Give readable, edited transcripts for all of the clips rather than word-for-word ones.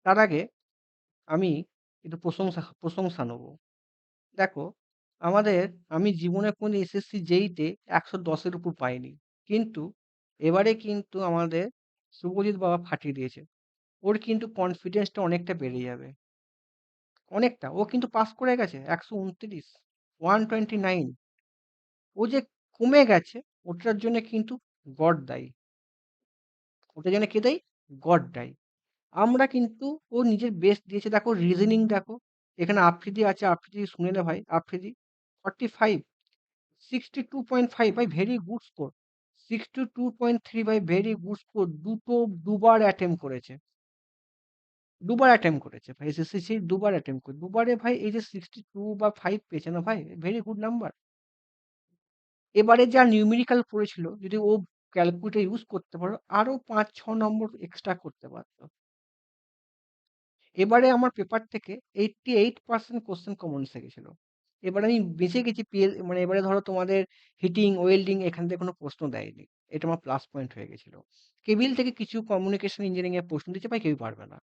তার আগে আমি একটু প্রশংসা নেব। দেখো, আমি জীবনে কোনো এসএসসি জেইতে 110-এর উপর পাইনি। কিন্তু এবারে কিন্তু আমাদের শুভজিৎ বাবা ফাটিয়ে দিয়েছে। ওর কিন্তু কনফিডেন্সটা অনেকটা বেড়ে যাবে। অনেকটা। ও কিন্তু পাস করে গেছে 129, 129। ও যে কমে গেছে, ওটার জন্য কিন্তু গড দায়ী। ওটার জন্য কে দায়ী? গড দায়ী। আমরা কিন্তু ও নিজের বেস্ট দিয়েছে। দেখো রিজনিং দেখো, এখানে আফ্রিদি আছে, আফ্রিদি শুনে নে ভাই। আফ্রিদি 45, 62.5 ভাই, ভেরি গুড স্কোর। 62.3 ভাই, ভেরি গুড স্কোর। দুবার অ্যাটেম্প করেছে, দুবার অ্যাটেম্প করেছে ভাই। এসএসসি দুবার অ্যাটেম্প করে, দুবারে ভাই এই যে 62 বা 5 পেয়েছে না ভাই, ভেরি গুড নাম্বার। এবারে যা নিউমেরিক্যাল পড়েছিল, যদি ও ক্যালকুলেটর ইউজ করতে পারো, আরো 5-6 নম্বর এক্সট্রা করতে পারতো। এবারে আমার পেপার থেকে 88% কোশ্চেন কমন এসে গেছিল। এবারে আমি বেঁচে গেছি মানে এবারে ধরো তোমাদের হিটিং, ওয়েল্ডিং, এখান থেকে কোনো প্রশ্ন দেয়নি। এটা আমার প্লাস পয়েন্ট হয়ে গেছিল। কেবিল থেকে কিছু কমিউনিকেশন ইঞ্জিনিয়ারিং এর প্রশ্ন দিচ্ছে ভাই, কেউ পারবে না।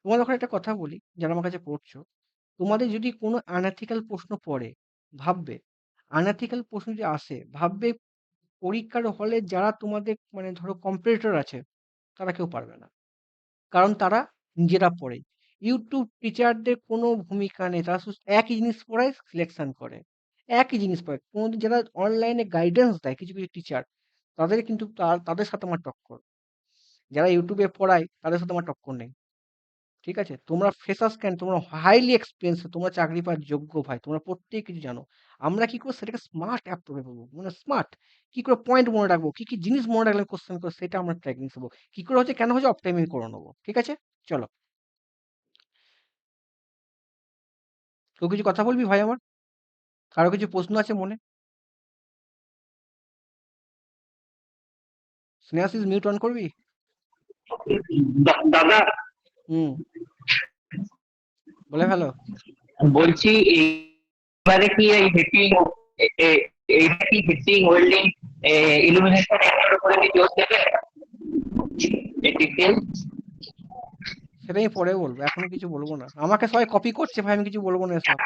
তোমাদের ওখানে একটা কথা বলি, যারা আমার কাছে পড়ছো, তোমাদের যদি কোনো অ্যানাথিক্যাল প্রশ্ন পড়ে, ভাববে, অ্যানাথিক্যাল প্রশ্ন যদি আসে, ভাববে পরীক্ষার হলে যারা তোমাদের মানে ধরো কম্পিটিটর আছে, তারা কেউ পারবে না। কারণ তারা নিজেরা পড়ে। ইউটিউব টিচারদের কোনো ভূমিকা নেই। তারা শুধু একই জিনিস পড়ায়, সিলেকশন করে। একই জিনিস পড়ায়। কোনোদিন যারা অনলাইনে গাইডেন্স দেয়, কিছু, কিছু টিচার, তাদের কিন্তু তাদের সাথে আমার টক্কর। যারা ইউটিউবে পড়ায়, তাদের সাথে আমার টক্কর নেই। ঠিক আছে? তোমরা ফ্রেশার্স কেন? তোমরা হাইলি এক্সপেরিয়েন্স, তোমরা চাকরি পাওয়ার যোগ্য ভাই। তোমরা প্রত্যেক কিছু জানো। আমরা কি করে সেটাকে স্মার্ট অ্যাপ্রোচে পাবো? মানে স্মার্ট। কি করে পয়েন্ট মনে রাখবো? কি, কি জিনিস মনে রাখলে কোয়েশ্চেন করে, সেটা আমরা ট্র্যাকিং করবো। কি করে হচ্ছে, কেন হচ্ছে, অফ টাইমিং করে নেবো। ঠিক আছে? চলো। কেউ কিছু কথা বলবি ভাই আমার? কারো কিছু প্রশ্ন আছে মনে? স্নেহাশিস মিউট অন করবি? দাদা হুম, বলে ফেলো। বলছি, এবারে কি এই হিটিং, এইটা কি হিটিং, ওয়েল্ডিং, ইলুমিনেশন এগুলোর উপরে কি জোর দেবে এই ডিটেল? সেটা আমি পরে বলবো, এখন কিছু বলবো না। আমাকে সবাই কপি করছে ভাই, আমি কিছু বলবো না এসব।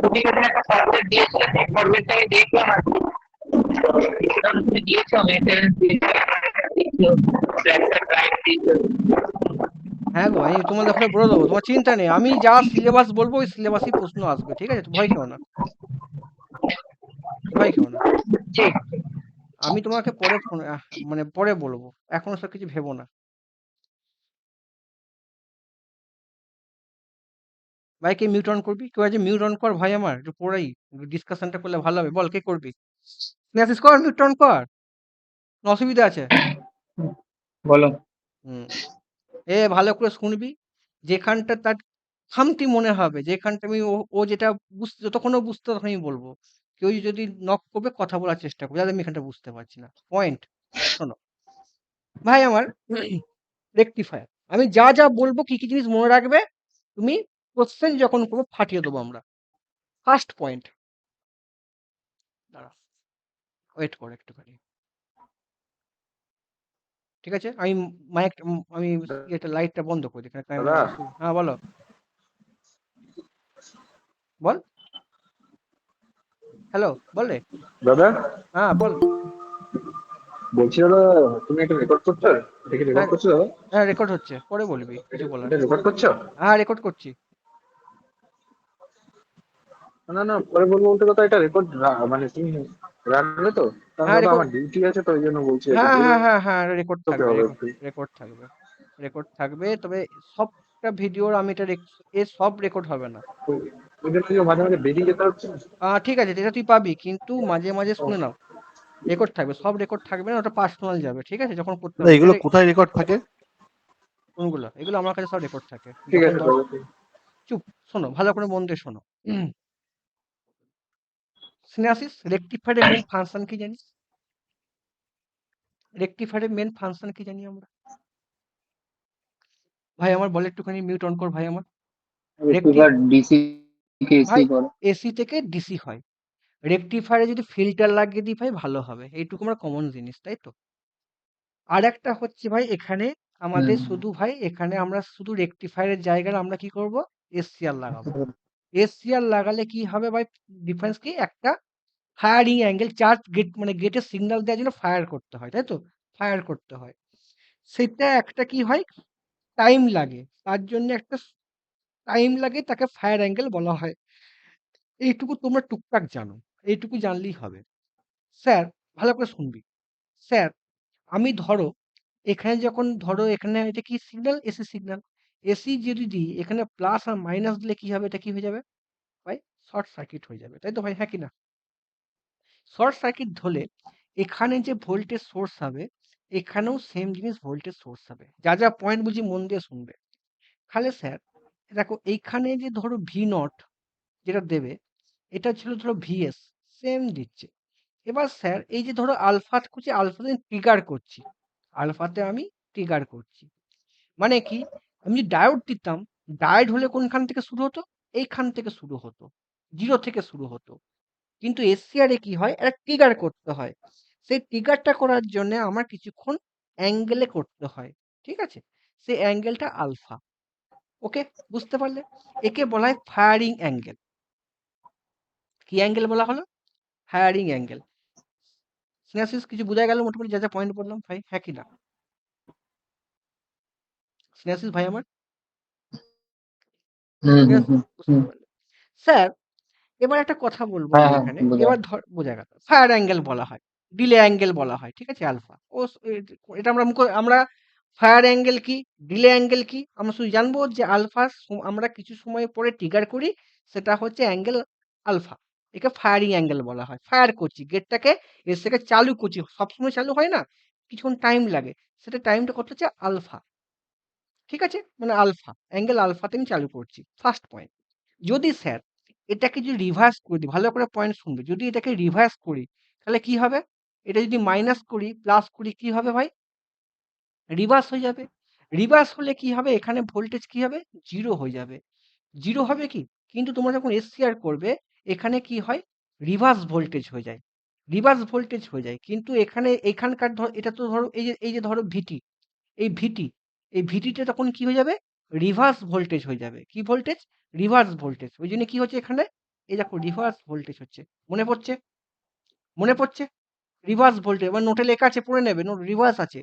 তুমি যেদিন একটা ফরম্যাট দিয়েছিলে, সেই ফরম্যাটটা আমি দেখলাম আর কি। তুমি দিয়েছো মেনটেন্স দিয়েছো, ফ্র্যাকচার টাইপ দিয়েছো। হ্যাঁ গো, আমি তোমাদের ওখানে বলে দেবো, তোমার চিন্তা নেই। আমি যা সিলেবাস বলবো, ওই সিলেবাসই প্রশ্ন আসবে। ঠিক আছে? তো ভয় খেও না, ভয় খেও না। ঠিক। আমি তোমাকে পরে ফোন, মানে পরে বলবো। এখন সব কিছু ভেবো না। ভাই কে মিউট অন করবি? কেউ আছে মিউট অন কর ভাই আমার, একটু পড়াই। ডিসকাশনটা করলে ভালো হবে। বল কে করবি? মেসেজ কর, মিউট অন কর। না অসুবিধা আছে? বলো। হুম। ভালো করে শুনবি। যেখানটা তার খামতি মনে হবে, যেখানটা ও যেটা বুঝতে, যতক্ষণ ও বুঝতে, ততক্ষণ আমি বলবো। কেউ যদি নক করবে, কথা বলার চেষ্টা করবে, যাতে আমি এখানটা বুঝতে পারছি না। পয়েন্ট শোনো ভাই আমার, রেকটিফায়ার। আমি যা যা বলবো, কি কি জিনিস মনে রাখবে, তুমি কোশ্চেন যখন করবো ফাটিয়ে দেবো আমরা। ফার্স্ট পয়েন্ট, দাঁড়া, ওয়েট কর একটুখানি। ঠিক আছে? আমি এটা লাইটটা বন্ধ করে দিই, দাদা হ্যাঁ বলো। বল। হ্যালো, বল রে। দাদা হ্যাঁ বল। বলছি দাদা, তুমি এটা রেকর্ড করছো? এটা কি হ্যাঁ, রেকর্ড করছো দাদা? হ্যাঁ রেকর্ড হচ্ছে, পরে বলবি কিছু বলার। এটা রেকর্ড করছো? হ্যাঁ রেকর্ড করছি। না না, পরে বলবো বলতে কথা, এটা রেকর্ড মানে তুমি রাখবে তো? কারণ হ্যাঁ দাদা রেকর্ড, আমার ডিউটি আছে, তো ওই জন্য বলছি আর কি, হ্যাঁ বলে হ্যাঁ হ্যাঁ হ্যাঁ রেকর্ড দিতে থাকবে, হবে রেকর্ড একটু। রেকর্ড থাকবে। রেকর্ড থাকবে, তবে সবটা ভিডিওর আমি এটা সব রেকর্ড হবে না। তো ওই জন্য কি মাঝে মাঝে বেরিয়ে যেতে হচ্ছে? ঠিক আছে, এটা তুই পাবি, কিন্তু মাঝে মাঝে ও, শুনে নাও। রেকর্ড থাকবে, সব রেকর্ড থাকবে না, ওটা পার্সোনাল যাবে। ঠিক আছে? যখন করতে না, হবে এটা এগুলো কোথায় রেকর্ড থাকে? কোনগুলো, এগুলো আমার কাছে সব রেকর্ড থাকে। ঠিক যখন আছে দশ, দাদা, ঠিক। চুপ, শোনো ভালো করে, মন দিয়ে শোনো। সিনাসিস রেকটিফায়ারের মেন ফাংশন কি জানিস? রেকটিফায়ারের মেন ফাংশন কি জানি আমরা? ভাই আমার বলে, একটুখানি মিউট অন কর ভাই আমার। রেকটি রিসিভার ডিসি কে এসি ভাই, করে। এসি থেকে ডিসি হয়। রেকটিফায়ারে যদি ফিল্টার লাগিয়ে দিই ভাই, ভালো হবে। এইটুকু আমরা কমন জিনিস, তাই তো? আর একটা হচ্ছে ভাই এখানে আমাদের হুম শুধু ভাই এখানে আমরা শুধু রেকটিফায়ারের জায়গায় আমরা কি করব, এসসিআর লাগাবো। এসসিআর লাগালে কি হবে ভাই, ডিফারেন্স কি, একটা ফায়ারিং অ্যাঙ্গেল, চার্জ গেট মানে গেটের সিগন্যাল দেওয়ার জন্য ফায়ার করতে হয়, তাই তো, ফায়ার করতে হয়, সেটা একটা কি হয়, টাইম লাগে, তার জন্য একটা টাইম লাগে, তাকে ফায়ার অ্যাঙ্গেল বলা হয়। এইটুকু তোমরা টুকটাক জানো, এইটুকু জানলেই হবে। স্যার, ভালো করে শুনবি। স্যার, আমি ধরো এখানে যখন ধরো এখানে এটা কি সিগন্যাল, এসি সিগন্যাল, এসি যদি দিই এখানে প্লাস আর মাইনাস দিলে কি হবে, এটা কি হয়ে যাবে ভাই, শর্ট সার্কিট হয়ে যাবে, তাই তো ভাই, হ্যাঁ কি না? শর্ট সার্কিট হলে এখানে যে ভোল্টেজ সোর্স হবে, এখানেও সেম জিনিস ভোল্টেজ সোর্স হবে। যা যা পয়েন্ট বুঝি মন দিয়ে শুনবে। তাহলে স্যার দেখো এইখানে যে ধরো ভি নট যেটা দেবে, এটা ছিল ধরো ভিএস, সেম দিচ্ছে। এবার স্যার এই যে ধরো আলফা করছি, আলফাতে ট্রিগার করছি, আলফাতে আমি ট্রিগার করছি, মানে কি, আমি যদি ডায়োড দিতাম, ডায়োড হলে কোনখান থেকে শুরু হতো, এইখান থেকে শুরু হতো, জিরো থেকে শুরু হতো। কিন্তু এসসিআরে কি হয়, একটা ট্রিগার করতে হয়, সেই ট্রিগারটা করার জন্য আমার কিছুক্ষণ অ্যাঙ্গেলে করতে হয়, ঠিক আছে, সেই অ্যাঙ্গেলটা আলফা। ওকে, বুঝতে পারলে? একে বলা হয় ফায়ারিং অ্যাঙ্গেল। কি অ্যাঙ্গেল বলা হলো? Firing angle. সিনাসিস কিছু বোঝা গেল মোটামুটি যা যা পয়েন্ট বললাম ভাই, হ্যাঁ কি না? সিনাসিস ভাই আমার, হুম হুম সিনাসিস হুম হুম। বুঝতে পারলে? স্যার এবার একটা কথা বলবো হ্যাঁ আমি হ্যাঁ এখানে, বোঝা। এবার ধর বোঝা গেল ফায়ার অ্যাঙ্গেল বলা হয়, ডিলে অ্যাঙ্গেল বলা হয়, ঠিক আছে, আলফা ও এটা আমরা আমরা ফায়ার অ্যাঙ্গেল কি, ডিলে অ্যাঙ্গেল কি, আমরা শুধু জানবো যে আলফা আমরা কিছু সময় পরে ট্রিগার করি, সেটা হচ্ছে অ্যাঙ্গেল আলফা, একে ফায়ারিং অ্যাঙ্গেল বলা হয়। ফায়ার করছি গেটটাকে, এর থেকে চালু করছি, সবসময় চালু হয় না, কিছুক্ষণ টাইম লাগে, সেটা টাইমটা কত হচ্ছে আলফা, ঠিক আছে, মানে আলফা অ্যাঙ্গেল আলফাতে আমি চালু করছি, ফার্স্ট পয়েন্ট। যদি স্যার এটাকে যদি রিভার্স করে দিই, ভালো করে পয়েন্ট শুনবে, যদি এটাকে রিভার্স করি তাহলে কি হবে, এটা যদি মাইনাস করি প্লাস করি কি হবে ভাই, রিভার্স হয়ে যাবে। রিভার্স হলে কি হবে, এখানে ভোল্টেজ কি হবে, জিরো হয়ে যাবে। জিরো হবে কি, কিন্তু তোমরা যখন এসসিআর করবে এখানে কি হয়, রিভার্স ভোল্টেজ হয়ে যায়, রিভার্স ভোল্টেজ হয়ে যায়, কিন্তু এখানে এখানকার ধর এটা তো ধরো এই যে ধরো ভিটি, এই ভিটি, এই ভিটিটা তখন কি হয়ে যাবে, রিভার্স ভোল্টেজ হয়ে যাবে। কি ভোল্টেজ, রিভার্স ভোল্টেজ। ওই জন্য কি হচ্ছে এখানে, এই দেখো রিভার্স ভোল্টেজ হচ্ছে, মনে পড়ছে, মনে পড়ছে, রিভার্স ভোল্টেজ, এবার নোটে লেখা আছে পড়ে নেবে, নোট রিভার্স আছে।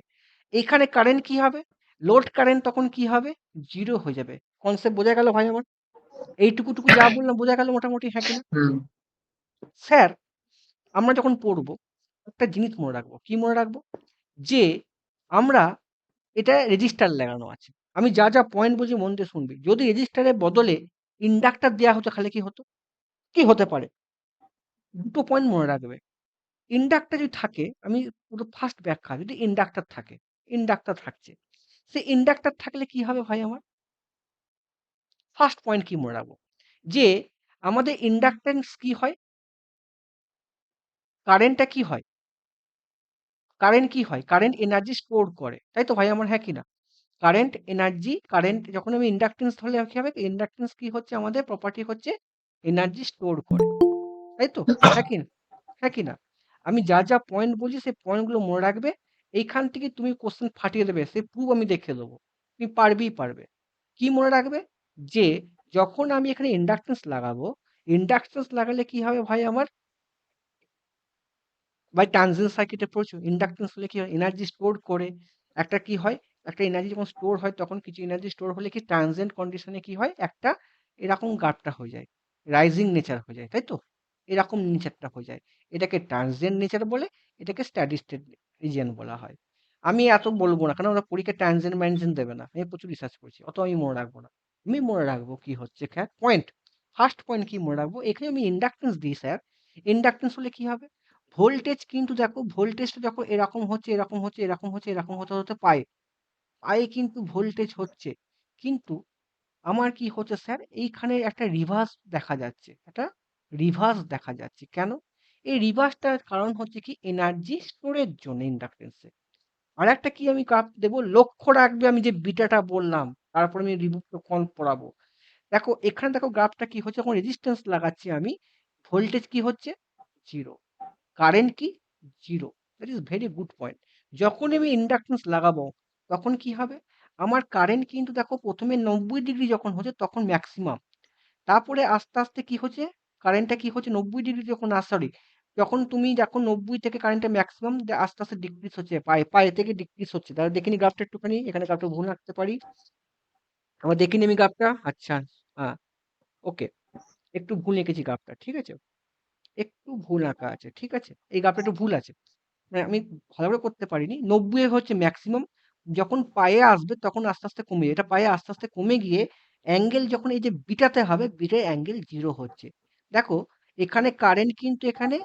এখানে কারেন্ট কি হবে, লোড কারেন্ট তখন কি হবে, জিরো হয়ে যাবে। কনসেপ্ট বোঝা গেল ভাই আমার? এইটুকু যা বললাম বোঝা গেল মোটামুটি, হ্যাঁ কিনা? হুম স্যার আমরা যখন পড়বো একটা জিনিস মনে রাখবো, কি মনে রাখবো, যে আমরা এটা রেজিস্টার লাগানো আছে। আমি যা যা পয়েন্ট বলছি মন দিয়ে শুনবি, যদি রেজিস্টারের বদলে ইন্ডাক্টর দেওয়া হতো তাহলে কি হতো, কি হতে পারে, দুটো পয়েন্ট মনে রাখবে। ইন্ডাক্টর যদি থাকে, আমি পুরো ফার্স্ট ব্যাখ্যা, যদি ইন্ডাক্টর থাকে, ইন্ডাক্টর থাকছে, সেই ইন্ডাক্টর থাকলে কি হবে ভাই আমার, ফার্স্ট পয়েন্ট কি মনে রাখবো, যে আমাদের ইন্ডাকটেন্স কি হয়, কারেন্টটা কি হয়, কারেন্ট কি হয়, কারেন্ট এনার্জি স্টোর করে, তাই তো ভাই আমার, হ্যাঁ কি না? কারেন্ট এনার্জি, কারেন্ট যখন আমি ইন্ডাকটেন্স ধরলে কি হবে, ইন্ডাকটেন্স কি হচ্ছে, আমাদের প্রপার্টি হচ্ছে এনার্জি স্টোর করে, তাই তো, হ্যাঁ কি না, হ্যাঁ কি না? আমি যা যা পয়েন্ট বলছি সেই পয়েন্টগুলো মনে রাখবে, এইখান থেকে তুমি কোশ্চেন ফাটিয়ে দেবে, সে প্রুফ আমি দেখে দেবো, তুমি পারবেই পারবে। কি মনে রাখবে, যে যখন আমি এখানে ইন্ডাকটেন্স লাগাবো, ইন্ডাকটেন্স লাগালে কি হবে ভাই আমার, বাই ট্রানজিয়েন্ট সার্কিটে পড়ছো, ইন্ডাকটেন্স হলে কি হয়, এনার্জি স্টোর করে, একটা কি হয়, একটা এনার্জি যখন স্টোর হয় তখন কিছু এনার্জি স্টোর হলে কি ট্রানজিয়েন্ট কন্ডিশনে কি হয়, একটা এরকম গ্রাফটা হয়ে যায়, রাইজিং নেচার হয়ে যায়, তাই তো, এরকম নেচারটা হয়ে যায়, এটাকে ট্রানজিয়েন্ট নেচার বলে, এটাকে স্টেডি স্টেট রিজিয়ন বলা হয়। আমি এত বলবো না, কারণ ওরা পরীক্ষায় ট্রানজিয়েন্ট ম্যানজিয়েন্ট দেবে না, আমি প্রচুর রিসার্চ করছি, অত আমি মনে রাখবো না। আমি মনে রাখবো কি হচ্ছে পয়েন্ট, ফার্স্ট পয়েন্ট কি মনে রাখবো, এখানে আমি ইন্ডাকটেন্স দিই স্যার, ইন্ডাকটেন্স হলে কি হবে, ভোল্টেজ, কিন্তু দেখো ভোল্টেজটা যখন এরকম হচ্ছে, এরকম হচ্ছে, এরকম হচ্ছে, এরকম হতে হতে পায়, পায়ে কিন্তু ভোল্টেজ হচ্ছে, কিন্তু আমার কি হচ্ছে স্যার, এইখানে একটা রিভার্স দেখা যাচ্ছে, একটা রিভার্স দেখা যাচ্ছে, কেন, এই রিভার্সটার কারণ হচ্ছে কি, এনার্জি স্টোরের জন্য ইন্ডাকটেন্সে। আর একটা কি আমি কাপ দেবো, লক্ষ্য রাখবে, আমি যে বিটাটা বললাম, তারপর আমি রিভুভ কন পড়াবো। দেখো এখানে দেখো গ্রাফটা কি হচ্ছে, যখন রেজিস্ট্যান্স লাগাচ্ছি আমি, ভোল্টেজ কি হচ্ছে, জিরো, কারেন্ট কি, zero, that is very good point. যখন আমি ইন্ডাকটেন্স লাগাবো তখন কি হবে, আমার কারেন্ট কিন্তু দেখো প্রথমে 90 ডিগ্রি যখন হচ্ছে তখন ম্যাক্সিমাম, তারপরে আস্তে আস্তে কি হচ্ছে, কারেন্টটা কি হচ্ছে 90 ডিগ্রি যখন সরি, যখন তুমি যখন 90 থেকে কারেন্টটা ম্যাক্সিমাম আস্তে আস্তে ডিক্রিজ হচ্ছে, পায়ে পায়ে থেকে ডিক্রিজ হচ্ছে। তাহলে দেখিনি গ্রাফটা একটুখানি, এখানে গ্রাফটা ভুল রাখতে পারি, আবার দেখিনি আমি গ্রাফটা, আচ্ছা, হ্যাঁ, ওকে, একটু ভুল এঁকেছি গ্রাফটা, ঠিক আছে, একটু ভুল আঁকা আছে, ঠিক আছে, এই গ্রাফটা একটু ভুল আছে, মানে আমি ভালো করে করতে পারিনি। 90 হচ্ছে ম্যাক্সিমাম, যখন পায়ে আসবে তখন আস্তে আস্তে কমে যাবে, এটা পায়ে আস্তে আস্তে কমে গিয়ে অ্যাঙ্গেল যখন এই যে বিটাতে হবে, বিটায় অ্যাঙ্গেল জিরো হচ্ছে। দেখো এখানে কারেন্ট কিন্তু এখানে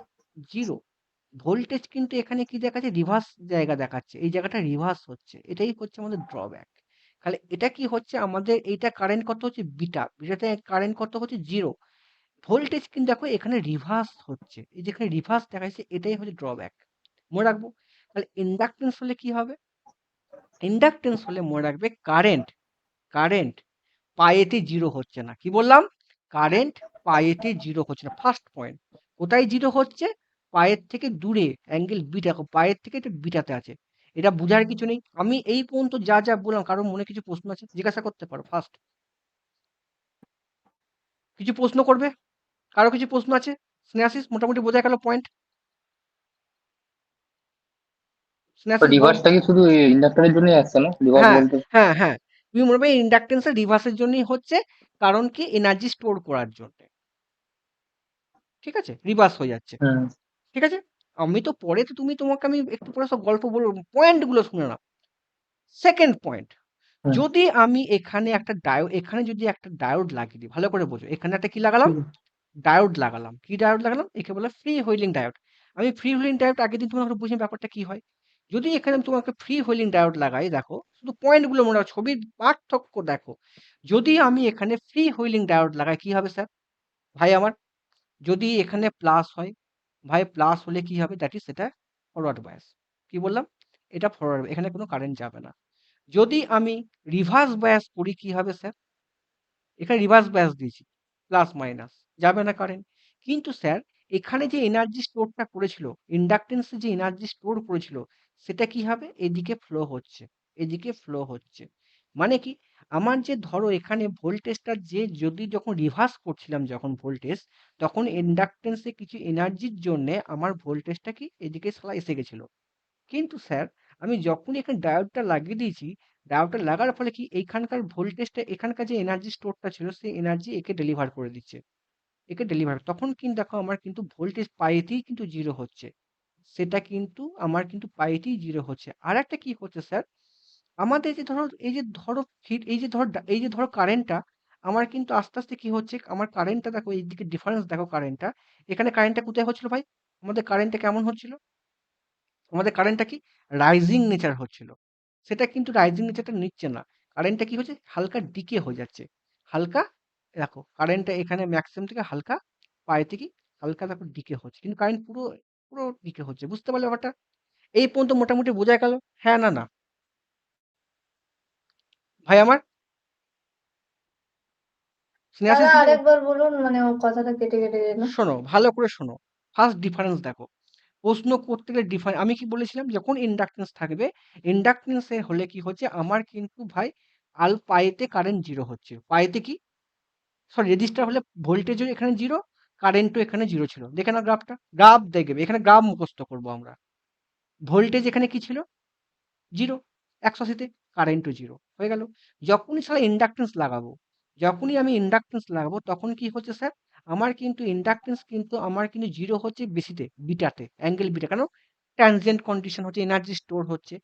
জিরো, ভোল্টেজ কিন্তু এখানে কি দেখাচ্ছে, রিভার্স জায়গা দেখাচ্ছে, এই জায়গাটা রিভার্স হচ্ছে, এটাই হচ্ছে আমাদের ড্রব্যাক। তাহলে এটা কি হচ্ছে আমাদের, এইটা কারেন্ট কত হচ্ছে বিটা, বিটাতে কারেন্ট কত হচ্ছে জিরো, ভোল্টেজ কিন্তু দেখো এখানে রিভার্স হচ্ছে, এই যেখানে রিভার্স দেখাচ্ছে এটাই হচ্ছে ড্রব্যাক, মনে রাখবো। তাহলে ইন্ডাকটেন্স হলে কি হবে, ইন্ডাকটেন্স হলে মনে রাখবে কারেন্ট, কারেন্ট পায়েতে জিরো হচ্ছে না, কি বললাম, কারেন্ট পায়েতে জিরো হচ্ছে না, ফার্স্ট পয়েন্ট। কোথায় জিরো হচ্ছে, পায়ের থেকে দূরে, অ্যাঙ্গেল বিটা, পায়ের থেকে এটা বিটাতে আছে, এটা বোঝার কিছু নেই। আমি এই পর্যন্ত যা যা বললাম, কারোর মনে কিছু প্রশ্ন আছে জিজ্ঞাসা করতে পারো, ফার্স্ট কিছু প্রশ্ন করবে, কারো কিছু প্রশ্ন আছে, স্নেহাশিস মোটামুটি বোঝা গেল পয়েন্ট, তো স্নেহাশিস বল। রিভার্সটা কি শুধু ইন্ডাক্টরের জন্যই আসছে না, রিভার্স হ্যাঁ, বলতে? হ্যাঁ, হ্যাঁ। তুমি মনে করবে ইন্ডাকটেন্সের রিভার্সের জন্যই হচ্ছে, কারণ কি এনার্জি স্টোর করার জন্য। ঠিক আছে? রিভার্স হয়ে যাচ্ছে। হুম। ঠিক আছে? আমি তো পরে তো তুমি তোমাকে আমি একটু পরে সব গল্প বলব। পয়েন্ট গুলো শুনে নাও। সেকেন্ড পয়েন্ট, হুম। যদি আমি এখানে একটা এখানে যদি একটা ডায়োড লাগিয়ে দিই, ভালো করে বোঝো। এখানে একটা কি লাগালাম? ডায়োড লাগালাম। কি ডায়োড লাগালাম? একে বলে ফ্রি হুইলিং ডায়োড। আমি ফ্রি হুইলিং ডায়োড আগের দিন তোমাকে বুঝিয়ে ব্যাপারটা কি হয়। যদি এখানে আমি তোমাকে ফ্রি হুইলিং ডায়োড লাগাই, দেখো শুধু পয়েন্ট গুলো মনে রাখো, ছবির পার্থক্য দেখো। যদি আমি এখানে ফ্রি হুইলিং ডায়োড লাগাই কি হবে স্যার? ভাই আমার, যদি এখানে প্লাস হয়, ভাই প্লাস হলে কি হবে? দ্যাট ইজ সেটা ফরওয়ার্ড বায়াস। কি বললাম? এটা ফরওয়ার্ড, এখানে কোনো কারেন্ট যাবে না। যদি আমি রিভার্স বায়াস করি কি হবে স্যার? এখানে রিভার্স বায়াস দিয়েছি, প্লাস মাইনাস, যাবে না কারেন্ট। কিন্তু স্যার এখানে যে এনার্জি স্টোরটা করেছিল, ইন্ডাকটেন্সে যে এনার্জি স্টোর করেছিল, সেটা কি হবে? এদিকে ফ্লো হচ্ছে, এদিকে ফ্লো হচ্ছে। মানে কি, আমার যে ধরো এখানে ভোল্টেজটা যে যদি যখন রিভার্স করছিলাম যখন ভোল্টেজ, তখন ইন্ডাকটেন্সে কিছু এনার্জির জন্য আমার ভোল্টেজটা কি এদিকে শালা এসে গেছিল। কিন্তু স্যার আমি যখনই এখানে ডায়োডটা লাগিয়ে দিয়েছি, ডায়োডটা লাগার ফলে কি এইখানকার ভোল্টেজটা, এখানকার যে এনার্জি স্টোরটা ছিল সেই এনার্জি একে ডেলিভার করে দিচ্ছে, একে ডেলিভার, তখন কিন্তু দেখো আমার কিন্তু ভোল্টেজ পাইতেই কিন্তু জিরো হচ্ছে, সেটা কিন্তু আমার কিন্তু পাইতেই জিরো হচ্ছে। আর একটা কি হচ্ছে স্যার, আমাদের যে ধরো এই যে ধরো এই যে ধরো এই যে ধরো কারেন্টটা আমার কিন্তু আস্তে আস্তে কি হচ্ছে, আমার কারেন্টটা দেখো এইদিকে ডিফারেন্স দেখো কারেন্টটা, এখানে কারেন্টটা কোথায় হচ্ছিল ভাই, আমাদের কারেন্টটা কেমন হচ্ছিল, আমাদের কারেন্টটা কি রাইজিং নেচার হচ্ছিল, সেটা কিন্তু রাইজিং নেচারটা নিচ্ছে না, কারেন্টটা কি হচ্ছে হালকা ডিকে হয়ে যাচ্ছে, হালকা, দেখো কারেন্টটা এখানে ম্যাক্সিমাম থেকে হালকা পায়ে থেকে হালকা দেখো ডিকে হচ্ছে, কিন্তু কারেন্ট পুরো পুরো ডিকে হচ্ছে, বুঝতে পারলে ব্যাপারটা? এই পর্যন্ত মোটামুটি বোঝা গেল, হ্যাঁ না না ভাই আমার, দাদা স্নেহাশিস বুঝে, আরেকবার বলুন, মানে ও কথাটা কেটে কেটে গেল। শোনো ভালো করে শোনো, ফার্স্ট ডিফারেন্স দেখো, প্রশ্ন করতে গেলে আমি কি বলেছিলাম, যখন ইন্ডাকটেন্স থাকবে, ইন্ডাকটেন্স এর হলে কি হচ্ছে আমার কিন্তু ভাই পায়েতে কারেন্ট জিরো হচ্ছে, পায়েতে কি, সরি রেজিস্টার হলে ভোল্টেজও এখানে জিরো, কারেন্টও এখানে জিরো ছিল, দেখে না গ্রাফটা, গ্রাফ দেখবে, এখানে গ্রাফ মুখস্থ করবো আমরা, ভোল্টেজ এখানে কি ছিল জিরো, 180-তে, কারেন্টও জিরো হয়ে গেল। যখনই সারা ইন্ডাকটেন্স লাগাবো, যখনই আমি ইন্ডাকটেন্স লাগাবো তখন কি হচ্ছে স্যার, আমার কিন্তু ইন্ডাকটেন্স কিন্তু আমার কিন্তু জিরো হচ্ছে বেশিতে, বিটাতে, অ্যাঙ্গেল বিটা, কেন, ট্রানজিয়েন্ট কন্ডিশন হচ্ছে, এনার্জি স্টোর হচ্ছে।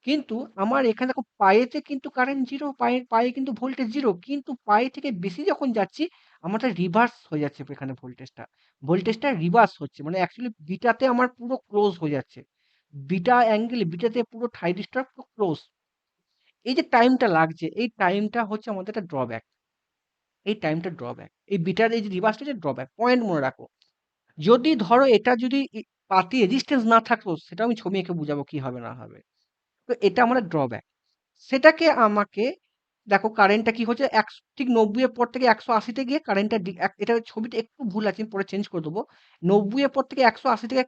কিন্তু আমার এখানে দেখো পায়েতে কিন্তু কারেন্ট জিরো, পায়ে পায়ে কিন্তু ভোল্টেজ জিরো, কিন্তু পায়ে থেকে বেশি যখন যাচ্ছি আমারটা রিভার্স হয়ে যাচ্ছে, এখানে ভোল্টেজটা, ভোল্টেজটা রিভার্স হচ্ছে, মানে অ্যাকচুয়ালি বিটাতে আমার পুরো ক্লোজ হয়ে যাচ্ছে, বিটা অ্যাঙ্গেল বিটাতে পুরো থাইরিস্টার পুরো ক্লোজ। এই যে টাইমটা লাগছে, এই টাইমটা হচ্ছে আমাদের একটা ড্রব্যাক, এই টাইমটা ড্রব্যাক, এই বিটার এই যে রিভার্সটা যে ড্রব্যাক, পয়েন্ট মনে রাখো। যদি ধরো এটা যদি পাতি রেজিস্ট্যান্স না থাকতো, সেটা আমি ছবি এঁকে বুঝাবো কি হবে না হবে। তো এটা আমাদের ড্রব্যাক, সেটাকে আমাকে, দেখো কারেন্টটা কি হচ্ছে ঠিক 90 এর পর থেকে 180-তে গিয়ে কারেন্টটা এটা ছবিটা একটু ভুল আছে, আমি পরে চেঞ্জ করে দেবো। 90 এর পর থেকে 180 থেকে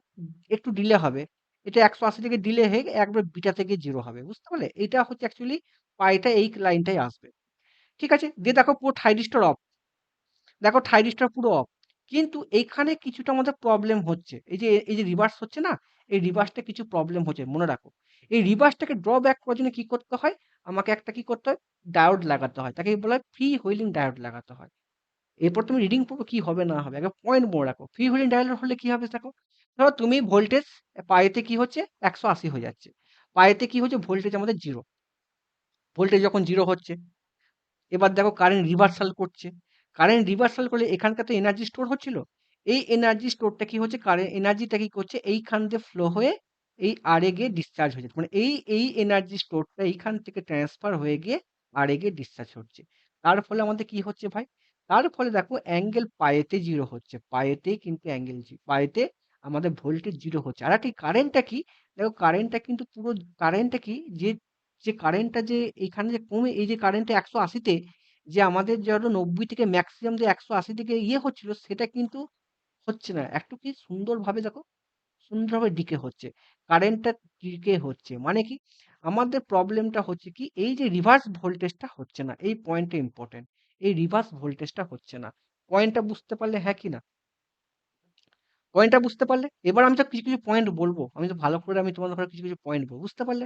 একটু ডিলে হবে, এটা 180 থেকে ডিলে হয়ে একবার বিটা থেকে 0 হবে। বুঝতে পারলে? এটা হচ্ছে অ্যাকচুয়ালি পাইটা এই লাইনটাই আসবে। ঠিক আছে? দিয়ে দেখো পুরো থাইরিস্টর অফ। দেখো থাইরিস্টর পুরো অফ। কিন্তু এইখানে কিছুটা আমাদের প্রবলেম হচ্ছে। এই যে রিভার্স হচ্ছে না? এই রিভার্সটা কিছু প্রবলেম হচ্ছে। মনে রাখো। এই রিভার্সটাকে ড্র ব্যাক করার জন্য কি করতে হয়? আমাকে একটা কি করতে হয়? ডায়োড লাগাতে হয়। তাকে বলা হয় ফ্রি হুইলিং ডায়োড লাগাতে হয়। এরপর তুমি রিডিং পড়বে কি হবে না হবে। আগে পয়েন্ট মনে রাখো। ফ্রি হুইলিং ডায়োড হলে কি হবে দেখো। ধরো তুমি ভোল্টেজ পাইতে কি হচ্ছে? 180 হয়ে যাচ্ছে। পাইতে কি হচ্ছে? ভোল্টেজ আমাদের 0। ভোল্টেজ যখন 0 হচ্ছে এবার দেখো কারেন্ট রিভার্সাল করছে। কারেন্ট রিভার্সাল করলে এখানকার তো এনার্জি স্টোর হচ্ছিল। এই এনার্জি স্টোরটা কি হচ্ছে? কারেন্ট এনার্জিটা কি করছে? এইখান দিয়ে ফ্লো হয়ে এই আরে গিয়ে ডিসচার্জ হয়ে যাচ্ছে। মানে এই এনার্জি স্টোরটা এইখান থেকে ট্রান্সফার হয়ে গিয়ে আরে গিয়ে ডিসচার্জ হচ্ছে। তার ফলে আমাদের কি হচ্ছে ভাই? তার ফলে দেখো অ্যাঙ্গেল পায়েতে 0 হচ্ছে। পায়েতেই কিন্তু অ্যাঙ্গেল পায়েতে আমাদের ভোল্টেজ 0 হচ্ছে। আর একটা কারেন্টটা কি? দেখো কারেন্টটা কিন্তু পুরো কারেন্টটা কি? যে কারেন্টটা যে এখানে যে কমে এই যে কারেন্টটা 180 তে যে আমাদের ধরো 90 থেকে ম্যাক্সিমাম যে 180 থেকে হচ্ছিল সেটা কিন্তু হচ্ছে না। একটু কি সুন্দরভাবে দেখো, সুন্দরভাবে ডিকে হচ্ছে। কারেন্টটা ডিকে হচ্ছে। মানে কি? আমাদের প্রবলেমটা হচ্ছে কি? এই যে রিভার্স ভোল্টেজটা হচ্ছে না। এই পয়েন্টটা ইম্পোর্টেন্ট। এই রিভার্স ভোল্টেজটা হচ্ছে না। পয়েন্টটা বুঝতে পারলে হ্যাঁ কি না? পয়েন্টটা বুঝতে পারলে? এবার আমি তো কিছু পয়েন্ট বলবো। আমি তো ভালো করে আমি তোমাদের ঘরে কিছু পয়েন্ট বলবো। বুঝতে পারলে?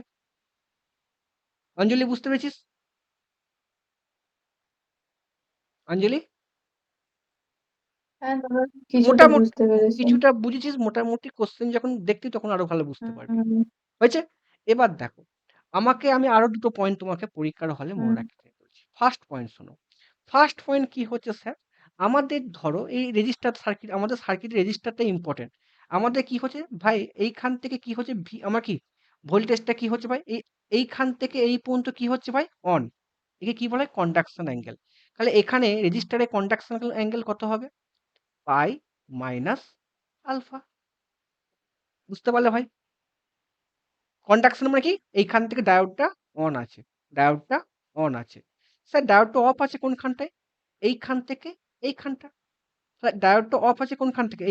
অঞ্জলি বুঝতে পেরেছিস? অঞ্জলি? হ্যাঁ দাদা, কিছুটা মোটামুটি বুঝতে পেরেছি। কিছুটা বুঝেছিস মোটামুটি কোশ্চেন যখন দেখতি তখন আরো ভালো বুঝতে পারবি হুম, হয়েছে এবার দেখো আমি আরো দুটো পয়েন্ট তোমাকে পরীক্ষার হলে মনে হুম, রাখতে বলছি ফার্স্ট পয়েন্ট শোনো ফার্স্ট পয়েন্ট কি হচ্ছে স্যার আমাদের ধরো এই রেজিস্টার সার্কিট আমাদের সার্কিট রেজিস্টারটা ইম্পর্টেন্ট আমাদের কি হচ্ছে ভাই এইখান থেকে কি হচ্ছে আমার কি ভোল্টেজটা কি হচ্ছে ভাই এইখান থেকে এই পর্যন্ত কি হচ্ছে ভাই অন একে কি বলা হয় কন্ডাকশন অ্যাঙ্গেল তাহলে এখানে রেজিস্টারে কন্ডাকশন অ্যাঙ্গেল কত হবে পাই মাইনাস আলফা বুঝতে পারলে ভাই কন্ডাকশন মানে কি এইখান থেকে ডায়োডটা অন আছে ডায়োডটা অন আছে স্যার ডায়োডটা অফ আছে কোনখানটায় এইখান থেকে এইখানটা স্যার ডায়োডটা অফ আছে কোনখান থেকে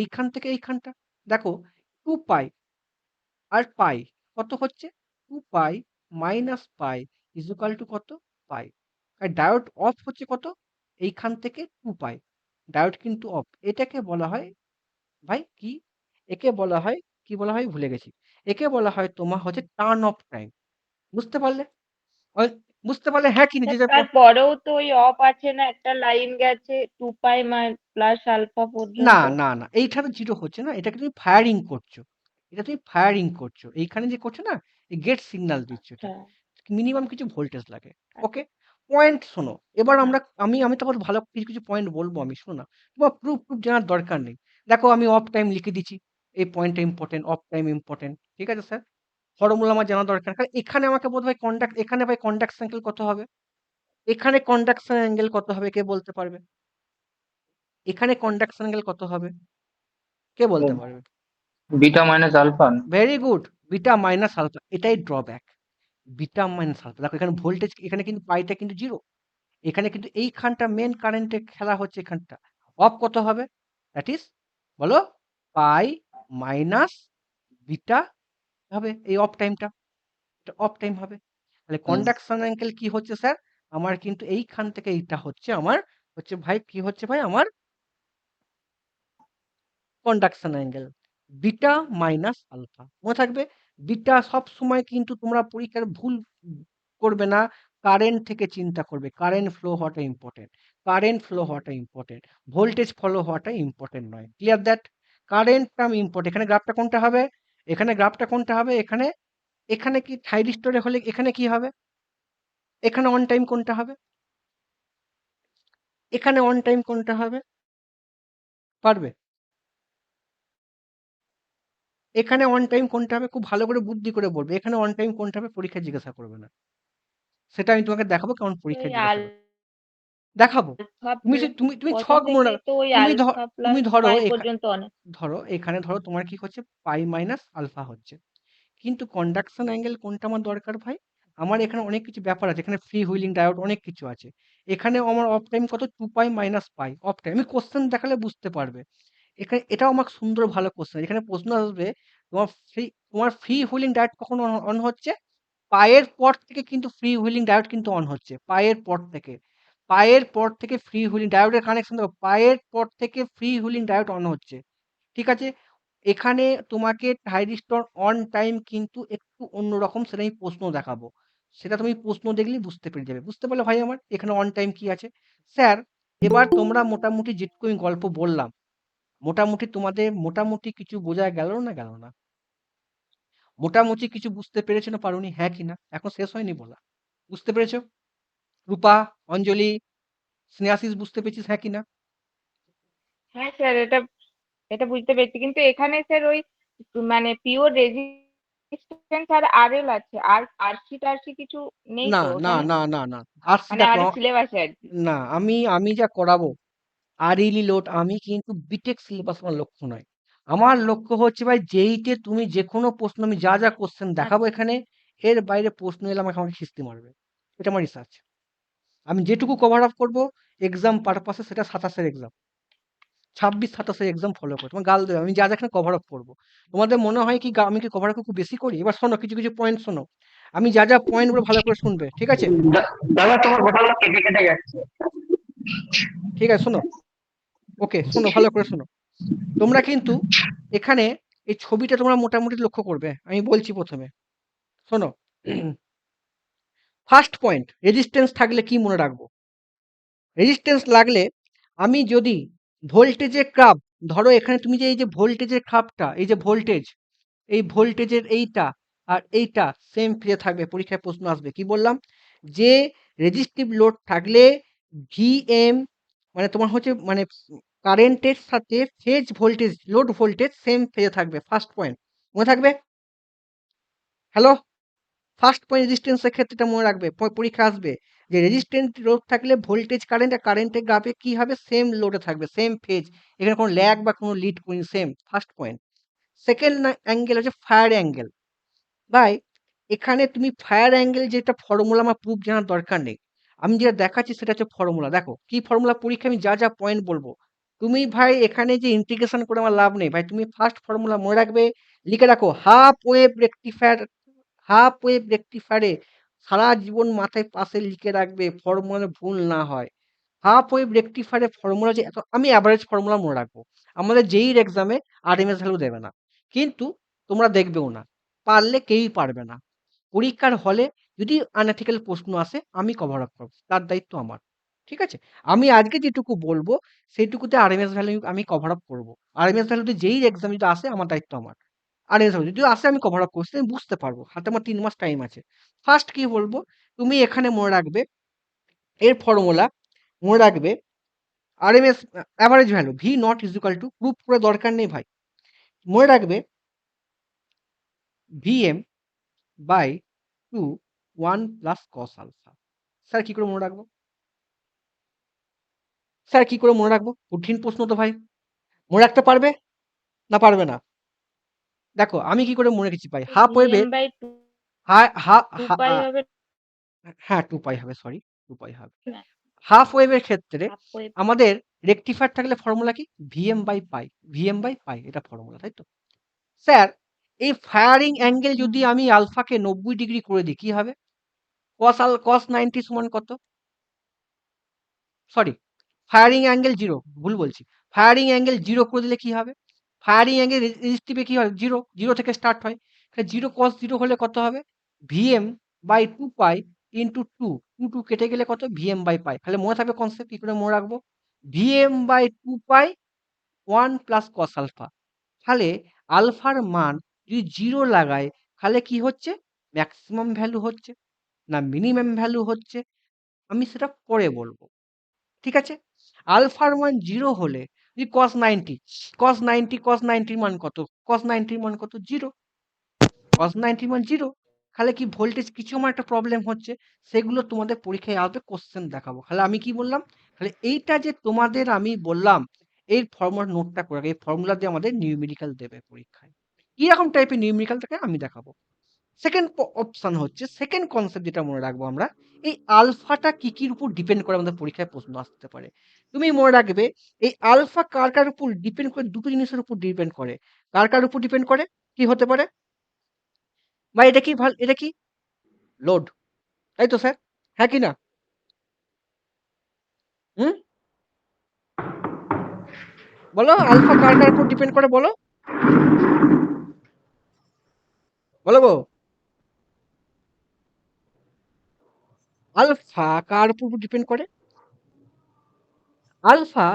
এইখানটা দেখো 2 পাই আর পাই কত হচ্ছে 2 pi minus pi equal to কত পাই আর ডায়োড অফ হচ্ছে কত এইখান থেকে 2 পাই ডায়োড কিন্তু অফ এটাকে বলা হয় ভাই কি একে বলা হয় কি বলা হয় ভুলে গেছি একে বলা হয় তোমার হচ্ছে টার্ন অফ টাইম বুঝতে পারলে বুঝতে পারলে হ্যাঁ কি না যে তারপরেও তো ওই অফ আছে না, একটা লাইন গেছে 2 পাই প্লাস আলফা না পর্যন্ত। না না এইখানে জিরো হচ্ছে না এটাকে তুমি ফায়ারিং করছো এটা তুমি ফায়ারিং করছো এইখানে যে করছো না এই গেট সিগন্যাল দিচ্ছ এটা আচ্ছা। মিনিমাম কিছু ভোল্টেজ লাগে ওকে পয়েন্ট শোনো এবার হ্যাঁ। আমি তখন ভালো কিছু পয়েন্ট বলবো আমি শোনো না তোমার প্রুফ জানার দরকার নেই দেখো আমি অফ টাইম লিখে দিচ্ছি এই পয়েন্টটা ইম্পর্টেন্ট অফ টাইম ইম্পর্টেন্ট ঠিক আছে স্যার ফর্মুলা আমার জানা দরকার কারণ এখানে আমাকে বোধ হয় কন্ডাক্ট এখানে ভাই কন্ডাক্ট অ্যাঙ্গেল কত হবে এখানে কন্ডাকশন অ্যাঙ্গেল কত হবে কে বলতে পারবে এখানে কন্ডাকশন অ্যাঙ্গেল কত হবে কে বলতে পারবে beta minus alpha. Very good beta minus alpha এটাই ড্রব্যাক বিটা মাইনাস আলফা দেখো এখানে ভোল্টেজ এখানে কিন্তু পাইটা কিন্তু জিরো এখানে কিন্তু এইখানটা মেন কারেন্টের খেলা হচ্ছে এখানটা অফ কত হবে দ্যাট ইজ বলো পাই মাইনাস বিটা হবে এই অফ টাইমটা এটা অফ টাইম হবে তাহলে কন্ডাকশন অ্যাঙ্গেল কি হচ্ছে স্যার আমার কিন্তু এইখান থেকে এইটা হচ্ছে আমার হচ্ছে ভাই কি হচ্ছে ভাই আমার conduction angle beta minus alpha মনে থাকবে বিটা সব সময় কিন্তু তোমরা পরীক্ষার ভুল করবে না কারেন্ট থেকে চিন্তা করবে কারেন্ট ফ্লো হওয়াটা ইম্পর্টেন্ট কারেন্ট ফ্লো হওয়াটা ইম্পর্টেন্ট ভোল্টেজ ফলো হওয়াটা ইম্পর্টেন্ট নয় clear that current term important এখানে গ্রাফটা কোনটা হবে এখানে গ্রাফটা কোনটা হবে এখানে এখানে কি থাইরিস্টরে হলে এখানে কি হবে এখানে অন টাইম কোনটা হবে এখানে অন টাইম কোনটা হবে পারবে এখানে অন টাইম কোনটা হবে খুব ভালো করে বুদ্ধি করে বলবে এখানে অন টাইম কোনটা হবে পরীক্ষায় জিজ্ঞাসা করবে না সেটা আমি তোমাকে দেখাবো কেমন ওই পরীক্ষায় জিজ্ঞাসা করবে দেখাবো আলফা তুমি প্রথম ছক মনে থেকে রাখো তো ওই তুমি আলফা তুমি প্লাস ধরো পাই পর্যন্ত অনেক। ধরো এখানে ধরো তোমার কি হচ্ছে পাই মাইনাস আলফা হচ্ছে কিন্তু কন্ডাকশন অ্যাঙ্গেল কোনটা আমার দরকার ভাই আমার এখানে অনেক কিছু ব্যাপার আছে এখানে ফ্রি হুইলিং ডায়োড অনেক কিছু আছে এখানে আমার অফ টাইম কত 2 pi minus pi of time আমি কোশ্চেন দেখালে বুঝতে পারবে এখানে এটাও আমার সুন্দর ভালো কোশ্চেন এখানে প্রশ্ন আসবে তোমার ফ্রি হুইলিং ডায়োড কখন অন হচ্ছে? পায়ের পর থেকে কিন্তু ফ্রি হুইলিং ডায়োড কিন্তু অন হচ্ছে। পায়ের পর থেকে। পায়ের পর থেকে ফ্রি হুইলিং ডায়োডের কানেকশন দেখো, পায়ের পর থেকে ফ্রি হুইলিং ডায়োড অন হচ্ছে। ঠিক আছে? এখানে তোমাকে থাইরিস্টর অন টাইম কিন্তু একটু অন্যরকম, সেটা আমি প্রশ্ন দেখাবো। সেটা তুমি প্রশ্ন দেখলেই বুঝতে পেরে যাবে। বুঝতে পারলে ভাই আমার এখানে অন টাইম কি আছে? স্যার, এবার তোমরা মোটামুটি যেটুকু আমি গল্প বললাম, মোটামুটি তোমাদের মোটামুটি কিছু বোঝা গেল না গেল না? মোটামুটি কিছু বুঝতে পেরেছো না পারোনি? হ্যাঁ কি না? এখন শেষ হয়নি বলা। বুঝতে পেরেছো? রূপা, অঞ্জলি, স্নেহাশিস বুঝতে পেরেছিস হ্যাঁ কি না? হ্যাঁ স্যার, এটা এটা বুঝতে পেরেছি, কিন্তু এখানে স্যার ওই মানে পিওর রেজিস্ট্যান্স আর আরএল আছে, আর আরসি টারসি কিছু নেই না তো না ওখানে, না না না আরসি মানে দেখো, আমাদের সিলেবাসে আর কি। না আমি যা করাবো আরইলি লোড, আমি কিন্তু বিটেক সিলেবাস আমার লক্ষ্য নয়। আমার লক্ষ্য হচ্ছে ভাই জেইতে তুমি যে কোনো প্রশ্ন, আমি যা যা কোশ্চেন দেখাবো আচ্ছা। এখানে, এর বাইরে প্রশ্ন এলে আমাকে খিস্তি মারবে। এটা আমার রিসার্চ। আমি যেটুকু কভার আপ করবো এক্সাম পারপাসে, সেটা 27-এর এক্সাম, 26-27-এর এক্সাম ফলো করে তোমার গাল দেবে। আমি যা যা এখানে কভার আপ করবো, তোমাদের মনে হয় কি আমি কি কভার আপ খুব বেশি করি? এবার শোনো, কিছু কিছু পয়েন্ট শোনো, আমি যা যা পয়েন্ট বলে ভালো করে শুনবে, ঠিক আছে? দাদা তোমার কথাগুলো কেটে কেটে যাচ্ছে। ঠিক আছে শোনো, ওকে শোনো, ভালো করে শোনো। তোমরা কিন্তু এখানে এই ছবিটা তোমরা মোটামুটি লক্ষ্য করবে, আমি বলছি প্রথমে শোনো। ফার্স্ট পয়েন্ট, রেজিস্ট্যান্স থাকলে কি মনে রাখবো? রেজিস্ট্যান্স লাগলে আমি যদি ভোল্টেজের ক্রাব, ধরো এখানে তুমি যে এই যে ভোল্টেজের ক্রাবটা, এই যে ভোল্টেজ, এই ভোল্টেজের এইটা আর এইটা সেম ফেজে থাকবে, পরীক্ষায় প্রশ্ন আসবে কি বললাম, যে রেজিস্টিভ লোড থাকলে ভিএম, মানে তোমার হচ্ছে মানে কারেন্টের সাথে phase voltage, load voltage same ফেজে থাকবে। ফার্স্ট পয়েন্ট মনে থাকবে? হ্যালো, ফার্স্ট পয়েন্ট রেজিস্ট্যান্সের ক্ষেত্রে এটা মনে রাখবে, পরীক্ষা আসবে যে রেজিস্ট্যান্স লোড থাকলে ভোল্টেজ কারেন্ট আর কারেন্টের গ্রাফে কি হবে, সেম লোডে থাকবে, সেম ফেজ, এখানে কোনো ল্যাগ বা কোনো লিড করিনি, same. First point. Second angle হচ্ছে ফায়ার অ্যাঙ্গেল। ভাই এখানে তুমি ফায়ার অ্যাঙ্গেল যেটা ফর্মুলা আমার প্রুফ জানার দরকার নেই, আমি যেটা দেখাচ্ছি সেটা হচ্ছে ফর্মুলা। দেখো কি ফর্মুলা, পরীক্ষা আমি যা যা পয়েন্ট বলবো, তুমি ভাই এখানে যে ইন্টিগ্রেশন করে আমার লাভ নেই ভাই, তুমি ফার্স্ট ফর্মুলা মনে রাখবে, লিখে রাখো half wave rectifier. Half wave রেকটিফায়ারে সারা জীবন মাথায় পাশে লিখে রাখবে, ফর্মুলা ভুল না হয়। হাফ ওয়েভ রেকটিফায়ারের ফর্মুলা যে এত, আমি অ্যাভারেজ ফর্মুলা মনে রাখবো। আমাদের যেই এক্সামে আরএমএস ভ্যালু দেবে না, কিন্তু তোমরা দেখবেও না, পারলে কেউই পারবে না। পরীক্ষার হলে যদি আনএথিক্যাল প্রশ্ন আসে আমি কভার আপ করবো, তার দায়িত্ব আমার। ঠিক আছে? আমি আজকে যেটুকু বলবো সেইটুকুতে আরএমএস ভ্যালু আমি কভার আপ করবো। আরএমএস ভ্যালুতে যেই এক্সাম যদি আসে আমার দায়িত্ব আমার। আরএমএস ভ্যালু যদি আসে আমি কভার আপ করছি, আমি বুঝতে পারবো, হাতে আমার 3 মাস টাইম আছে। ফার্স্ট কি বলবো, তুমি এখানে মনে রাখবে এর ফর্মুলা, মনে রাখবে RMS average value V not is equal to, proof করে দরকার নেই ভাই, মনে রাখবে VM by 2 1 plus cos alpha. Sir কি করে মনে রাখবো? স্যার কি করে মনে রাখবো? কঠিন প্রশ্ন তো ভাই। মনে রাখতে পারবে না পারবে না? দেখো আমি কি করে মনে রেখেছি ভাই, হাফ ওয়েভে VM by two, two pi হবে হ্যাঁ 2 পাই হবে, সরি 2 পাই হবে। না, হাফ ওয়েভের ক্ষেত্রে হাফ ওয়েভ। আমাদের রেকটিফায়ার থাকলে ফর্মুলা কি, VM by pi, VM by pi, এটা ফর্মুলা, তাই তো? স্যার এই ফায়ারিং অ্যাঙ্গেল যদি আমি আলফাকে 90 ডিগ্রি করে দিই কি হবে? কস 90 সমান কত? সরি, ফায়ারিং অ্যাঙ্গেল 0, ভুল বলছি। ফায়ারিং অ্যাঙ্গেল 0 করে দিলে কি হবে? ফায়ারিং অ্যাঙ্গেল রেজিস্টিভে কি হয়? 0, 0 থেকে স্টার্ট হয়। 0 cos 0 হলে কত হবে? ভিএম বাই 2 পাই ইন্টু 2, 2 কেটে গেলে কত? VM by pi. তাহলে মনে থাকবে কনসেপ্ট, কি করে মনে রাখবো? VM by 2 pi 1 plus cos alpha. তাহলে আলফার মান যদি 0 লাগাই তাহলে কি হচ্ছে? ম্যাক্সিমাম ভ্যালু হচ্ছে না মিনিমাম ভ্যালু হচ্ছে, আমি সেটা পরে বলবো। ঠিক আছে? আলফার মান 0 হলে যদি cos 90, cos 90 এর মান কত? cos 90 এর মান কত? 0। cos 90 এর মান 0। তাহলে কি ভোল্টেজ কিছু আমার একটা প্রবলেম হচ্ছে, সেগুলো তোমাদের পরীক্ষায় আসবে, কোশ্চেন দেখাবো। তাহলে আমি কি বললাম? তাহলে এইটা যে তোমাদের আমি বললাম, এই ফর্মুলা নোটটা করে রাখো। এই ফর্মুলা দিয়ে আমাদের নিউমেরিক্যাল দেবে পরীক্ষায়। কিরকম টাইপের নিউমেরিক্যাল থাকে আমি দেখাবো। সেকেন্ড অপশন হচ্ছে, সেকেন্ড কনসেপ্ট যেটা মনে রাখবো আমরা, এই আলফাটা কি কির উপর ডিপেন্ড করে আমাদের পরীক্ষায় প্রশ্ন আসতে পারে। তুমি মনে রাখবে এই আলফা কার কার উপর ডিপেন্ড করে, দুটো জিনিসের উপর ডিপেন্ড করে। কার কার উপর ডিপেন্ড করে? কি হতে পারে? বা এটা কি এটা কি লোড, তাই তো স্যার? হ্যাঁ কি না? হুম, বলো আলফা কার কার উপর ডিপেন্ড করে বলো, বলো গো। আলফা কার উপর ডিপেন্ড করে? Alpha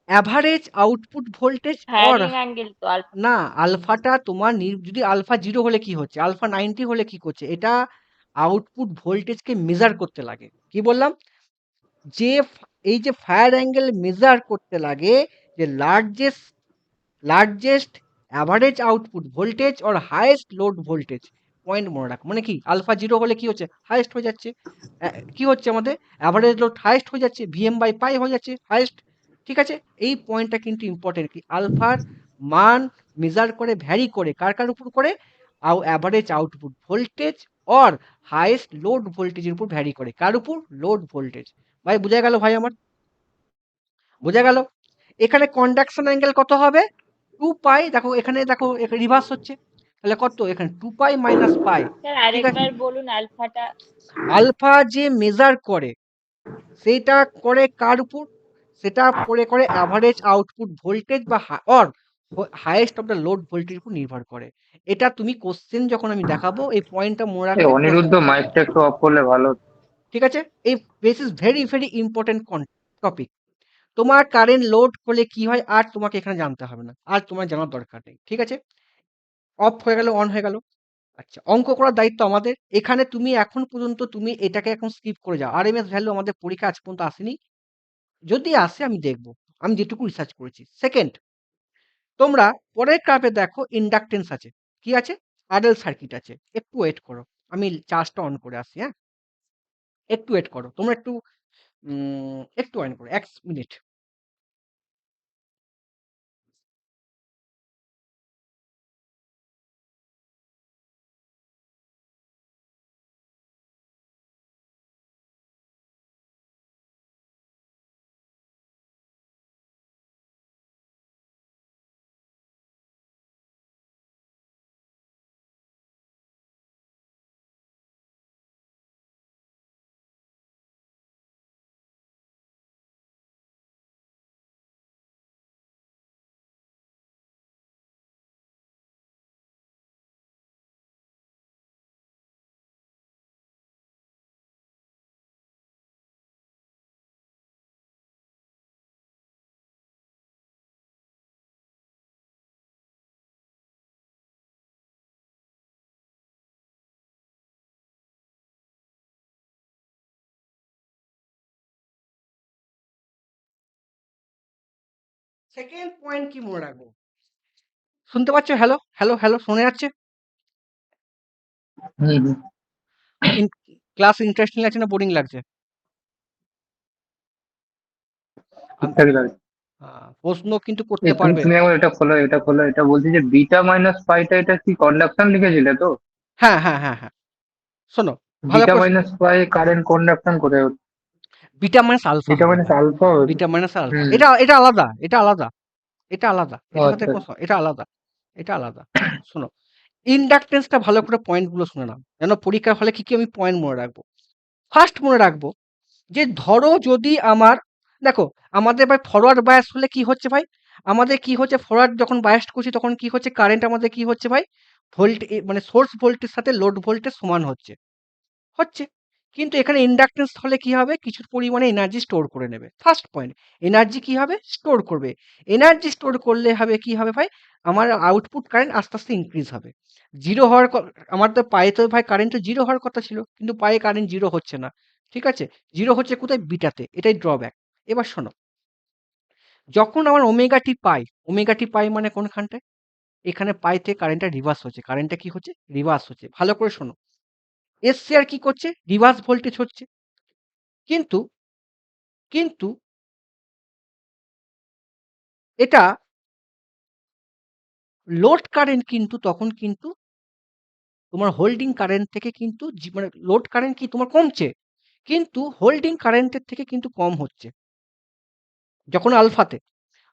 average output voltage or, firing angle তো আলফা। না, আলফাটা তোমার যদি আলফা 0 হলে কি হচ্ছে, আলফা 90 হলে কি করছে, এটা আউটপুট ভোল্টেজকে মেজার করতে লাগে। কি বললাম? যে এই যে ফায়ার অ্যাঙ্গেল মেজার করতে লাগে, যে largest average output voltage or highest load voltage, point মনে রাখো। মানে কি আলফা 0 হলে কি হচ্ছে, হাইয়েস্ট হয়ে যাচ্ছে। কি হচ্ছে আমাদের অ্যাভারেজ লোড হাইয়েস্ট হয়ে যাচ্ছে, ভিএম বাই পাই হয়ে যাচ্ছে হাইয়েস্ট। ঠিক আছে, এই পয়েন্টটা কিন্তু ইম্পর্টেন্ট। কি আলফার মান মেজার করে ভ্যারি করে কার কার উপর করে, average output voltage or highest load ভোল্টেজের উপর ভ্যারি করে। কার উপর? Load voltage. ভাই বোঝা গেল ভাই আমার? বোঝা গেল? এখানে কন্ডাকশন অ্যাঙ্গেল কত হবে? 2 পাই। দেখো এখানে, দেখো রিভার্স হচ্ছে, তাহলে কত এখানে 2 পাই মাইনাস পাই। স্যার ঠিক আছে, আরেকবার বলুন আলফাটা। আলফা যে মেজার করে সেটা করে কার উপর? সেটা করে অ্যাভারেজ আউটপুট ভোল্টেজ বা or highest of the load voltage উপর নির্ভর করে। এটা তুমি কোশ্চেন যখন আমি দেখাবো এই পয়েন্টটা মনে এই রাখবে অনিরুদ্ধ কোশ্চেন। মাইকটা একটু অফ করলে ভালো হতো। ঠিক আছে, এই this is very very important topic. তোমার কারেন্ট লোড হলে কি হয় আর তোমাকে এখানে জানতে হবে না, আর তোমার জানার দরকার নেই। ঠিক আছে, অফ হয়ে গেল, অন হয়ে গেল। আচ্ছা, অঙ্ক করার দায়িত্ব আমাদের। এখানে তুমি এখন পর্যন্ত তুমি এটাকে এখন স্কিপ করে যাও। আরএমএস ভ্যালু আমাদের পরীক্ষা আজ পর্যন্ত আসেনি, যদি আসে আমি দেখব, আমি যেটুকু রিসার্চ করেছি। সেকেন্ড, তোমরা পরের ক্লাবে দেখো ইন্ডাকটেন্স আছে, কি আছে? আরএল সার্কিট আছে। একটু ওয়েট করো, আমি চার্জটা অন করে আসি। হ্যাঁ, একটু ওয়েট করো তোমরা, একটু একটু অন করো, 1 মিনিট। সেকেন্ড পয়েন্ট কি মনে রাখবো? শুনতে পাচ্ছ? হ্যালো হ্যালো হ্যালো, শোনা যাচ্ছে? হুম হুম। ক্লাস ইন্টারেস্টিং লাগছে না বোরিং লাগছে? আম- ঠিকঠাক লাগছে। প্রশ্ন কিন্তু করতে এই তুমি পারবে। তুমি একবার এটা খোলো, এটা খোলো, এটা বলছি যে বিটা মাইনাস পাইটা, এটা কি কন্ডাকশন লিখেছিলে তো? হ্যাঁ হ্যাঁ হ্যাঁ হ্যাঁ, শোনো ভালো বিটা করে। মাইনাস পাই কারেন্ট কন্ডাকশন করে, বিটা মাইনাস আলফা বিটা হবে মাইনাস ভাই। আলফা। বিটা মাইনাস আলফা, হুম। এটা এটা আলাদা, এটা আলাদা, এটা আলাদা, ও এটার সাথে আচ্ছা। এটা আলাদা, এটা আলাদা। শোনো, ইন্ডাকটেন্সটা ভালো করে পয়েন্টগুলো শুনে নাও, যেন পরীক্ষার হলে কি কি আমি পয়েন্ট মনে রাখবো। ফার্স্ট মনে রাখবো যে ধরো যদি আমার, দেখো আমাদের ভাই ফরওয়ার্ড বায়াস হলে কি হচ্ছে ভাই, আমাদের কি হচ্ছে, ফরওয়ার্ড যখন বায়াস করছি তখন কি হচ্ছে, কারেন্ট আমাদের কি হচ্ছে ভাই, ভোল্ট মানে সোর্স ভোল্টের সাথে লোড ভোল্টেজ সমান হচ্ছে, হচ্ছে। কিন্তু এখানে ইন্ডাকটেন্স হলে কি হবে, কিছু পরিমাণে এনার্জি স্টোর করে নেবে। ফার্স্ট পয়েন্ট, এনার্জি কি হবে, স্টোর করবে। এনার্জি স্টোর করলে হবে কি হবে ভাই, আমার আউটপুট কারেন্ট আস্তে আস্তে ইনক্রিজ হবে। জিরো হওয়ার আমার তো পায়ে তো ভাই কারেন্ট তো জিরো হওয়ার কথা ছিল, কিন্তু পায়ে কারেন্ট জিরো হচ্ছে না। ঠিক আছে, জিরো হচ্ছে কোথায়, বিটাতে, এটাই ড্রব্যাক। এবার শোনো, যখন আমার ওমেগা টি পাই, ওমেগা টি পাই মানে কোনখানটায়, এখানে পাইতে কারেন্টটা রিভার্স হচ্ছে, কারেন্টটা কি হচ্ছে, রিভার্স হচ্ছে। ভালো করে শোনো, এসসি আর কি করছে, রিভার্স ভোল্টেজ হচ্ছে। কিন্তু কিন্তু এটা লোড কারেন্ট কিন্তু তখন কিন্তু তোমার হোল্ডিং কারেন্ট থেকে কিন্তু মানে লোড কারেন্ট কি তোমার কমছে, কিন্তু হোল্ডিং কারেন্টের থেকে কিন্তু কম হচ্ছে। যখন আলফাতে,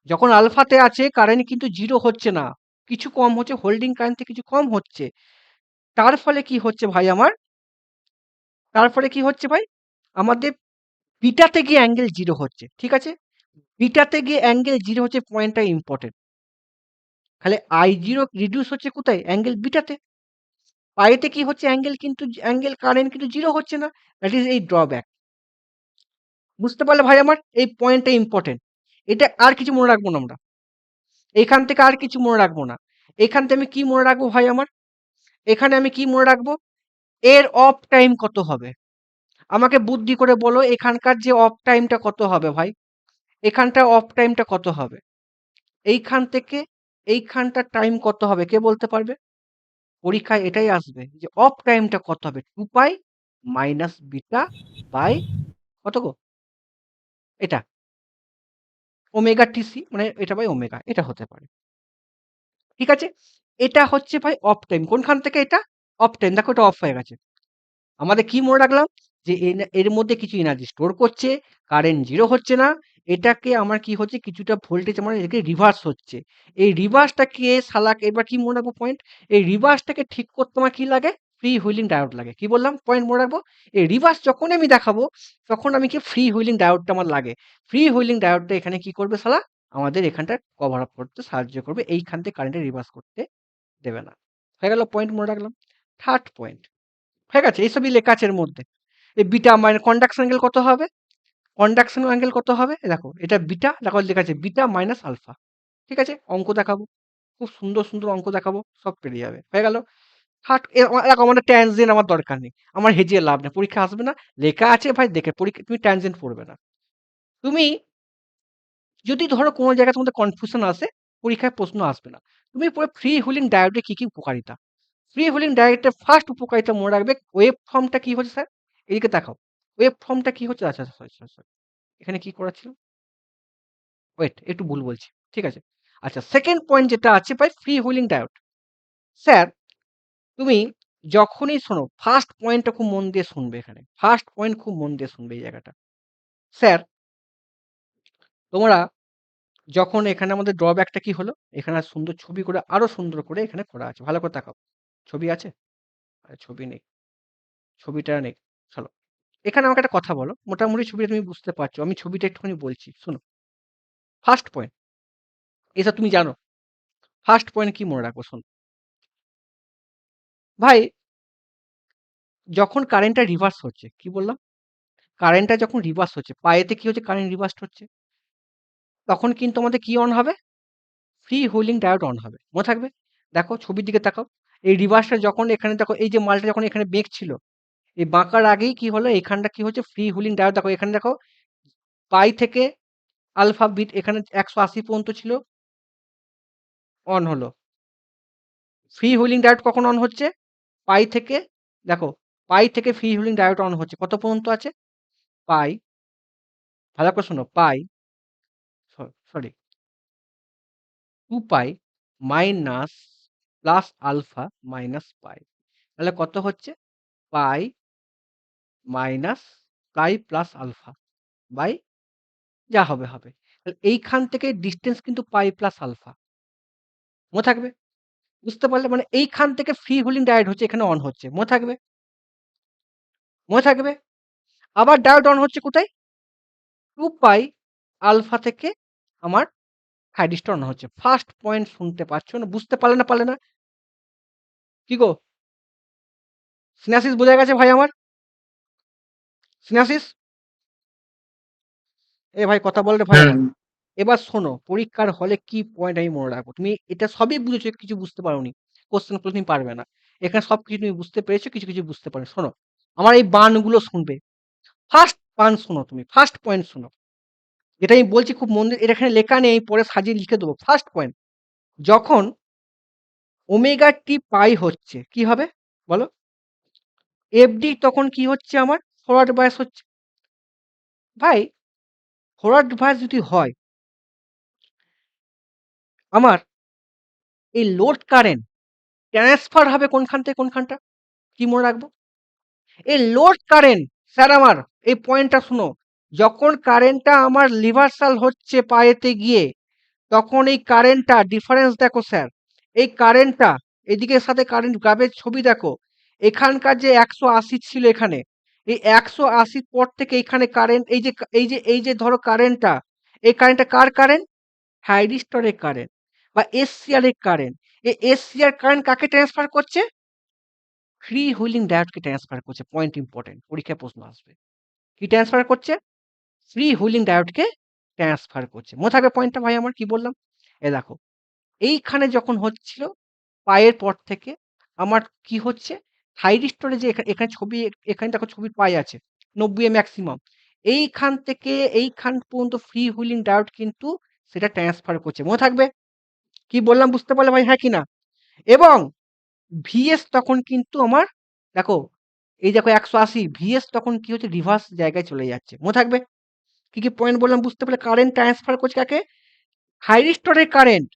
যখন আলফাতে আছে কারেন্ট কিন্তু জিরো হচ্ছে না, কিছু কম হচ্ছে, হোল্ডিং কারেন্ট থেকে কিছু কম হচ্ছে। তার ফলে কি হচ্ছে ভাই আমার? তার ফলে কি হচ্ছে ভাই? আমাদের বিটাতে গিয়ে অ্যাঙ্গেল 0 হচ্ছে। ঠিক আছে? বিটাতে গিয়ে অ্যাঙ্গেল 0 হচ্ছে, পয়েন্টটা ইম্পোর্টেন্ট। তাহলে I0 রিডিউস হচ্ছে কোথায়? অ্যাঙ্গেল বিটাতে। পাইতে কি হচ্ছে? অ্যাঙ্গেল কারেন্ট কিন্তু 0 হচ্ছে না। দ্যাট ইজ এই ড্রব্যাক। বুঝতে পারলে ভাই আমার? এই পয়েন্টটা ইম্পোর্টেন্ট। এটা আর কিছু মনে রাখবো না আমরা। এখান থেকে আর কিছু মনে রাখবো না। এখান থেকে আমি কি মনে রাখবো ভাই আমার? এখানে আমি কি মনে রাখবো? এর অফ টাইম কত হবে? আমাকে বুদ্ধি করে বলো এখানকার যে অফ টাইমটা কত হবে ভাই? এখানটার অফ টাইমটা কত হবে? এইখান থেকে এইখানটার টাইম কত হবে? কে বলতে পারবে? পরীক্ষায় এটাই আসবে যে অফ টাইমটা কত হবে? 2 পাই মাইনাস বিটা বাই কত গো? এটা ওমেগা টিসি, মানে এটা বাই ওমেগা, এটা হতে পারে। ঠিক আছে? এটা হচ্ছে ভাই অফ টাইম। কোনখান থেকে এটা? Of time. দেখো এটা অফ হয়ে গেছে। আমাদের কি মনে রাখলাম? যে এর মধ্যে কিছু এনার্জি স্টোর করছে, কারেন্ট 0 হচ্ছে না। এটাকে আমার কি হচ্ছে? কিছুটা ভোল্টেজ আমার এটাকে রিভার্স হচ্ছে। এই রিভার্সটাকে শালাকে এবার কি মনে রাখবো পয়েন্ট? এই রিভার্সটাকে ঠিক করতে আমার কি লাগে? ফ্রি হুইলিং ডায়োড লাগে। কি বললাম? পয়েন্ট মনে রাখবো। এই রিভার্স যখনই আমি দেখাবো, তখন আমি কি ফ্রি হুইলিং ডায়োডটা আমার লাগে। ফ্রি হুইলিং ডায়োডটা এখানে কি করবে শালা? আমাদের এখানটা কভার আপ করতে সাহায্য করবে। এইখান থেকে কারেন্টটা রিভার্স করতে দেবে না। হয়ে গেল, পয়েন্ট মনে রাখলাম। Third point. হয়ে গেছে? এইসবই লেখা আছে এর মধ্যে। এই বিটা মানে কন্ডাকশন অ্যাঙ্গেল কত হবে? কন্ডাকশন অ্যাঙ্গেল কত হবে? দেখো এটা বিটা, দেখো লেখা আছে বিটা মাইনাস আলফা। ঠিক আছে? অঙ্ক দেখাবো। খুব সুন্দর, সুন্দর অঙ্ক দেখাবো। সব পেরে যাবে। হয়ে গেল? থার্ড দেখো আমাদের ট্যানজেন্ট আমার দরকার নেই। আমার হেজিয়ে লাভ নেই। পরীক্ষা আসবে না। লেখা আছে ভাই দেখে পরীক্ষা তুমি ট্যানজেন্ট পড়বে না। তুমি যদি ধরো কোনো জায়গায় তোমাদের কনফিউশন আসে, পরীক্ষায় প্রশ্ন আসবে না। তুমি পড়ে ফ্রি হুইলিং ডায়োডের কি উপকারিতা? ফ্রি হুইলিং ডায়োডের ফার্স্ট উপকারিতা মনে রাখবে, ওয়েভ ফর্মটা কি হচ্ছে স্যার? এদিকে তাকাও। ওয়েভ ফর্মটা কি হচ্ছে? আচ্ছা, সরি, সরি, সরি। এখানে কি করা ছিল? ওয়েট, একটু ভুল বলছি। ঠিক আছে। আচ্ছা, সেকেন্ড পয়েন্ট যেটা আছে ভাই, ফ্রি হুইলিং ডায়োড। স্যার, তুমি যখনই শোনো, ফার্স্ট পয়েন্টটা খুব মন দিয়ে শুনবে এখানে। ফার্স্ট পয়েন্ট খুব মন দিয়ে শুনবে এই জায়গাটা। স্যার, তোমরা যখন এখানে আমাদের ড্রব্যাকটা কি হলো? এখানে সুন্দর ছবি করে আরো সুন্দর করে এখানে করা আছে। ভালো করে তাকাও। ছবি আছে? আরে ছবি নেই। ছবিটা নেই। চলো। এখানে আমাকে একটা কথা বলো। মোটামুটি ছবিটা তুমি বুঝতে পারছো। আমি ছবিটা একটুখানি বলছি। শোনো। First point. এসব তুমি জানো। ফার্স্ট পয়েন্ট কি মনে রাখবো? শোনো। ভাই, যখন কারেন্টটা রিভার্স হচ্ছে, কি বললাম? কারেন্টটা যখন রিভার্স হচ্ছে, পায়েতে কি হচ্ছে? কারেন্ট রিভার্স হচ্ছে। তখন কিন্তু আমাদের কি অন হবে? ফ্রি হুইলিং ডায়োড অন হবে। মনে থাকবে? দেখো ছবির দিকে তাকাও। এই রিভার্সটা যখন এখানে দেখো, এই যে মালটা যখন এখানে বেঁক ছিল, এই বাঁকার আগেই কি হলো? এখানটা কি হচ্ছে? ফ্রি হুইলিং ডায়োড দেখো, এখানে দেখো পাই থেকে আলফা বিট এখানে 180 পর্যন্ত ছিল, অন হলো। ফ্রি হুইলিং ডায়োড কখন অন হচ্ছে? পাই থেকে, দেখো পাই থেকে ফ্রি হুইলিং ডায়োড অন হচ্ছে। কত পর্যন্ত আছে? পাই, ভালো করে শোনো, pi, sorry, 2 pi minus plus alpha minus pi. তাহলে কত হচ্ছে? Pi minus pi plus alpha by যা হবে হবে। তাহলে এইখান থেকে ডিস্টেন্স কিন্তু পাই প্লাস আলফা। মনে থাকবে? বুঝতে পারলে? মানে এইখান থেকে ফ্রি হুইলিং ডায়োড হচ্ছে, এখানে অন হচ্ছে। মনে থাকবে? মনে থাকবে? আবার ডায়োড অন হচ্ছে কোথায়? 2 পাই আলফা থেকে আমার থাইরিস্টর অন হচ্ছে। ফার্স্ট পয়েন্ট শুনতে পাচ্ছ না? বুঝতে পারলে না? পারলে না? কি গো? সিনাসিস বোঝা গেছে ভাই আমার? সিনাসিস? এ ভাই কথা বল রে ভাই আমার। এবার শোনো, পরীক্ষার হলে কি পয়েন্ট আমি মনে রাখবো? তুমি এটা সবই বুঝেছো, কিছু বুঝতে পারোনি। কোশ্চেন করলে তুমি পারবে না। এখানে সবকিছু তুমি বুঝতে পেরেছো, কিছু, কিছু বুঝতে পারো। শোনো, আমার এই বানগুলো শুনবে। ফার্স্ট বান শোনো তুমি, ফার্স্ট পয়েন্ট শোনো। যেটা আমি বলছি খুব মন দিয়ে, এটা এখানে লেখা নেই, পরে সাজিয়ে লিখে দেবো। ফার্স্ট পয়েন্ট, যখন ওমেগা টি পাই হচ্ছে, কি হবে? বলো? এফডি তখন কি হচ্ছে আমার? ফরওয়ার্ড বায়াস হচ্ছে। ভাই, ফরওয়ার্ড বায়াস যদি হয়, আমার এই লোড কারেন্ট ট্রান্সফার হবে কোনখান থেকে কোনখানটা? কি মনে রাখবো? এই লোড কারেন্ট, স্যার আমার এই পয়েন্টটা শুনো, যখন কারেন্টটা আমার রিভার্সাল হচ্ছে পায়েতে গিয়ে, তখন এই কারেন্টটা ডিফারেন্স দেখো স্যার, এই কারেন্টটা এদিকের সাথে কারেন্ট গ্রাফের ছবি দেখো, এখানকার যে 180 ছিল এখানে, এই 180 পর থেকে এখানে কারেন্ট, এই যে ধরো কারেন্টটা, এই কারেন্টটা কার কারেন্ট? থাইরিস্টরের কারেন্ট বা এসসিআর এর কারেন্ট। এই এসসিআর কারেন্ট কাকে ট্রান্সফার করছে? ফ্রি হুইলিং ডায়োডকে ট্রান্সফার করছে। পয়েন্ট ইম্পর্টেন্ট, পরীক্ষায় প্রশ্ন আসবে। কি ট্রান্সফার করছে? ফ্রি হুইলিং ডায়োডকে ট্রান্সফার করছে। মনে থাকবে পয়েন্টটা ভাই আমার কি বললাম? এ দেখো, এইখানে যখন হচ্ছিল পায়ের পর থেকে আমার কি হচ্ছে, থাইরিস্টরে যে এখানে ছবি, এখানে দেখো ছবির পাই আছে 90 এ ম্যাক্সিমাম, এইখান থেকে এইখান পর্যন্ত ফ্রি হুইলিং ডায়োড কিন্তু সেটা ট্রান্সফার করছে। মনে থাকবে কি বললাম? বুঝতে পারলে ভাই, হ্যাঁ কি না? এবং ভিএস তখন কিন্তু আমার দেখো, এই দেখো 180, ভিএস তখন কি হচ্ছে, রিভার্স জায়গায় চলে যাচ্ছে। মনে থাকবে কি কি পয়েন্ট বললাম? বুঝতে পারলে কারেন্ট ট্রান্সফার করছে কাকে? থাইরিস্টরের কারেন্ট।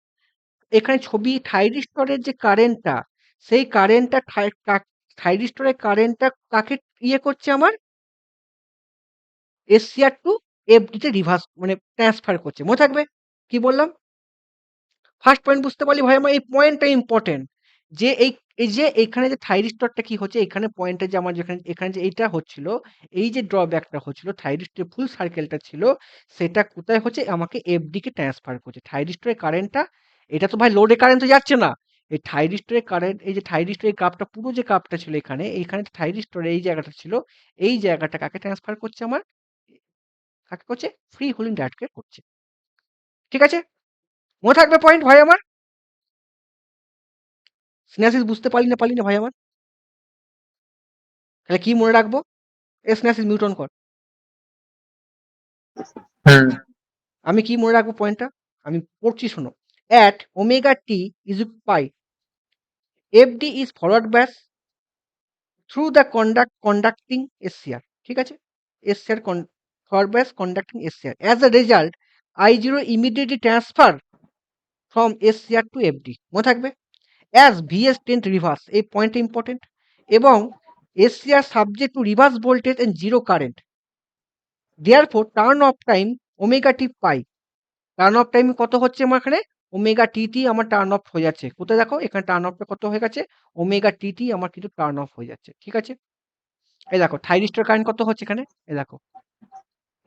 এখানে ছবি থাইরিস্টরের যে কারেন্টটা, সেই কারেন্টটা থাইরিস্টরের কারেন্টটা কাকে ইয়ে করছে আমার? এসসিআর টু এফডি তে রিভার্স মানে ট্রান্সফার করছে। মনে থাকবে কি বললাম? ফার্স্ট পয়েন্ট বুঝতে পারলি ভাই আমার? এই পয়েন্টটা ইম্পর্টেন্ট, যে এই যে এখানে যে থাইরিস্টরটা কি হচ্ছে, এখানে পয়েন্টে যে আমার যেখানে এখানে যে এইটা হচ্ছিল, এই যে ড্রব্যাকটা হচ্ছিল, থাইরিস্টরের ফুল সার্কেলটা ছিল, সেটা কোথায় হচ্ছে? আমাকে এফডি কে ট্রান্সফার করছে। থাইরিস্টরের কারেন্টটা, এটা তো ভাই লোডে কারেন্ট তো যাচ্ছে না, এই থাইরিস্টরের কারেন্ট, এই যে থাইরিস্টরের কাপটা, পুরো যে কাপটা ছিল এখানে, এইখানে থাইরিস্টরের এই জায়গাটা ছিল, এই জায়গাটা কাকে ট্রান্সফার করছে আমার? কাকে করছে? ফ্রি হুইলিং ডায়োডকে করছে। ঠিক আছে? মনে থাকবে পয়েন্ট ভাই আমার? সিনাসিস বুঝতে পারলি না ভাই আমার? তাহলে কি মনে রাখবো? সিনাসিস মিউট অন কর। হুম। আমি কি মনে রাখবো পয়েন্টটা? আমি পড়ছি শোনো। at omega t is pi, fd is forward bias through the conducting SCR. ঠিক আছে? SCR forward bias conducting SCR. As a result, I0 immediately transfer from SCR to FD. মনে থাকবে? As VS tend reverse, এই পয়েন্টটা important, এবং SCR subject to reverse voltage and zero current. Therefore, turn off time omega t pi. Turn off time কত হচ্ছে আমার এখানে? Omega t টি আমার টার্ন অফ হয়ে যাচ্ছে। কোথায় দেখো, এখানে টার্ন অফটা কত হয়ে গেছে? ওমেগা টি টি আমার কিন্তু টার্ন অফ হয়ে যাচ্ছে। ঠিক আছে? এই দেখো থাইরিস্টর কারেন্ট কত হচ্ছে এখানে? এই দেখো,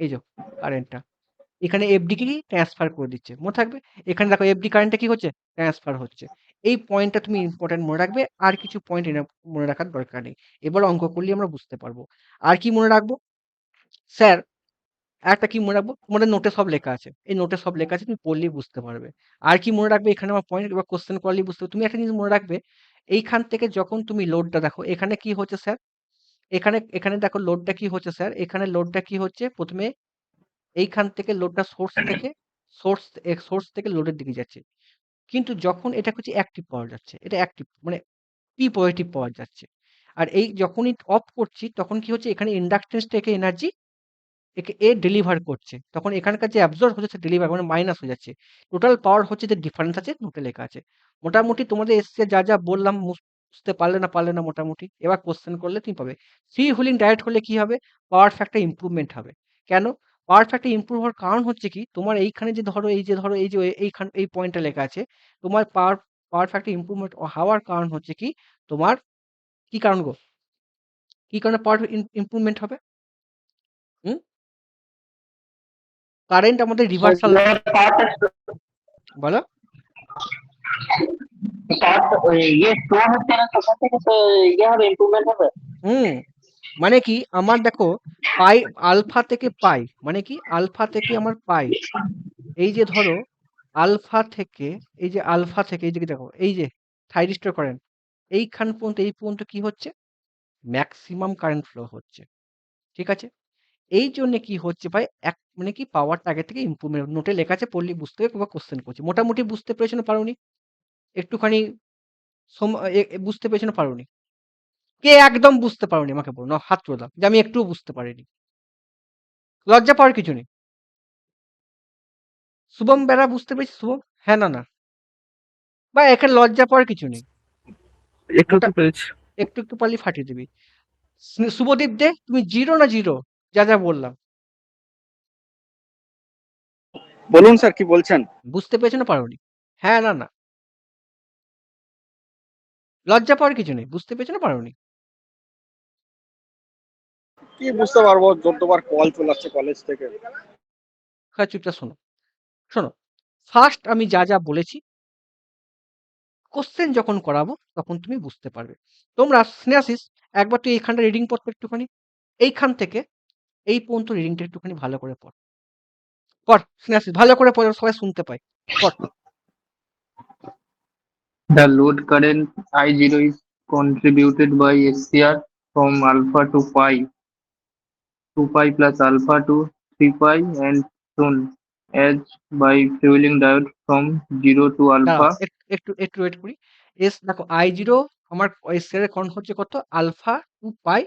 এই যে কারেন্টটা এখানে এফডি কি ট্রান্সফার করে দিচ্ছে। মনে থাকবে? এখানে দেখো এফডি কারেন্টটা কি হচ্ছে? ট্রান্সফার হচ্ছে। এই পয়েন্টটা তুমি ইম্পর্টেন্ট মনে রাখবে, আর কিছু পয়েন্ট মনে রাখার দরকার নেই। এবার অঙ্ক করলে আমরা বুঝতে পারবো। আর কি মনে রাখবো স্যার? আরেকটা কি মনে রাখবো? তোমাদের নোটে সব লেখা আছে। এই নোটে সব লেখা আছে, তুমি পড়লেই বুঝতে পারবে। আর কি মনে রাখবে? এখানে আমার পয়েন্ট, এবার কোশ্চেন করলেই বুঝতে পারবে। তুমি একটা জিনিস মনে রাখবে, এইখান থেকে যখন তুমি লোডটা দেখো, এখানে কি হচ্ছে স্যার? এখানে এখানে দেখো লোডটা কি হচ্ছে স্যার? এখানে লোডটা কি হচ্ছে? প্রথমে এইখান থেকে লোডটা সোর্স সোর্স থেকে লোডের দিকে যাচ্ছে। কিন্তু যখন এটা হচ্ছে অ্যাক্টিভ পাওয়ার যাচ্ছে, এটা অ্যাক্টিভ মানে পি পজিটিভ পাওয়ার যাচ্ছে। আর এই যখনই অফ করছি, তখন কি হচ্ছে? এখানে ইন্ডাকটেন্স থেকে এনার্জি এ ডেলিভার করছে, তখন এখানকার যে অ্যাবজর্ব হচ্ছে সে ডেলিভার মানে মাইনাস হয়ে যাচ্ছে। টোটাল পাওয়ার হচ্ছে যে ডিফারেন্স আছে নোটে লেখা আছে। মোটামুটি তোমাদের এসছে যা যা বললাম বুঝতে পারলে না মোটামুটি? এবার কোশ্চেন করলে তুমি পাবে। ফ্রি হুইলিং ডায়োড হলে কি হবে? পাওয়ার ফ্যাক্টর ইমপ্রুভমেন্ট হবে। কেন পাওয়ার ফ্যাক্টর ইমপ্রুভ হওয়ার কারণ হচ্ছে কি, তোমার এইখানে যে ধরো এই যে এইখান এই পয়েন্টটা লেখা আছে, তোমার পাওয়ার ফ্যাক্টর ইমপ্রুভমেন্ট হওয়ার কারণ হচ্ছে কি, তোমার কি কারণ গো? কি কারণে পাওয়ার ইমপ্রুভমেন্ট হবে? হুম? কারেন্ট আমাদের রিভার্সাল, বলো। ইয়ে স্টোর হচ্ছে না, সেখান থেকে তো ইয়ে হবে, ইমপ্রুভমেন্ট হবে। হুম, মানে কি আমার দেখো, পাই আলফা থেকে পাই, মানে কি আলফা থেকে আমার পাই, এই যে ধরো আলফা থেকে, এই যে আলফা থেকে এই যে দেখো, এই যে থাইরিস্টর কারেন্ট এইখান পর্যন্ত, এই পর্যন্ত কি হচ্ছে? ম্যাক্সিমাম কারেন্ট ফ্লো হচ্ছে। ঠিক আছে? এই জন্য কি হচ্ছে ভাই, এক মানে কি পাওয়ারটা আগে থেকে ইমপ্রুভমেন্ট, নোটে লেখা আছে, পড়লে বুঝতে হবে বা কোশ্চেন করছে। মোটামুটি বুঝতে পেরেছো না পারোনি? একটুখানি বুঝতে পেরেছো না পারোনি? কে একদম বুঝতে পারোনি আমাকে বলো না, হাত তুলে দাও যে আমি একটুও বুঝতে পারিনি। লজ্জা পাওয়ার কিছু নেই। শুভম বেড়া বুঝতে পেরেছি শুভম? হ্যাঁ না না, বা এখানে লজ্জা পাওয়ার কিছু নেই। একটু ওটা একটু পেরেছি। একটু একটু পারলে ফাটিয়ে দিবি। শুভদীপ দে, তুমি জিরো না জিরো যা যা বললাম? বলুন স্যার কি বলছেন? বুঝতে পেরেছো না পারোনি? হ্যাঁ না না? লজ্জা পাওয়ার কিছু নেই, বুঝতে পেরেছো না পারোনি? কি বুঝতে পারবো, 14বার কল চলে আসছে কলেজ থেকে। হ্যাঁ, চুপচাপ শোনো। শোনো, ফার্স্ট আমি যা যা বলেছি, কোশ্চেন যখন করাবো তখন তুমি বুঝতে পারবে। তোমরা স্নেহাশিস একবার তুই এইখানটা রিডিং পড়তো একটুখানি, এইখান থেকে এই পর্যন্ত রিডিংটা একটুখানি ভালো করে পড়। পড় স্নেহাশিস, ভালো করে পড়, সবাই শুনতে পায়। পড়। The load current I0 is contributed by SCR from alpha to pi, 2 pi plus alpha to 3 pi, and soon as by fueling diode from 0 to দাঁড়াও, alpha. একটু একটু ওয়েট করি। এস দেখো I0 আমার এর কারণ হচ্ছে কত, alpha to pi,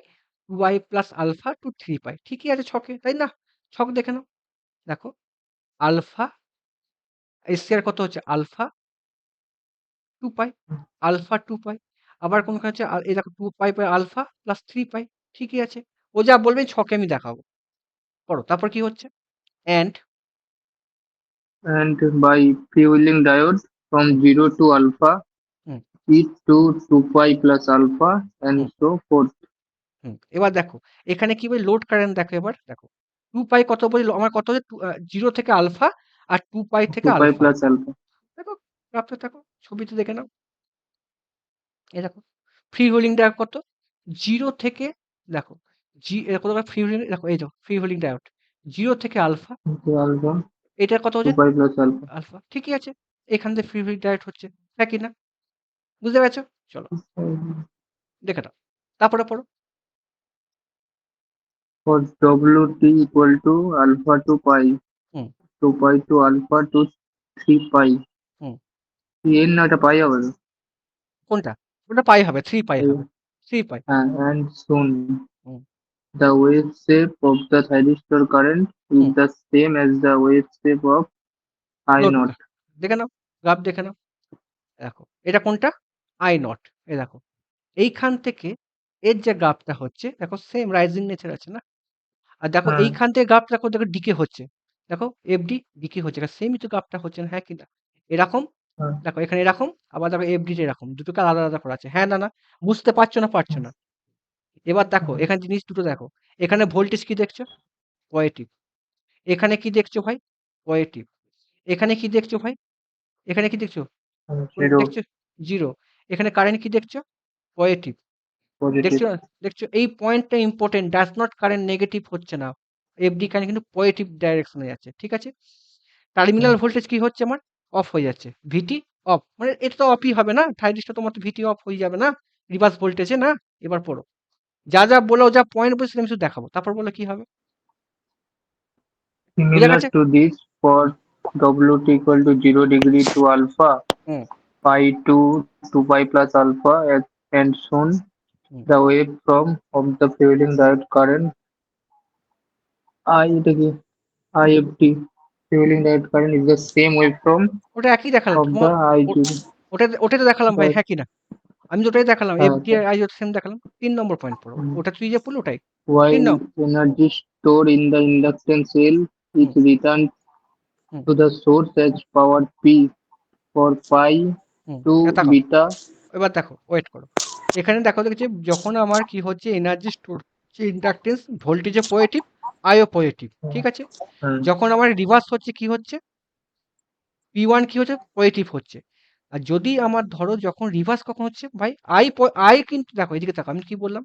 2i plus alpha to 3 পাই। ঠিকই আছে ছকে, তাই না? ছক দেখে নাও। দেখো আলফা এর কত হচ্ছে আলফা 2 পাই, আলফা 2 পাই। আবার কোনখানে হচ্ছে এই দেখো 2 পাই বাই আলফা প্লাস 3 পাই। ঠিকই আছে, ও যা বলবে এই ছকে আমি দেখাবো। পড়ো, তারপর কি হচ্ছে? And And by fueling diode from hmm 0 to alpha, hmm e to 2 pi plus alpha, and hmm so forth. এবার দেখো এখানে কি বলে লোড কারেন্ট, দেখো এবার দেখো 2 পাই কত বলি, আমার কত হচ্ছে 0 থেকে আলফা আর 2 পাই থেকে 2 pi আলফা। plus alpha. দেখো গ্রাফটা দেখো, ছবিতে দেখে নাও। এই দেখো ফ্রি হুইলিংটা কত, 0 থেকে দেখো কত ফ্রি হুইলিং, দেখো এই দেখো ফ্রি হুইলিং ডায়োড 0 থেকে আলফা, Into alpha, এটা কত 2 হচ্ছে pi plus alpha. আলফা। ঠিকই আছে, এখান থেকে ফ্রি হুইলিং ডায়োড হচ্ছে, হ্যাঁ কি না? বুঝতে পেরেছো? চলো দেখে নাও, তারপরে পড়ো। For WT equal to alpha to pi, hmm 2 pi to alpha to 3 pi. হুম এর না এটা পাই হবে তো? কোনটা? ওটা পাই হবে, 3 পাই এই, হবে, 3 পাই। হ্যাঁ, and soon hmm the wave shape of the thyristor current is hmm the same as the wave shape of I load naught. দেখে নাও, গ্রাফ দেখে নাও। দেখো এটা কোনটা, আই নট। এ দেখো এইখান থেকে এর যে গ্রাফটা হচ্ছে, দেখো সেম রাইজিং নেচার আছে না? আর দেখো হ্যাঁ, এইখান থেকে গ্রাফ দেখো, দেখো ডিকে হচ্ছে, দেখো এফডি ডিকে হচ্ছে, সেমই তো গ্রাফটা হচ্ছে না, হ্যাঁ কি না? এরকম হ্যাঁ, দেখো এখানে এরকম, আবার দেখো এফডি এরকম, দুটোকে আলাদা আলাদা করা আছে, হ্যাঁ না না? বুঝতে পারছো না, পারছো না? এবার দেখো হ্যাঁ, এখানে জিনিস দুটো দেখো, এখানে ভোল্টেজ কি দেখছো, পজিটিভ। এখানে কি দেখছো ভাই, পজিটিভ। এখানে কি দেখছো ভাই, এখানে কি দেখছো, হ্যাঁ, zero দেখছো 0। এখানে কারেন্ট কি দেখছো, পজিটিভ। positive. দেখছো, দেখছো এই পয়েন্টটা important, does not current negative হচ্ছে না, এফডি কারেন্ট কিন্তু পজিটিভ ডাইরেকশনে যাচ্ছে, ঠিক আছে? টার্মিনাল হ্যাঁ, ভোল্টেজ কি হচ্ছে আমার, অফ হয়ে যাচ্ছে, ভিটি অফ, মানে এটা তো অফই হবে না, থাইরিস্টটা তোমার তো ভিটি অফ হয়ে যাবে না, রিভার্স ভোল্টেজে না? এবার পড়ো, যা যা বলো, যা পয়েন্ট বলছি আমি শুধু দেখাবো, তারপর বলো কি হবে, বুঝে Similar গেছে? to this, for WT equal to 0 degree to alpha, hmm pi to 2 pi plus alpha, and soon hmm the wave from of the fueling diode current I এটা কি IFT fueling diode current is the same waveform ওটা একই দেখালাম of তোমার, the O- I0. ওটাই তো দেখালাম ভাই, That, হ্যাঁ কি না? আমি তো ওটাই দেখালাম, এফডি that, আই সেম দেখালাম। 3 নম্বর পয়েন্ট পড়ো, ওটা তুই যে পড়লি ওটাই। তিন while number energy stored in the inductance cell is hmm returned hmm to the source as power P for pi hmm to এটা দেখো, beta. এবার দেখো ওয়েট করো, এখানে দেখো দেখছি যখন আমার কি হচ্ছে এনার্জি স্টোর হচ্ছে ইন্ডাকটেন্স ভোল্টেজে পজিটিভ, আইও পজিটিভ, ঠিক আছে? যখন আমার রিভার্স হচ্ছে কি হচ্ছে, P1 কি হচ্ছে, পজিটিভ হচ্ছে। আর যদি আমার ধরো যখন রিভার্স কখন হচ্ছে ভাই, আই কিন্তু দেখো এদিকে দেখো আমি কি বললাম,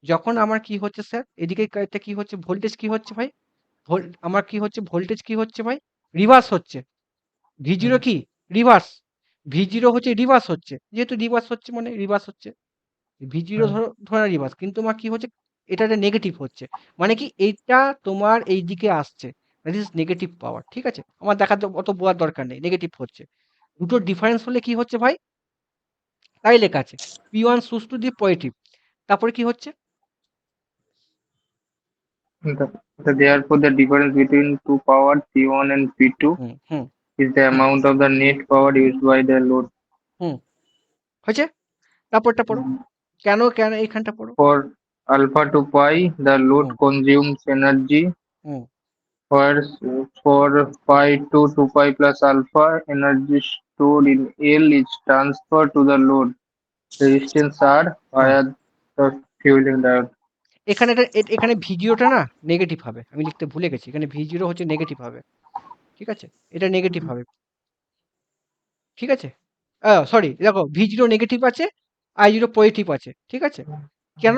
যখন আমার কি হচ্ছে স্যার, এদিকে এটা কি হচ্ছে, ভোল্টেজ কি হচ্ছে ভাই, আমার কি হচ্ছে ভোল্টেজ কি হচ্ছে ভাই, রিভার্স হচ্ছে। V0 কি, রিভার্স। V0 হচ্ছে রিভার্স হচ্ছে, যেহেতু রিভার্স হচ্ছে মানে রিভার্স হচ্ছে, V0 ধরো ধরে রিভার্স, কিন্তু আমার কি হচ্ছে, এটা নেগেটিভ হচ্ছে, মানে কি এইটা তোমার এই দিকে আসছে, দ্যাট ইজ নেগেটিভ পাওয়ার, ঠিক আছে? আমার দেখাতে অত বোঝার দরকার নেই, নেগেটিভ হচ্ছে। দুটোর ডিফারেন্স হলে কি হচ্ছে ভাই, তাই লেখা আছে P1 switch to the positive, তারপরে কি হচ্ছে, Therefore, the difference between two powers P1 and P2 hmm hmm is the hmm amount of the net power used by the load. হুম হয়েছে, তারপরটা পড়ো, কেন কেন এইখানটা পড়ো। For alpha to pi, the load hmm consumes energy, hmm whereas for pi to 2 pi plus alpha, energy stored in L is transferred to the load. resistance R hmm via the fueling diode. এখানে এখানে ভিজিওটা না negative হবে, আমি লিখতে ভুলে গেছি, এখানে ভি0 হচ্ছে নেগেটিভ হবে, ঠিক আছে, এটা নেগেটিভ হবে, ঠিক আছে, সরি দেখো ভি0 নেগেটিভ আছে, I0 পজিটিভ আছে, ঠিক আছে, কেন,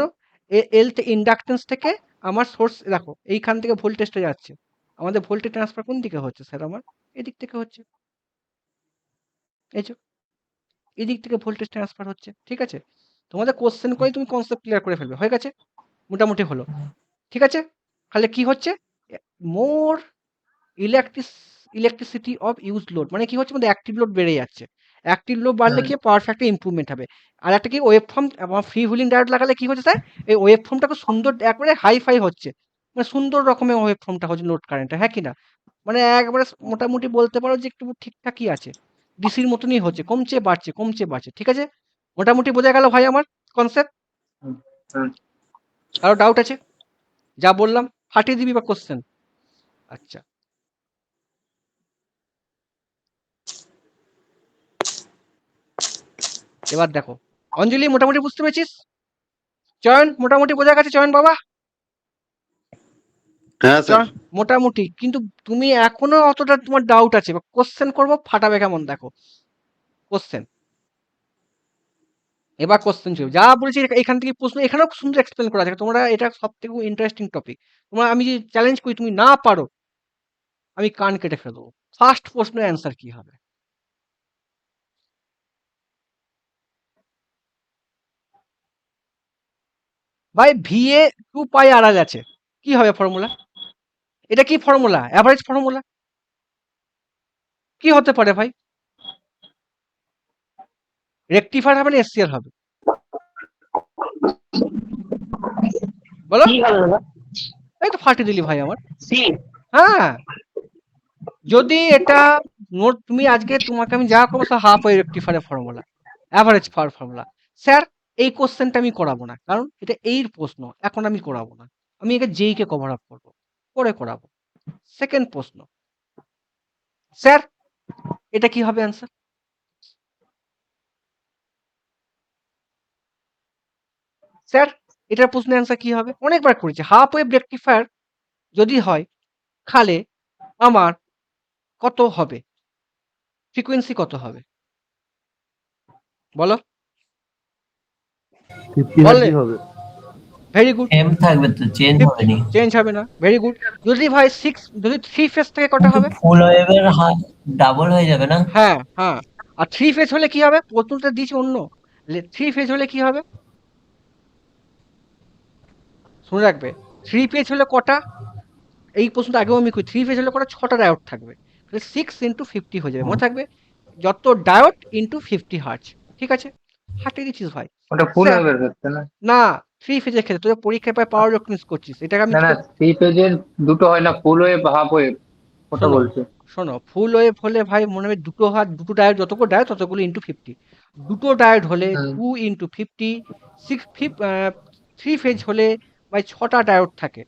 এল ইন্ডাকটেন্স থেকে আমার সোর্স দেখো এইখান থেকে ভোল্টেজটা যাচ্ছে, আমাদের ভোল্টেজ ট্রান্সফার কোন দিকে হচ্ছে স্যার, আমার এদিক থেকে হচ্ছে, এই যে এদিক থেকে ভোল্টেজ ট্রান্সফার হচ্ছে, ঠিক আছে, তোমাদের কোশ্চেন করে তুমি কনসেপ্ট ক্লিয়ার করে ফেলবে, হয়ে গেছে, মোটামুটি হলো, ঠিক আছে, তাহলে কি হচ্ছে, মোর ইলেকট্রিস ইলেকট্রিসিটি অফ ইউজ লোড, মানে কি হচ্ছে, আমাদের অ্যাক্টিভ লোড বেড়ে যাচ্ছে, অ্যাক্টিভ লোড বাড়লে কি পাওয়ার ফ্যাক্টর ইমপ্রুভমেন্ট হবে, আর একটা কি wave form, free wheeling diode লাগালে কি হচ্ছে স্যার, এই ওয়েভ ফর্মটা খুব সুন্দর একবারে হাই ফাই হচ্ছে, মানে সুন্দর রকমের ওয়েভ ফর্মটা হচ্ছে লোড কারেন্টটা, হ্যাঁ কি না, মানে একবারে মোটামুটি বলতে পারো যে একটু ঠিকঠাকই আছে, ডিসির মতনই হচ্ছে, কমছে বাড়ছে কমছে বাড়ছে, ঠিক আছে, মোটামুটি বোঝা গেল ভাই আমার কনসেপ্ট, হুম। কারো ডাউট আছে, যা বললাম ফাটিয়ে দিবি বা কোশ্চেন, আচ্ছা এবার দেখো, অঞ্জলি মোটামুটি বুঝতে পেরেছিস, চয়ন মোটামুটি বোঝা গেছে, চয়ন বাবা, হ্যাঁ স্যার। চয়ন মোটামুটি, কিন্তু তুমি এখনো অতটা তোমার ডাউট আছে, বা কোশ্চেন করবো ফাটাবে কেমন দেখো, কোশ্চেন, এবার কোশ্চেন ছিল যা বলেছি এখান থেকে প্রশ্ন, এখানেও সুন্দর এক্সপ্লেন করা আছে, তোমরা এটা সব থেকে ইন্টারেস্টিং টপিক, তোমরা আমি যে চ্যালেঞ্জ করি তুমি না পারো আমি কান কেটে ফেলবো, ফার্স্ট প্রশ্নের অ্যান্সার কি হবে, ভাই VA 2πRL আছে, কি হবে ফর্মুলা, এটা কি ফর্মুলা, অ্যাভারেজ ফর্মুলা, কি হতে পারে ভাই, রেকটিফায়ার হবে না SCR হবে, বলো, কি হবে দাদা? এই তো ফাটিয়ে দিলি ভাই আমার, সি। হ্যাঁ, যদি এটা নোট তুমি আজকে তোমাকে আমি যা করবো হাফ ওয়ে রেকটিফায়ারের formula, average power formula, sir এই কোশ্চেনটা আমি করাবো না, কারণ এটা এই প্রশ্ন, এখন আমি করাবো না, আমি একে যেই কে কভার আপ করবো, পরে করাবো, সেকেন্ড প্রশ্ন, স্যার এটা কি হবে অ্যান্সার, স্যার এটার প্রশ্নের অ্যান্সার কি হবে, অনেকবার করেছি, হাফ ওয়েভ রেকটিফায়ার যদি হয় খালে আমার কত হবে, ফ্রিকোয়েন্সি কত হবে, বলো, 50 বললে হার্টজি হবে। ভেরি গুড, এম থাকবে তো চেঞ্জ হবে নি চেঞ্জ হবে না, ভেরি গুড, যদি ভাই 6 যদি 3 ফেজ থেকে কটা কিন্তু হবে, ফুল ওয়েভের ডাবল হয়ে যাবে না হ্যাঁ হ্যাঁ, আর 3 ফেজ হলে কি হবে, প্রশ্নটা দিয়েছি অন্য, 3 ফেজ হলে কি হবে, শুনে রাখবে, 3 ফেজ হলে কটা, এই প্রশ্নটা আগেও আমি করি, 3 ফেজ হলে কটা, 6টা ডায়োড থাকবে, তাহলে 6 ইন্টু 50 হয়ে যাবে, মনে থাকবে, যত ডায়োড ইন্টু 50 হার্জ, ঠিক আছে, হাটিয়ে দিচ্ছিস ভাই, ওটা ফুল স্যার ওয়েভের ক্ষেত্রে না? না 3 ফেজের ক্ষেত্রে তোদের পরীক্ষায় পায় পাওয়ার ইলেকট্রনিক্স করছিস, এটাকে আমি না না, তোকে, 3 পেজের দুটো হয় না, ফুল ওয়েভ হাফ ওয়েভ, ওটা শোনো বলছি। শোনো ফুল ওয়েভ হলে ভাই মনে হবে দুটো হাত দুটো ডায়োড, যতগুলো ডায়োড ততগুলো ইন্টু 50, দুটো ডায়োড হলে হুম। 2 ইন্টু 50, 3 ফেজ হলে ভাই 6টা ডায়োড থাকে,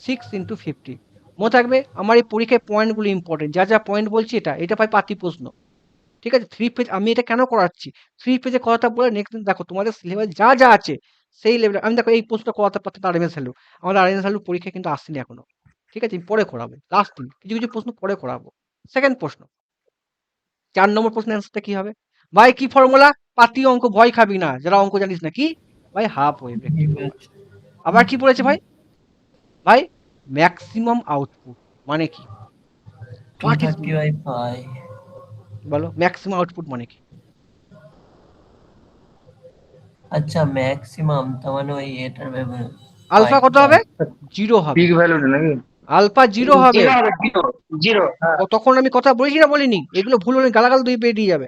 6 ইন্টু 50, মনে থাকবে, আমার এই পরীক্ষায় পয়েন্টগুলো ইম্পর্টেন্ট, যা যা পয়েন্ট বলছি এটা ভাই পাতি প্রশ্ন, ঠিক আছে, 3 পেজ আমি এটা কেন করাচ্ছি, 3 পেজের কথাটা বলে নেক্সট দিন দেখো তোমাদের সিলেবাস যা যা আছে সেই লেভেলে, আমি দেখো এই প্রশ্নটা করাতে পারতাম আরএমএস ভ্যালু, আমাদের আরএমএস ভ্যালু পরীক্ষা কিন্তু আসেনি এখনো, ঠিক আছে, আমি পরে করাবো, লাস্ট দিন কিছু কিছু প্রশ্ন পরে করাবো, সেকেন্ড প্রশ্ন, 4 নম্বর প্রশ্নের অ্যান্সারটা কি হবে, ভাই কি ফর্মুলা, পাতি অঙ্ক ভয় খাবি না, যারা অঙ্ক জানিস না, কি ভাই হাফ ওয়েভ রেকটিফায়ার, আবার কি বলেছে ভাই, ভাই ম্যাক্সিমাম আউটপুট মানে কি, হোয়াট ইজ, 230/5 বলো ম্যাক্সিমাম আউটপুট মানে কি, আচ্ছা ম্যাক্সিমাম তার মানে ওই এটার ব্যাপারে আলফা কত হবে, 0 হবে, পিক ভ্যালুটা নাকি? আলফা 0 হবে, জিরো হবে, জিরো। জিরো, হ্যাঁ। তখন আমি কথা বলেছি না বলিনি, এগুলো ভুল হলে গালাগাল দুই বেরিয়ে যাবে,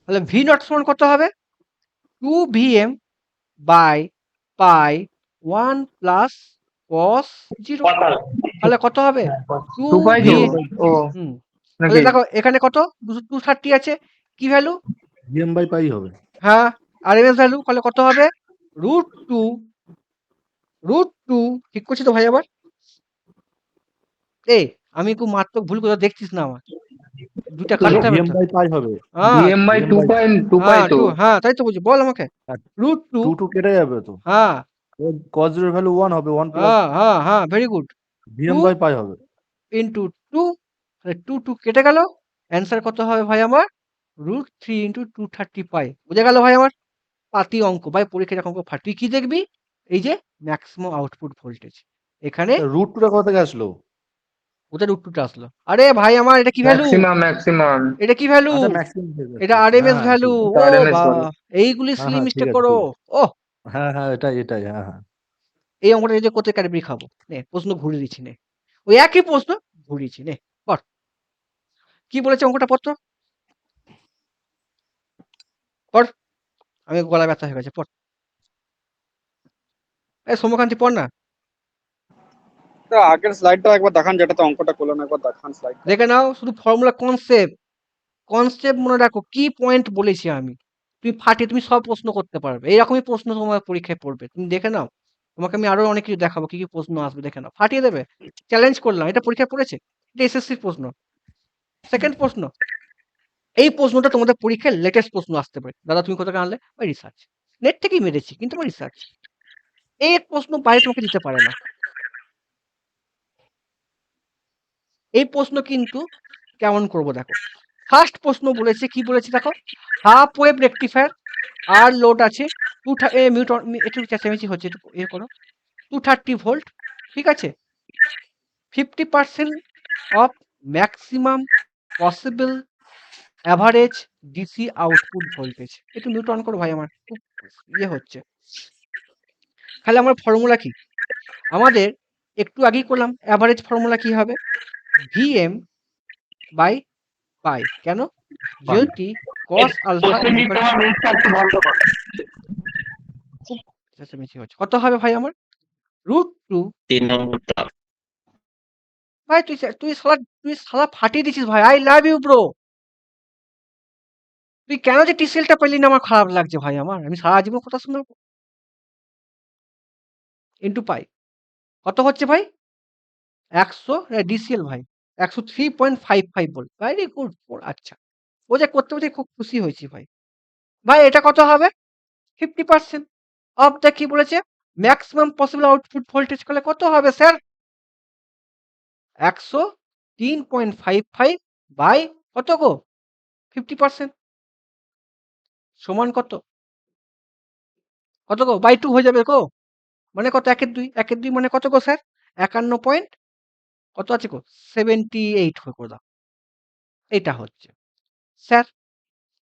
তাহলে ভি নট সমান কত হবে, 2 VM by pi 1 plus cos 0, কত? তাহলে কত হবে, হ্যাঁ, 2 2 পাই ভি, তো? ও হুম, নাকি? তাহলে দেখো এখানে কত 230 আছে, কি ভ্যালু, ভিএম বাই পাই হবে। হ্যাঁ, আরএমএস ভ্যালু তাহলে কত হবে, √2, √2, ঠিক করছি তো ভাই আবার, এই আমি খুব মারাত্মক ভুল কোথাও দেখছিস না আমার, দুইটা কাটতে হবে ভিএম তো। বাই পাই হবে। হ্যাঁ VM by VM two by pi two pi হ্যাঁ তো। হ্যাঁ তাই তো বলছি, বল আমাকে। Root two. টু টু কেটে যাবে তো, হ্যাঁ কজ জিরোর ভ্যালু 1 হবে, 1 প্লাস হ্যাঁ হ্যাঁ হ্যাঁ very good. VM 2 by pi হবে। ইন্টু 2, তাহলে 2 কেটে গেল। অ্যান্সার কত হবে ভাই আমার? √3 ইন্টু 230 পাই। বুঝে গেল ভাই আমার? পাতি অঙ্ক ভাই, পরীক্ষায় যখন অঙ্ক তুই কি দেখবি? এই যে ম্যাক্সিমাম আউটপুট ভোল্টেজ, এখানে রুট টুটা কোথা থেকে আসলো? ওদের √2টা আসলো। আরে ভাই আমার এটা কি ভ্যালু? ম্যাক্সিমাম। এটা কি ভ্যালু? আচ্ছা ম্যাক্সিমাম ঠিক আছে, এটা হ্যাঁ আরএমএস হ্যাঁ ভ্যালু। ঠিক আছে, এটা ও আরএমএস বা, বলে। এইগুলি হ্যাঁ সিলি হ্যাঁ ঠিক মিস্টেক আছে করো। ঠিক আছে, ও হ্যাঁ হ্যাঁ এটাই এটাই, হ্যাঁ হ্যাঁ। এই অঙ্কটা এই যে কোথায় ক্যাডবেরি খাবো, নে প্রশ্ন ঘুরিয়ে দিচ্ছি, নে ওই একই প্রশ্ন ঘুরিয়েছি, নে পড়। কি বলেছে অঙ্কটা পড় তো, পড়। আমি গলা ব্যথা হয়ে গেছে, পড়। এই সৌম্যকান্তি পড় না। তো আগের স্লাইডটা একবার দেখান, যেটাতে অঙ্কটা করলেন, একবার দেখান স্লাইডটা। দেখে নাও, শুধু ফর্মুলা কনসেপ্ট, কনসেপ্ট মনে রাখো, কি পয়েন্ট বলেছি আমি। তুমি ফাটিয়ে তুমি সব প্রশ্ন করতে পারবে, এইরকমই প্রশ্ন তোমার পরীক্ষায় পড়বে, তুমি দেখে নাও। তোমাকে আমি আরো অনেক কিছু দেখাবো, কি কি প্রশ্ন আসবে, দেখে নাও, ফাটিয়ে দেবে। চ্যালেঞ্জ করলাম, এটা পরীক্ষায় পড়েছে, এটা এসএসসির প্রশ্ন। সেকেন্ড প্রশ্ন, এই প্রশ্নটা তোমাদের পরীক্ষায় লেটেস্ট প্রশ্ন আসতে পারে, দাদা তুমি কোথাকে আনলে? ওই রিসার্চ, নেট থেকেই মেরেছি, কিন্তু আমার রিসার্চ। এই প্রশ্ন বাইরে তোমাকে দিতে পারে না। এই প্রশ্ন কিন্তু কেমন করব দেখো। ফার্স্ট প্রশ্ন বলেছে, কি বলেছে দেখো, হাফ ওয়েভ রেকটিফায়ার আর লোড আছে একটু চেঁচামেচি হচ্ছে, একটু ইয়ে করো, 230 ভোল্ট, ঠিক আছে, 50% of maximum possible average DC output voltage. একটু মিউট অন করো ভাই, আমার খুব ইয়ে হচ্ছে। তাহলে আমার ফর্মুলা কি? আমাদের একটু আগেই করলাম, অ্যাভারেজ ফর্মুলা কি হবে? VM by pi. কেন? পাই। যেটি কস আলফা কোশ্চেন ইজিক্যাল তোমার মিনিটটা একটু বন্ধ করো। খুব চেঁচামেচি হচ্ছে। কত হবে ভাই আমার? √2। 3 নম্বরটা। ভাই তুই শালা ফাটিয়ে দিছিস ভাই, আই লাভ ইউ ব্রো। তুই কেন যে টিসিএলটা পেলি না, আমার খারাপ লাগছে ভাই আমার, আমি সারা জীবন কথা শোনাবো। ইন্টু পাই কত হচ্ছে ভাই? 100 ডিসিএল ভাই 103.55 বল, ভেরি গুড। আচ্ছা, ও যে করতে পেরে খুব খুশি হয়েছি ভাই। ভাই এটা কত হবে? 50% অফ দ্য, কি বলেছে, ম্যাক্সিমাম পসিবল আউটপুট ভোল্টেজ করলে কত হবে স্যার? 103.55 বাই কত গো? 50% সমান কত? কত গো? বাই 2 হয়ে যাবে গো। মানে কত? 1/2, 1/2 মানে কত গো স্যার? 51 পয়েন্ট কত আছে গো? 78 করে দাও। এটা হচ্ছে স্যার।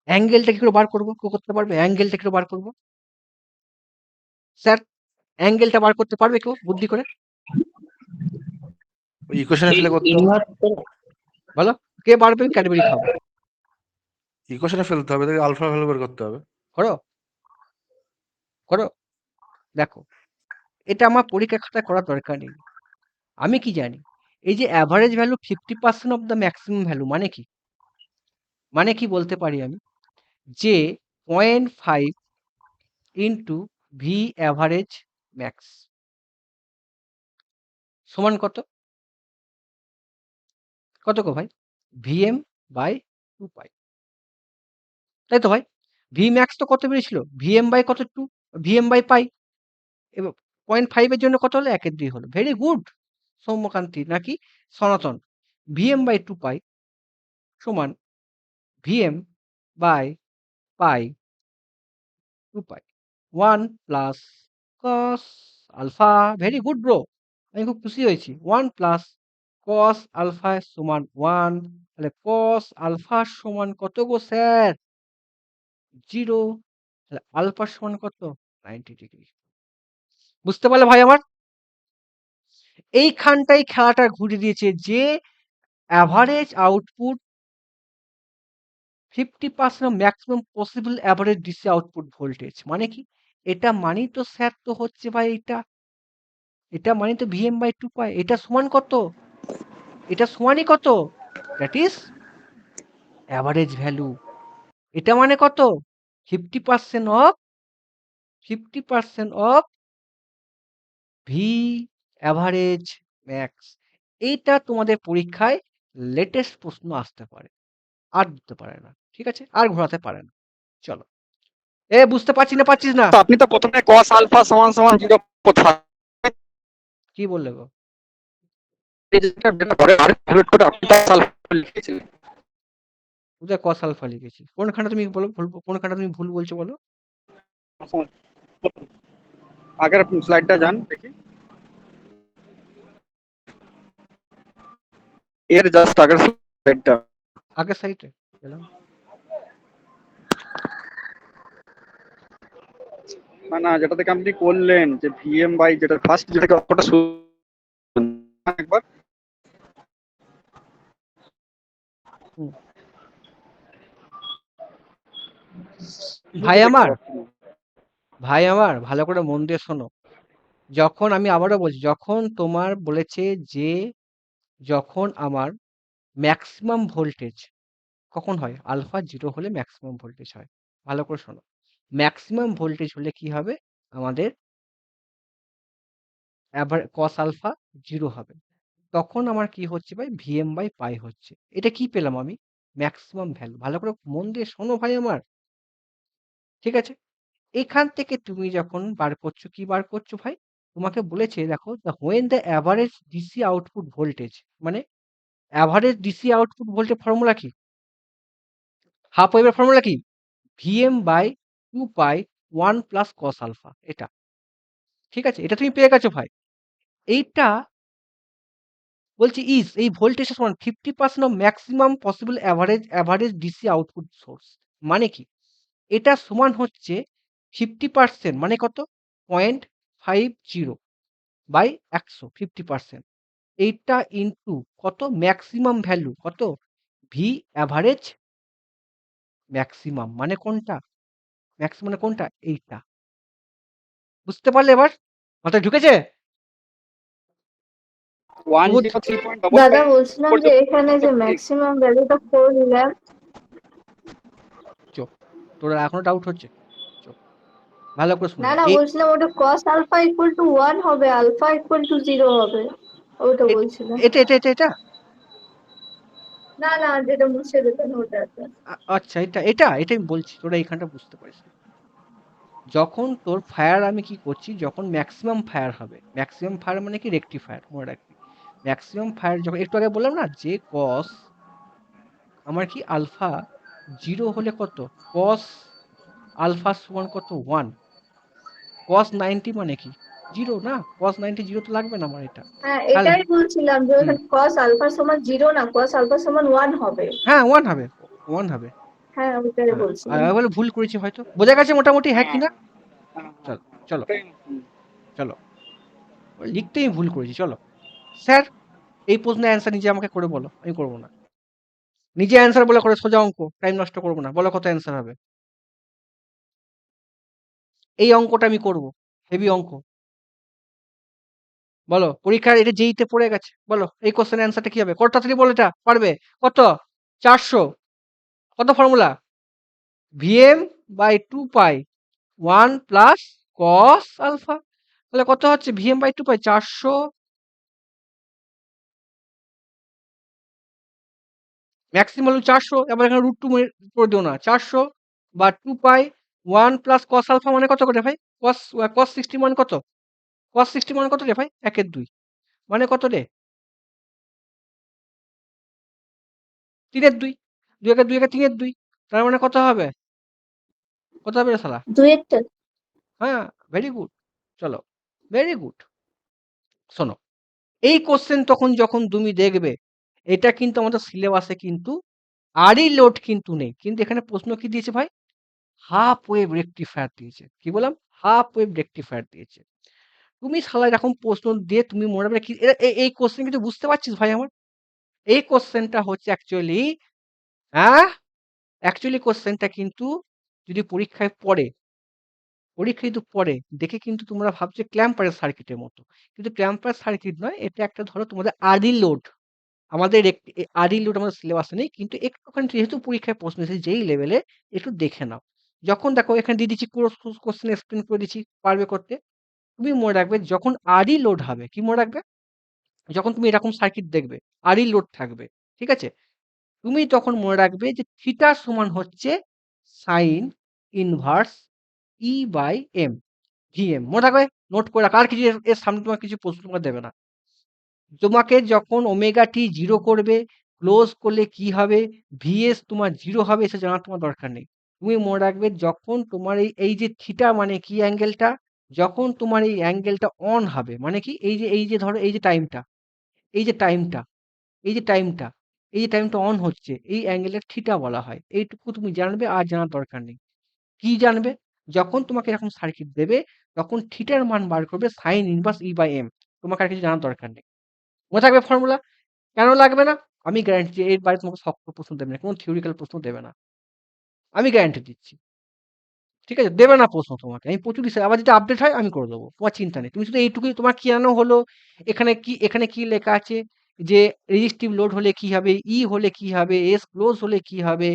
অ্যাঙ্গেলটা কি করে বার করবো? কেউ করতে পারবে? অ্যাঙ্গেলটা কি করে বার করবো স্যার? অ্যাঙ্গেলটা বার করতে পারবে কেউ বুদ্ধি করে? ওই ইকুয়েশনে ফেলে করতে হবে, ইনভার্ট করো। বলো, কে পারবে? আমি ক্যাডবেরি খাবো। ইকুয়েশনে ফেলতে হবে, তাকে আলফা ভ্যালু বের করতে হবে। করো, করো, দেখো, এটা আমার পরীক্ষা খাতায় করার দরকার নেই। আমি কি জানি? এই যে average value 50% of the maximum value মানে কি? মানে কি বলতে পারি আমি? যে 0.5 ইন্টু ভি অ্যাভারেজ ম্যাক্স সমান কত? কত গো ভাই? ভিএম বাই 2 পাই, তাই তো ভাই? ভি ম্যাক্স তো কত বেরিয়েছিল? ভিএম বাই কত? 2, ভিএম বাই পাই। এবার 0.5 এর জন্য কত হলো? 1/2 হলো। ভেরি গুড সৌম্যকান্তি নাকি সনাতন। ভিএম বাই 2 পাই সমান VM by pi 2 pi 1 plus cos alpha. Very good bro, আমি খুব খুশি হয়েছি। 1 প্লাস কস আলফা সমান 1, তাহলে কস আলফা সমান কত গো স্যার? 0। তাহলে আলফা সমান কত? 90 ডিগ্রি। বুঝতে পারলে ভাই আমার? এইখানটাই খেলাটা ঘুরে দিয়েছে, যে average output 50% of maximum possible average DC output voltage মানে কি? এটা মানেই তো স্যার তো হচ্ছে ভাই, এটা মানে তো ভিএম বাই 2 পাই। এটা সমান কত? এটা সমানই কত? That is average value. এটা মানে কত? 50% of 50% of V average max. এইটা তোমাদের পরীক্ষায় লেটেস্ট প্রশ্ন আসতে পারে। আর দিতে পারে না, ঠিক আছে, আর ঘোরাতে পারে না। চলো, এ বুঝতে পারছিস না? তো আপনি তো প্রথমে cos আলফা সমান সমান 0 কোথায় কি বললে গো? যেটা পরে আর ক্যালকুলেট করে আপনি cos আলফা লিখেছিলেন। কোথায় কস আলফা লিখেছি? কোনখানটা তুমি বলো, কোনখানটা তুমি ভুল বলছো বলো? আগের স্লাইডটা যান দেখি, এর জাস্ট আগের স্লাইডটা। আগের সাইডে গেলাম। না না, যেটা থেকে আপনি করলেন যে ভিএম বাই, যেটা ফার্স্ট যেটাকে অঙ্কটা শুনুন একবার। হুম। ভাই আমার, ভালো করে মন দিয়ে শোনো। যখন আমি আবারও বলছি, যখন তোমার বলেছে যে যখন আমার ম্যাক্সিমাম ভোল্টেজ কখন হয়? আলফা 0 হলে ম্যাক্সিমাম ভোল্টেজ হয়। ভালো করে শোনো। ম্যাক্সিমাম ভোল্টেজ হলে কি হবে? আমাদের cos আলফা 0 হবে। তখন আমার কি হচ্ছে ভাই? ভিএম বাই পাই হচ্ছে। এটা কি পেলাম আমি? Maximum value. ভালো করে মন দিয়ে শোনো ভাই আমার। ঠিক আছে? এখান থেকে তুমি যখন বার করছো, কি বার করছো ভাই? তোমাকে বলেছে দেখো, when the average DC output voltage, মানে average DC output voltage formula কি? হাফ ওয়েভের ফর্মুলা কি? VM by 2 pi 1 plus cos alpha. এটা ঠিক আছে, এটা তুমি পেয়ে গেছো ভাই। এইটা বলছি এই ভোল্টেজের সমান 50% of maximum possible average DC output source. মানে কি? এটা সমান হচ্ছে 50%, মানে কত? 0.50 বাই 100, 50%। এইটা ইনটু কত? ম্যাক্সিমাম ভ্যালু কত? ভি অ্যাভারেজ ম্যাক্সিমাম মানে কোনটা? ম্যাক্সিমাম মানে কোনটা? এইটা। বুঝতে পারলে এবার? মাথায় ঢুকেছে? সুবোধ, 103.55 দাদা বলছিলাম যে এখানে যে পর্যন্ত ঠিক। ম্যাক্সিমাম ভ্যালুটা 4 ল্যাম্প। চোখ, তোর এখনো ডাউট হচ্ছে? চোখ, ভালো করে শুনে না নে। না, বলছিলাম ওটা cos আলফা ইকুয়াল টু 1 হবে, আলফা ইকুয়াল টু 0 হবে, ওটা বলছিলাম। এটা না না, যেটা মুছে দিতেন ওটা। আচ্ছা, এটা আমি বলছি, তোরা এইখানটা বুঝতে পারিস নি। যখন তোর ফায়ার আমি কি করছি, যখন ম্যাক্সিমাম ফায়ার হবে, ম্যাক্সিমাম ফায়ার মানে কি? রেকটিফায়ার, মনে রাখবি। ম্যাক্সিমাম ফায়ার যখন, একটু আগে বললাম না যে কস আমার কি আলফা 0 হলে কত? কস আলফা সমান কত? 1। কস 90 মানে কি? 0 না? কস 90 0 তো লাগবে না আমার এটা। হ্যাঁ, তাহলে এটাই বলছিলাম যে হুম, ওখানে cos আলফা সমান 0 না, cos আলফা সমান 1 হবে। হ্যাঁ 1 হবে, 1 হবে। হ্যাঁ, ওটাই হ্যাঁ, আর বলছিলাম। আমি বলে ভুল করেছি হয়তো। বোঝা গেছে মোটামুটি, হ্যাঁ কি হ্যাঁ না? হ্যাঁ হ্যাঁ, চলো, চলো, ওটাই। চলো। ওই লিখতে আমি ভুল করেছি, চলো। স্যার, এই প্রশ্নের অ্যান্সার নিজে আমাকে করে বলো, আমি করবো না। নিজে অ্যান্সার বলে করে, সোজা অঙ্ক, টাইম নষ্ট করবো না। বলো কত অ্যান্সার হবে? এই অঙ্কটা আমি করব, হেভি অঙ্ক। বলো, পরীক্ষার এটা যেইতে পড়ে গেছে, বলো এই কোশ্চেনের অ্যান্সারটা কি হবে? কত তাড়াতাড়ি বলো, এটা পারবে? কত? 400। কত formula? VM by 2 pi 1 plus cos alpha. তাহলে কত হচ্ছে? ভিএম বাই 2 পাই 400, ম্যাক্সিমাম হলো 400। এবার এখানে √2 করে দিও না। 400 বা 2 পাই 1 প্লাস কস আলফা মানে কত করে ভাই? কস 60 মানে কত? কস 60 মানে কত রে ভাই? 1 এর 2 মানে কত রে? 3 এর 2, 2 একে 2 একে 3 এর 2, তার মানে কত হবে? কত হবে রে শালা? দুয়েরটা। হ্যাঁ, ভেরি গুড। চলো, ভেরি গুড। শোনো, এই কোশ্চেন তখন যখন তুমি দেখবে, এটা কিন্তু আমাদের সিলেবাসে কিন্তু আরই লোড কিন্তু নেই, কিন্তু এখানে প্রশ্ন কি দিয়েছে ভাই? হাফ ওয়েভ রেকটিফায়ার দিয়েছে। কি বললাম? হাফ ওয়েভ রেকটিফায়ার দিয়েছে। তুমি শালা এরকম প্রশ্ন দিয়ে তুমি মনে রাখবে কি? এই কোশ্চেন কিন্তু বুঝতে পারছিস ভাই আমার? এই কোশ্চেনটা হচ্ছে অ্যাকচুয়ালি, হ্যাঁ, অ্যাকচুয়ালি কোশ্চেনটা কিন্তু যদি পরীক্ষায় কিন্তু পড়ে দেখে কিন্তু তোমরা ভাবছো ক্ল্যাম্পারের সার্কিটের মতো, কিন্তু ক্ল্যাম্পার সার্কিট নয়, এটা একটা ধরো তোমাদের আরই লোড। আমাদের আরই লোড আমাদের সিলেবাসে নেই, কিন্তু একটুখানি যেহেতু পরীক্ষায় প্রশ্ন এসেছে যেই লেভেলে, একটু দেখে নাও। যখন দেখো এখানে দিয়ে দিচ্ছি, পুরো কোশ্চেন এক্সপ্লেন করে দিচ্ছি, পারবে করতে। তুমি মনে রাখবে যখন আরই লোড হবে, কি মনে রাখবে? যখন তুমি এরকম সার্কিট দেখবে, আরই লোড থাকবে, ঠিক আছে, তুমি তখন মনে রাখবে যে থিটা সমান হচ্ছে sine inverse E by M VM. মনে থাকবে, নোট করে রাখো। আর কিছু এর সামনে তোমার কিছু প্রশ্ন তোমার দেবে না। তোমাকে যখন ওমেগা টি জিরো করবে, ক্লোজ করলে কি হবে, ভিএস তোমার জিরো হবে, এসে জানার তোমার দরকার নেই। তুমি মনে রাখবে যখন তোমার এই যে থিটা মানে কি অ্যাঙ্গেলটা, যখন তোমার এই অ্যাঙ্গেলটা অন হবে মানে কি, এই যে ধরো এই যে টাইমটা, এই যে টাইমটা, এই যে টাইমটা, এই যে টাইমটা অন হচ্ছে, এই অ্যাঙ্গেলের থিটা বলা হয়। এইটুকু তুমি জানবে, আর জানার দরকার নেই। কি জানবে? যখন তোমাকে এরকম সার্কিট দেবে, তখন থিটার মান বার করবে sine inverse E by M. তোমাকে আর কিছু জানার দরকার নেই। মনে থাকবে ফর্মুলা? কেন লাগবে না? আমি গ্যারান্টি এর বাইরে তোমাকে শক্ত প্রশ্ন দেবে না, কোনো থিওরিক্যাল প্রশ্ন দেবে না। আমি গ্যারান্টি দিচ্ছি। ঠিক আছে? দেবে না প্রশ্ন তোমাকে। আমি প্রচুর আবার যদি আপডেট হয় আমি করে দেবো। তোমার চিন্তা নেই। তুমি শুধু এইটুকুই তোমার কি জানানো হলো, এখানে কি লেখা আছে যে রেজিস্টিভ লোড হলে কি হবে, ই হলে কি হবে, এস ক্লোজ হলে কি হবে,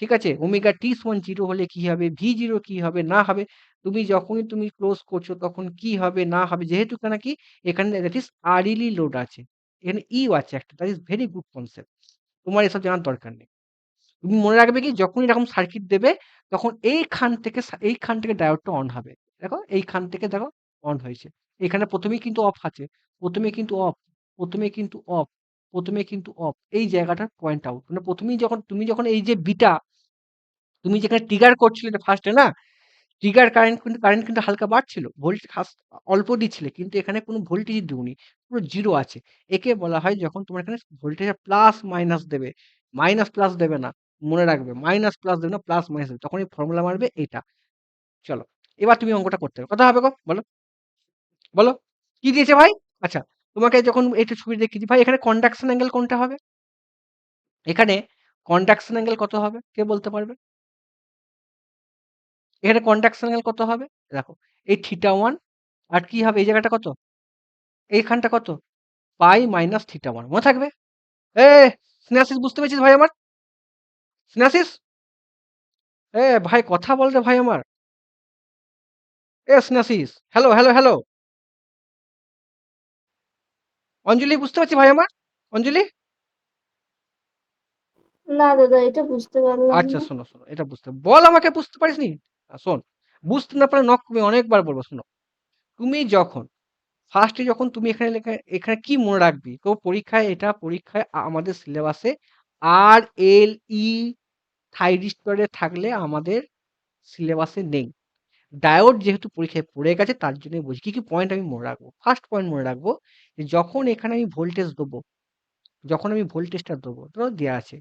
ঠিক আছে? ওমেগা টি সমান 0 হলে কি হবে, ভি0 কি হবে না হবে। তুমি যখনই তুমি ক্লোজ করছো তখন কি হবে না হবে। যেহেতু এখানে কি, এখানে দ্যাট ইজ আরইএলই লোড আছে। এখানে ইও আছে একটা। That is very good concept. তোমার এসব জানার দরকার নেই। তুমি মনে রাখবে কি, যখনই এরকম সার্কিট দেবে তখন এইখান থেকে ডায়োডটা অন হবে। দেখো এইখান থেকে দেখো অন হয়েছে। এখানে প্রথমেই কিন্তু অফ আছে, প্রথমে কিন্তু অফ, প্রথমে কিন্তু অফ, প্রথমে কিন্তু অফ। এই জায়গাটার পয়েন্ট আউট। মানে প্রথমেই যখন তুমি এই যে বিটা, তুমি যেখানে ট্রিগার করছিলে ফার্স্টে না, ট্রিগার কারেন্ট কিন্তু হালকা বাড়ছিল, অল্প দিচ্ছিলে, কিন্তু এখানে কোনো ভোল্টেজ দিওনি, পুরো জিরো আছে। একে বলা হয় যখন তোমার এখানে ভোল্টেজ প্লাস মাইনাস দেবে, মাইনাস প্লাস দেবে না। মনে রাখবে, মাইনাস প্লাস দেবে না, প্লাস মাইনাস দেবে, তখন এই ফর্মুলা মারবে এটা। চলো, এবার তুমি অঙ্কটা করতে হবে। কথা হবে গো, বলো বলো কি দিয়েছে ভাই? আচ্ছা, তোমাকে যখন এটা ছবি দেখিয়েছি ভাই, এখানে কন্ডাকশন অ্যাঙ্গেল কোনটা হবে? এখানে কন্ডাকশন অ্যাঙ্গেল কত হবে কে বলতে পারবে? এখানে কন্ডাকশন অ্যাঙ্গেল কত হবে? দেখো, এই থিটা 1, আর কি হবে এই জায়গাটা কত, এইখানটা কত, পাই মাইনাস থিটা 1। মনে থাকবে? এ স্নেহাশিস, বুঝতে পেরেছিস ভাই আমার? স্নেহাশিস, ভাই কথা বল রে ভাই আমার। Snehashis, hello hello hello. Anjali, বুঝতে পারছি ভাই আমার? অঞ্জলি, না দাদা, এটা বুঝতে পারলাম আচ্ছা না। শোনো শোনো, এটা বল আমাকে, বুঝতে পারিসনি? শোন, বুঝতে না পারলে নক তুমি অনেকবার বলবো। শোনো, তুমি যখন ফার্স্টে যখন তুমি এখানে কি মনে রাখবি তো, পরীক্ষায় আমাদের সিলেবাসে আর এল ই থাইরিস্টরে থাকলে আমাদের সিলেবাসে নেই। ডায়োড যেহেতু পরীক্ষায় পড়ে গেছে তার জন্য বলছি কি কি পয়েন্ট আমি মনে রাখবো। ফার্স্ট পয়েন্ট মনে রাখবো যে যখন এখানে আমি ভোল্টেজ দেবো, যখন আমি ভোল্টেজটা দেবো, ধরো দেওয়া আছে,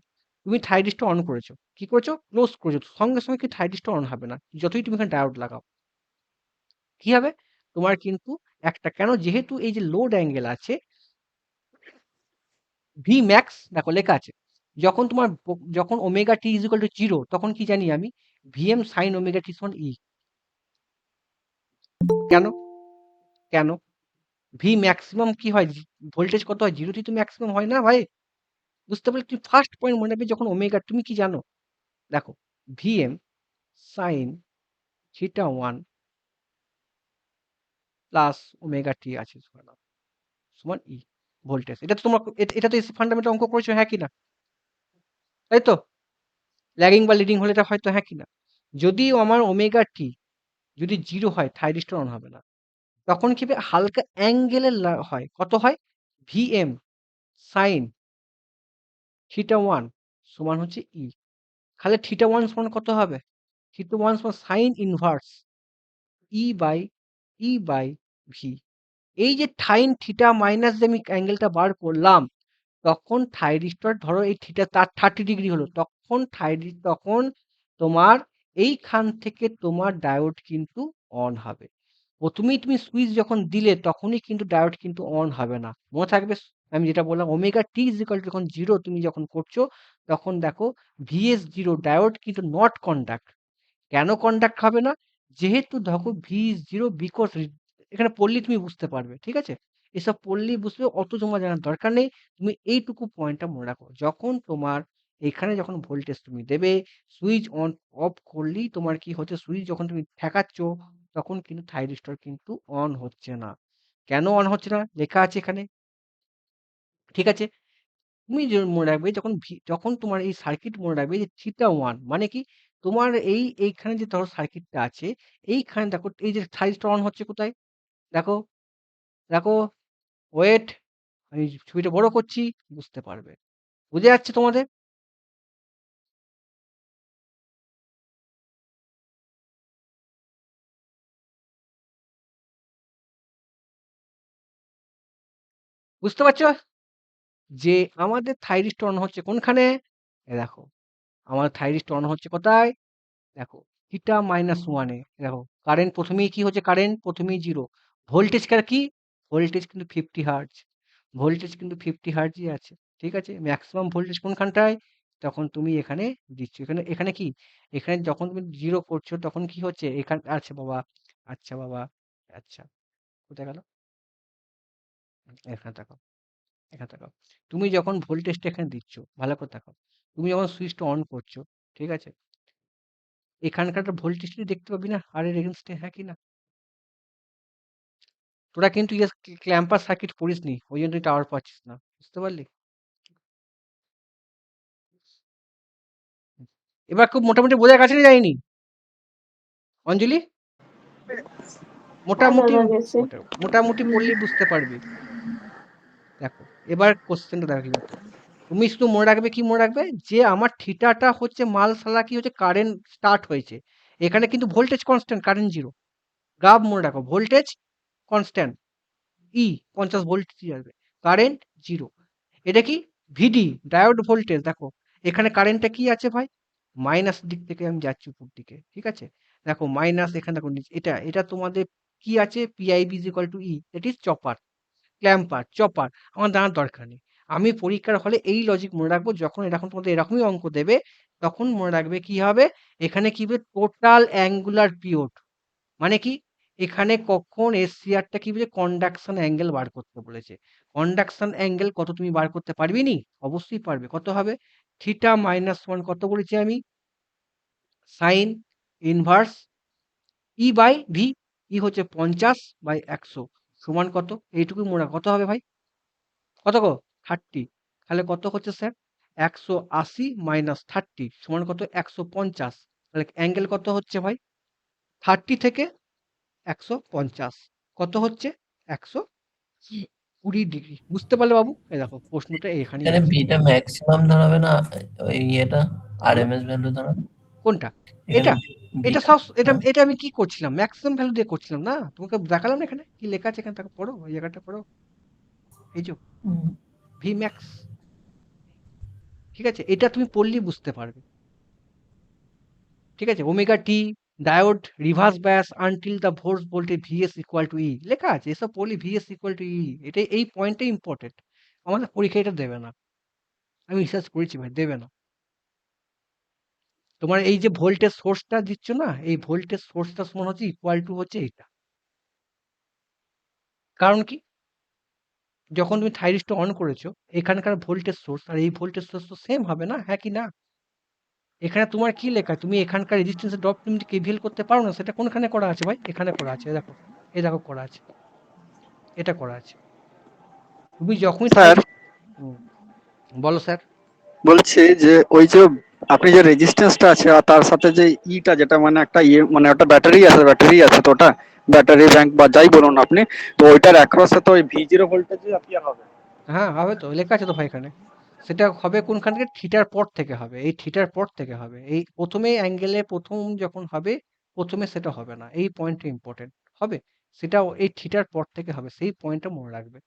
তুমি থাইরিস্টটা অন করেছো, কি করেছো, ক্লোজ করেছো, সঙ্গে সঙ্গে কি থাইরিস্টটা অন হবে না, যতই তুমি এখানে ডায়োড লাগাও। কি হবে? তোমার কিন্তু একটা, কেন, যেহেতু এই যে লোড অ্যাঙ্গেল আছে ভি ম্যাক্স, দেখো লেখা আছে, যখন omega t is equal two 0, তখন কি জানি আমি, ভিএম সাইন ওমেগা টি সমান ই। কেন? কেন? ভি ম্যাক্সিমাম কি হয়, ভোল্টেজ কত হয়, 0 তে তো ম্যাক্সিমাম হয় না ভাই। বুঝতে পারলে তুমি ফার্স্ট পয়েন্ট মনে রাখবে, যখন ওমেগা, তুমি কি জানো, দেখো, VM sine theta 1 plus omega T আছে সমান ই ভোল্টেজ। এটা তো তোমার, এটা তো ফান্ডামেন্টাল অঙ্ক করেছো, হ্যাঁ কি না? তাই তো? ল্যাগিং বা লিডিং হলে এটা হয়তো, হ্যাঁ কি না? যদি আমার ওমেগা টি যদি 0 হয়, থাইরিস্টর অন হবে না। তখন কি হবে, হালকা অ্যাঙ্গেলের হয়, কত হয়, ভিএম সাইন থিটা 1 সমান হচ্ছে ই। তাহলে থিটা 1 সমান কত হবে? থিটা 1 সমান sine inverse E by V. এই যে সাইন থিটা মাইনাস যে আমি অ্যাঙ্গেলটা বার করলাম, তখন থাইরিস্টর ধরো এই থিটা তার 30 ডিগ্রি হলো, তখন তোমার এইখান থেকে তোমার ডায়োড কিন্তু অন হবে। প্রথমেই তুমি সুইচ যখন দিলে তখনই কিন্তু ডায়োড কিন্তু অন হবে না। মনে থাকবে, আমি যেটা বললাম, omega t is equal two যখন 0 তুমি যখন করছো, তখন দেখো ভিএস 0 ডায়োড কিন্তু নট কন্ডাক্ট। কেন কন্ডাক্ট হবে না? যেহেতু দেখো ভি0 বিকজ, এখানে পড়লেই তুমি বুঝতে পারবে, ঠিক আছে? এসব পড়লেই বুঝবে, অত তোমার জানার দরকার নেই। তুমি এইটুকু পয়েন্টটা মনে রাখো, যখন তোমার এখানে যখন ভোল্টেজ তুমি দেবে, সুইচ অন অফ করলেই তোমার কি হচ্ছে, সুইচ যখন তুমি ঠেকাচ্ছ তখন কিন্তু থাইরিস্টর কিন্তু অন হচ্ছে না। কেন অন হচ্ছে না লেখা আছে এখানে, ঠিক আছে? তুমি যে মনে রাখবে যখন তোমার এই সার্কিট মনে রাখবে যে থিটা 1 মানে কি তোমার এইখানে যে ধরো সার্কিটটা আছে এইখানে দেখো এই যে সাইজটা অন হচ্ছে কোথায় দেখো দেখো ওয়েট আমি ছবিটা বড় করছি বুঝতে পারবে বুঝে যাচ্ছে তোমাদের বুঝতে পারছো যে আমাদের থাইরিস্ট অন হচ্ছে কোনখানে দেখো আমার থাইরিস্ট অন হচ্ছে কোথায় দেখো থিটা -1 এ দেখো কারেন্ট প্রথমেই কি হচ্ছে কারেন্ট প্রথমেই 0 ভোল্টেজ কার কি ভোল্টেজ কিন্তু 50 হার্টজ ভোল্টেজ কিন্তু 50 হার্টজই আছে ঠিক আছে ম্যাক্সিমাম ভোল্টেজ কোনখানটায় তখন তুমি এখানে দিচ্ছ এখানে এখানে কি এখানে যখন তুমি 0 করছো তখন কি হচ্ছে এখানে আচ্ছা বাবা আচ্ছা কোথায় গেল এখানে তাকাও এখানে তাকাও তুমি যখন ভোল্টেজটা এখানে দিচ্ছ ভালো করে তাকাও তুমি যখন সুইচটা অন করছো ঠিক আছে এখানকার ভোল্টেজটা দেখতে পাবি না আর এর এগেনস্টে হ্যাঁ কি না তোরা কিন্তু ক্ল্যাম্পার সার্কিট পড়িসনি ওই জন্য তুই টাওয়ার পাচ্ছিস না বুঝতে পারলি এবার খুব মোটামুটি বোঝা গেছে না যায়নি অঞ্জলি হ্যাঁ মোটামুটি দাদা গেছে। মোটামুটি পড়লেই বুঝতে পারবি দেখো এবার কোশ্চেনটা দেখো কি বলতো তুমি শুধু মনে রাখবে কি মনে রাখবে যে আমার থিটাটা হচ্ছে মালসালা কি হচ্ছে কারেন্ট স্টার্ট হয়েছে এখানে কিন্তু voltage constant current zero graph মনে রাখো ভোল্টেজ কনস্ট্যান্ট ই 50 ভোল্ট আসবে কারেন্ট জিরো এটা কি ভিডি ডায়োড ভোল্টেজ দেখো এখানে কারেন্টটা কি আছে ভাই মাইনাস দিক থেকে আমি যাচ্ছি উপর দিকে ঠিক আছে দেখো মাইনাস এখানে দেখো নিচে এটা এটা তোমাদের কি আছে PIB is equal to E that is chopper clamper chopper আমার জানার দরকার নেই আমি পরীক্ষার হলে এই লজিক মনে রাখবো যখন এরকম তোমাদের এরকমই অঙ্ক দেবে তখন মনে রাখবে কি হবে এখানে কি হবে টোটাল অ্যাঙ্গুলার পিরিয়ড মানে কি এখানে কখন এসসিআরটা কি বলে কন্ডাকশন অ্যাঙ্গেল বার করতে বলেছে কন্ডাকশন অ্যাঙ্গেল কত তুমি বার করতে পারবি নি অবশ্যই পারবে কত হবে থিটা -1 কত বলেছি আমি sine inverse E by V E হচ্ছে 50/100 সমান কত এইটুকু মনে কত হবে ভাই কত গো 30 তাহলে কত হচ্ছে স্যার 180 - 30 সমান কত 150 তাহলে অ্যাঙ্গেল কত হচ্ছে ভাই 30 থেকে 150 কত হচ্ছে 120 ডিগ্রি বুঝতে পারলে বাবু এই দেখো প্রশ্নটা এখানেই এখানে আছে বিটা ম্যাক্সিমাম দাঁড়াবে না ওই ইয়েটা বলো আরএমএস ভ্যালু দাঁড়াবে কোনটা এখানে এটা এটা বিটা সব এটা হ্যাঁ এটা আমি কি করছিলাম ম্যাক্সিমাম ভ্যালু দিয়ে করছিলাম না তোমাকে দেখালাম না এখানে কি লেখা আছে এখানে তাকে পড়ো ওই জায়গাটা পড়ো এই যে হুম। ভি ম্যাক্স ঠিক আছে এটা তুমি পড়লেই বুঝতে পারবে ঠিক আছে omega T diode reverse bias until the force voltage VS equal to E লেখা আছে এসব পড়লি ভিএস ইকুয়াল টু ই এটাই এই পয়েন্টটাই ইম্পর্টেন্ট আমাদের পরীক্ষা এটা দেবে না আমি রিসার্চ করেছি ভাই দেবে না তোমার এই যে ভোল্টেজ সোর্সটা দিচ্ছ না এই ভোল্টেজ সোর্সটা সমান হচ্ছে ইকুয়াল টু হচ্ছে এটা কারণ কি যখন তুমি থাইরিস্টটা অন করেছো এখানকার ভোল্টেজ সোর্স আর এই ভোল্টেজ সোর্স তো সেম হবে না হ্যাঁ কি না এখানে তোমার কি লেখা তুমি এখানকার রেজিস্ট্যান্স ড্রপ তুমি কেভিএল করতে পারো না সেটা কোনখানে করা আছে ভাই এখানে করা আছে এই দেখো করা আছে এটা করা আছে তুমি যখনই স্যার বলো স্যার বলছি যে ওই যে আপনি যে রেজিস্ট্যান্সটা আছে আর তার সাথে যে ইটা যেটা মানে একটা ইয়ে মানে একটা ব্যাটারি আছে তো ওটা ব্যাটারি ব্যাংক বা যাই বলুন আপনি তো ওইটার অ্যাক্রসে তো ওই V0 ভোল্টেজই অ্যাপিয়ার হবে হ্যাঁ হবে তো লেখা আছে তো ভাই এখানে সেটা হবে কোনখান থেকে থিটার পর থেকে হবে এই থিটার পর থেকে হবে এই প্রথমে অ্যাঙ্গেলে প্রথম যখন হবে প্রথমে সেটা হবে না এই পয়েন্টটা ইম্পর্টেন্ট হবে সেটা এই থিটার পর থেকে হবে সেই পয়েন্টটা মনে রাখবে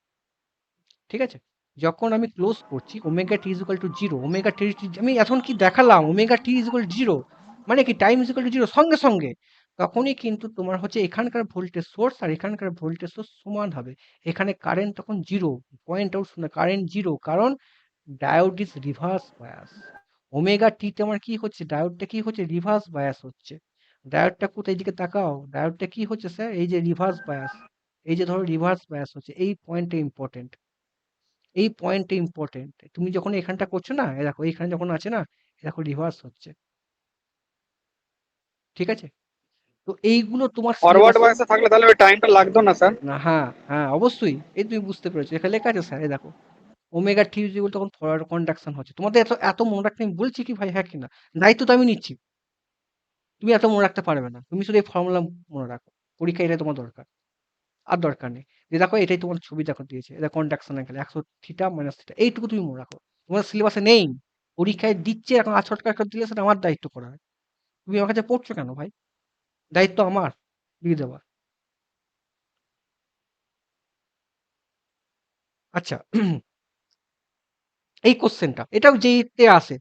ঠিক আছে যখন আমি ক্লোজ করছি omega t is equal two zero omega t আমি এখন কি দেখালাম ওমেগা টি ইজিক্যাল জিরো মানে কি টাইম ইজিক্যাল টু জিরো সঙ্গে সঙ্গে তখনই কিন্তু তোমার হচ্ছে এখানকার ভোল্টেজ সোর্স আর এখানকার ভোল্টেজ সোর্স সমান হবে এখানে কারেন্ট তখন জিরো পয়েন্ট আউট শুনে কারেন্ট জিরো কারণ diode is reverse bias omega টিতে আমার কি হচ্ছে ডায়োডটা কি হচ্ছে রিভার্স বায়াস হচ্ছে ডায়োডটা কোথায় দিকে তাকাও ডায়োডটা কি হচ্ছে স্যার এই যে রিভার্স বায়াস এই যে ধরো রিভার্স বায়াস হচ্ছে এই পয়েন্টটা ইম্পর্টেন্ট এই পয়েন্টটা ইম্পর্টেন্ট তুমি যখন এখানটা করছো না দেখো এইখানে যখন আছে না দেখো রিভার্স হচ্ছে ঠিক আছে তো এইগুলো তোমার ফরওয়ার্ড সিলেবাসে বায়াসে থাকলে তাহলে ওই টাইমটা লাগতো না স্যার না হ্যাঁ হ্যাঁ অবশ্যই এই তুমি বুঝতে পেরেছো এখানে লেখা আছে স্যার এই দেখো ওমেগা টি ইজ ইকুয়াল তখন ফরওয়ার্ড কন্ডাকশন হচ্ছে। তোমাদের এত মনে রাখতে আমি বলছি কি ভাই, হ্যাঁ কিনা? দায়িত্ব তো আমি নিচ্ছি। তুমি এত মনে রাখতে পারবে না। তুমি শুধু এই ফর্মুলা মনে রাখো। পরীক্ষায় এটাই তোমার দরকার। আর দরকার নেই। যে দেখো এটাই তোমার ছবি দেখো দিয়েছে। এটা conduction angle 100 theta minus theta. এইটুকু তুমি মনে রাখো। তোমার সিলেবাসে নেই। পরীক্ষায় দিচ্ছে এখন আছটকা একটা দিলে সেটা আমার দায়িত্ব করা হয়। তুমি আমার কাছে পড়ছো কেন ভাই? দায়িত্ব আমার দিয়ে দেওয়া। আচ্ছা এই কোশ্চেনটা এটাও যেইতে আসে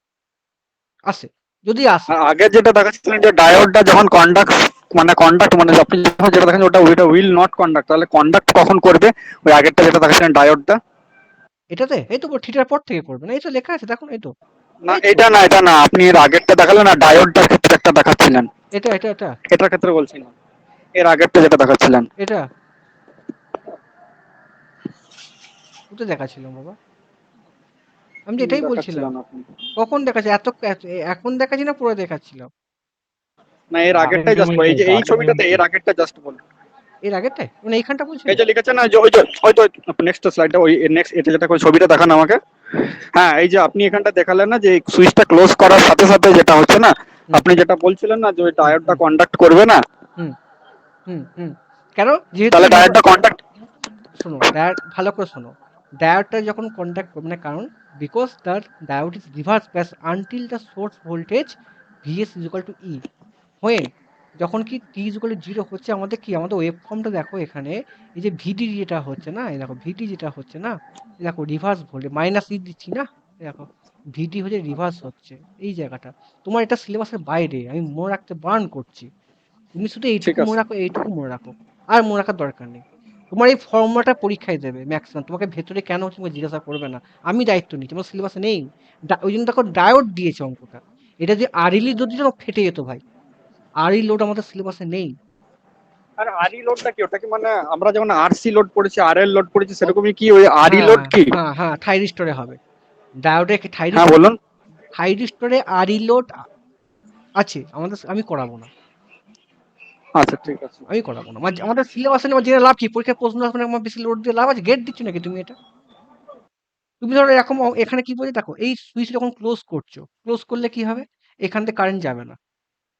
যদি আসে আর আগে যেটা দেখাচ্ছিলেন যে ডায়োডটা যখন কন্ডাক্ট মানে আপনি যখন যেটা দেখেন ওটা উইল নট কন্ডাক্ট, তাহলে কন্ডাক্ট কখন করবে? ওই আগেরটা যেটা দেখাচ্ছিলেন ডায়োডটা। এটাতে এই তো থিটার পর থেকে করবে না, এই তো লেখা আছে দেখুন, এই তো না এই তো এটা না আপনি এর আগেরটা দেখালেন না, ডায়োডটার ক্ষেত্রে একটা দেখাচ্ছিলেন। এটা এটার ক্ষেত্রে বলছি না, এর আগেরটা যেটা দেখাচ্ছিলেন। এটা তো দেখাচ্ছিলাম বাবা, আমি তো এটাই বলছিলাম। দেখাচ্ছিলেন আপনি? কখন দেখাচ্ছি এখন দেখাচ্ছি না পরে দেখাচ্ছিলাম? না এর আগেরটাই জাস্ট, এই যে এই ছবিটাতে এর আগেরটা জাস্ট বলুন। এর আগেরটাই মানে এইখানটা এই বলছিলেন? যে লিখেছেন না যে ওই তো নেক্সট স্লাইডটা, ওই নেক্সট এটা যেটা ছবিটা দেখান আমাকে। হ্যাঁ এই যে আপনি এখানটা দেখালেন না যে সুইচটা ক্লোজ করার সাথে সাথে যেটা হচ্ছে না, হুম আপনি যেটা বলছিলেন না যে ওই হুম ডায়োডটা হুম কন্ডাক্ট করবে না, হুম হুম হুম কেন? যেহেতু তাহলে ডায়োডটা কন্ডাক্ট। শোনো ডায়োড ভালো করে শোনো, ডায়োডটা যখন কন্ট্যাক্ট করবে না, কারণ because the diode is reverse bias until the source voltage VS is equal to E when, যখন কি T is equal to zero হচ্ছে, আমাদের কি আমাদের ওয়েভ ফর্মটা দেখো এখানে, এই যে ভিডি যেটা হচ্ছে না, এই দেখো ভিডি যেটা হচ্ছে না, এই দেখো রিভার্স ভোল্টেজ মাইনাস ই দিচ্ছি না, এই দেখো ভিডি হচ্ছে রিভার্স হচ্ছে এই জায়গাটা। তোমার এটা সিলেবাসের বাইরে, আমি মনে রাখতে বারণ করছি। তুমি শুধু ঠিক এইটুকু মনে আছে। রাখো, এইটুকু মনে রাখো, আর মনে রাখার দরকার নেই। তোমার এই ফর্মুলাটা পরীক্ষায় দেবে ম্যাক্সিমাম, তোমাকে ভেতরে কেন হচ্ছে তোমাকে জিজ্ঞাসা করবে না। আমি দায়িত্ব নিই, তোমার সিলেবাসে নেই। ওই জন্য দেখো ডায়োড দিয়েছে অঙ্কটা। এটা যে আরইলি যদি যেন ফেটে যেত ভাই, আরই লোড আমাদের সিলেবাসে নেই। আর আরই লোডটা কি? ওটা কি মানে আমরা যেমন আরসি লোড পড়েছি, আরএল লোড পড়েছি, অত- সেরকমই কি ওই আরই হ্যাঁ লোড কি? হ্যাঁ হ্যাঁ থাইরিস্টরে হবে। ডায়োডে হ্যাঁ বলুন। থাইরিস্টরে আরই লোড আছে আমাদের, আমি করাবো না। আচ্ছা ঠিক আছে। আমি করাবো না, আমাদের সিলেবাসে নেই, জেনে লাভ কি? পরীক্ষায় প্রশ্ন আসবে না, আমার বেশি লোড দিয়ে লাভ আছে? গেট দিচ্ছ নাকি তুমি এটা? তুমি ধরো এরকম এখানে কি বলছে দেখো, এই সুইচ যখন ক্লোজ করছো, ক্লোজ করলে কি হবে? এখান থেকে কারেন্ট যাবে না,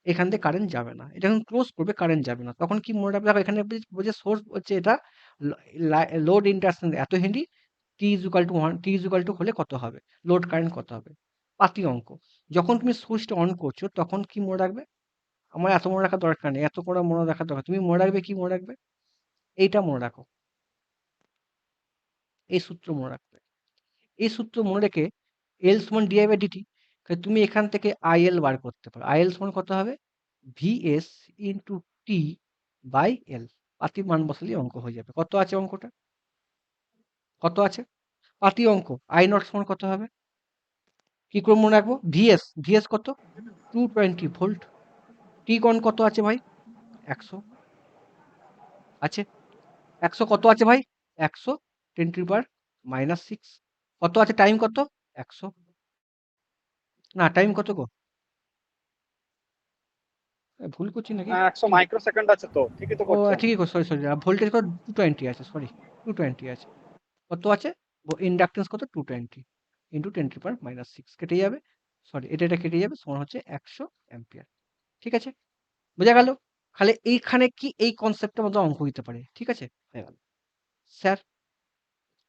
এখান থেকে কারেন্ট যাবে না। এটা যখন ক্লোজ করবে কারেন্ট যাবে না, তখন কি মনে রাখবে? দেখো এখানে বলছে সোর্স হচ্ছে এটা, লোড ইন্টারসেন্স এত Henry, T is equal two 1, T is equal two হলে কত হবে? লোড কারেন্ট কত হবে? পাতি অঙ্ক। যখন তুমি সুইচটা অন করছো তখন কি মনে রাখবে? আমার এত মনে রাখার দরকার নেই, এত করে মনে রাখার দরকার, তুমি মনে রাখবে কি মনে রাখবে? এইটা মনে রাখো, এই সূত্র মনে রাখবে। এই সূত্র মনে রেখে এল সমান ডিআই বাই ডিটি, তুমি এখান থেকে আইএল বার করতে পারো। আইএল সমান কত হবে? VS into T by L. পাতি মান বসালে অঙ্ক হয়ে যাবে। কত আছে অঙ্কটা? কত আছে? পাতি অঙ্ক। আই নট সমান কত হবে? কি করে মনে রাখবো? ভিএস, ভিএস কত? 220 ভোল্ট। টি কন কত আছে ভাই? 100 আছে। 100 কত আছে ভাই? 100 10 টু পাওয়ার মাইনাস 6। কত আছে? টাইম কত? 100। না টাইম কত গো? ভুল করছি নাকি? 100 মাইক্রোসেকেন্ড আছে তো, ঠিকই তো ও করছেন। ঠিকই, সরি সরি, ভোল্টেজ কত? 220 আছে, সরি 220 আছে। কত আছে? ইন্ডাকটেন্স কত? 220 ইন্টু 10 টু পাওয়ার মাইনাস 6 কেটে যাবে, সরি এটা কেটে যাবে, সমান হচ্ছে 100 অ্যাম্পিয়ার। ঠিক আছে, বোঝা গেল? খালি এইখানে কি এই কনসেপ্টের মধ্যে অঙ্ক হইতে পারে। ঠিক আছে, হয়ে গেল। স্যার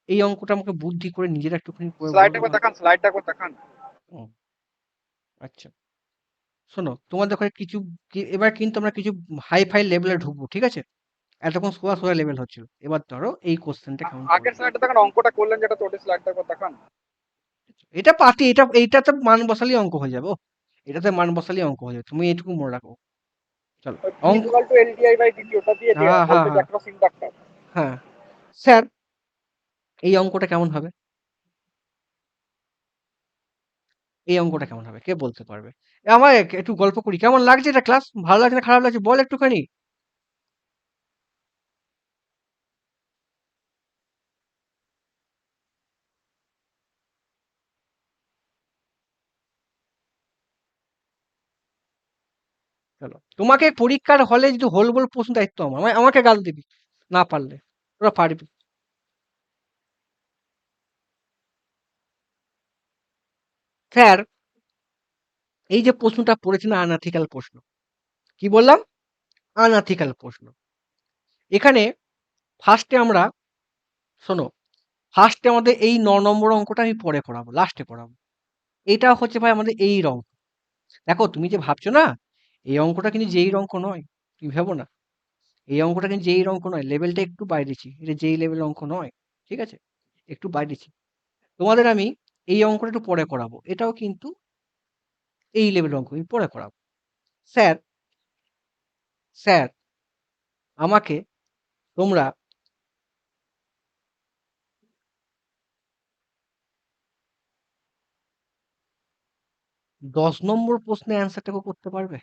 এই অঙ্কটা আমাকে বুদ্ধি করে নিজেরা একটুখানি করে বলো স্লাইডটা তো করে ভাই। দেখান, স্লাইডটা করে দেখান। ও, আচ্ছা শোনো, তোমাদের ওখানে কিছু এবার কিন্তু আমরা কিছু হাই ফাই লেভেলে ঢুকবো। ঠিক আছে, এতক্ষণ সোয়া সোয়া লেভেল হচ্ছিল, এবার ধরো এই কোশ্চেনটা কেমন আগের করবে। স্লাইডটা দেখান, অঙ্কটা করলেন যেটা, তো ওটা স্লাইডটা করে দেখান। এটা পাতি, এইটাতে মান বসালেই অঙ্ক হয়ে যাবে। এটাতে মান বসালেই অঙ্ক হয়ে যাবে, তুমি এইটুকু মনে রাখো। চলো ওই ভি অঙ্ক। ইকুয়াল টু এলডিআই বাই ডিটি, ওটা দিয়ে হ্যাঁ হ্যাঁ ভোল্টেজ হ্যাঁ অ্যাক্রস ইন্ডাক্টর। হ্যাঁ স্যার এই অঙ্কটা কেমন হবে? এই অঙ্কটা কেমন হবে কে বলতে পারবে? আমার একটু গল্প করি, কেমন লাগছে এটা ক্লাস? ভালো লাগছে না খারাপ লাগছে বল একটুখানি। চলো, তোমাকে পরীক্ষার হলে যদি হোল বল প্রশ্ন দায়িত্ব আমার, আমাকে গাল দিবি না পারলে, ওরা পারবি। স্যার এই যে প্রশ্নটা পড়েছেন আনএথিক্যাল প্রশ্ন, কি বললাম? আনএথিক্যাল প্রশ্ন। এখানে ফার্স্টে আমরা শোনো, ফার্স্টে আমাদের এই 9 নম্বর অঙ্কটা আমি পরে করাবো, লাস্টে করাবো। এটা হচ্ছে ভাই আমাদের এই অঙ্ক। দেখো তুমি যে ভাবছো না এই অঙ্কটা কিন্তু যেই অঙ্ক নয়, তুমি ভেবো না এই অঙ্কটা কিন্তু যেই অঙ্ক নয়, লেভেলটা একটু বাইরেছি, এটা যেই লেভেল অঙ্ক নয়, ঠিক আছে, একটু বাইরেছি। তোমাদের আমি এই অঙ্কটা একটু পরে করাবো, এটাও কিন্তু এই লেভেল অঙ্ক আমি পরে করাবো। স্যার স্যার আমাকে তোমরা 10 নম্বর প্রশ্নের অ্যান্সারটাকে করতে পারবে?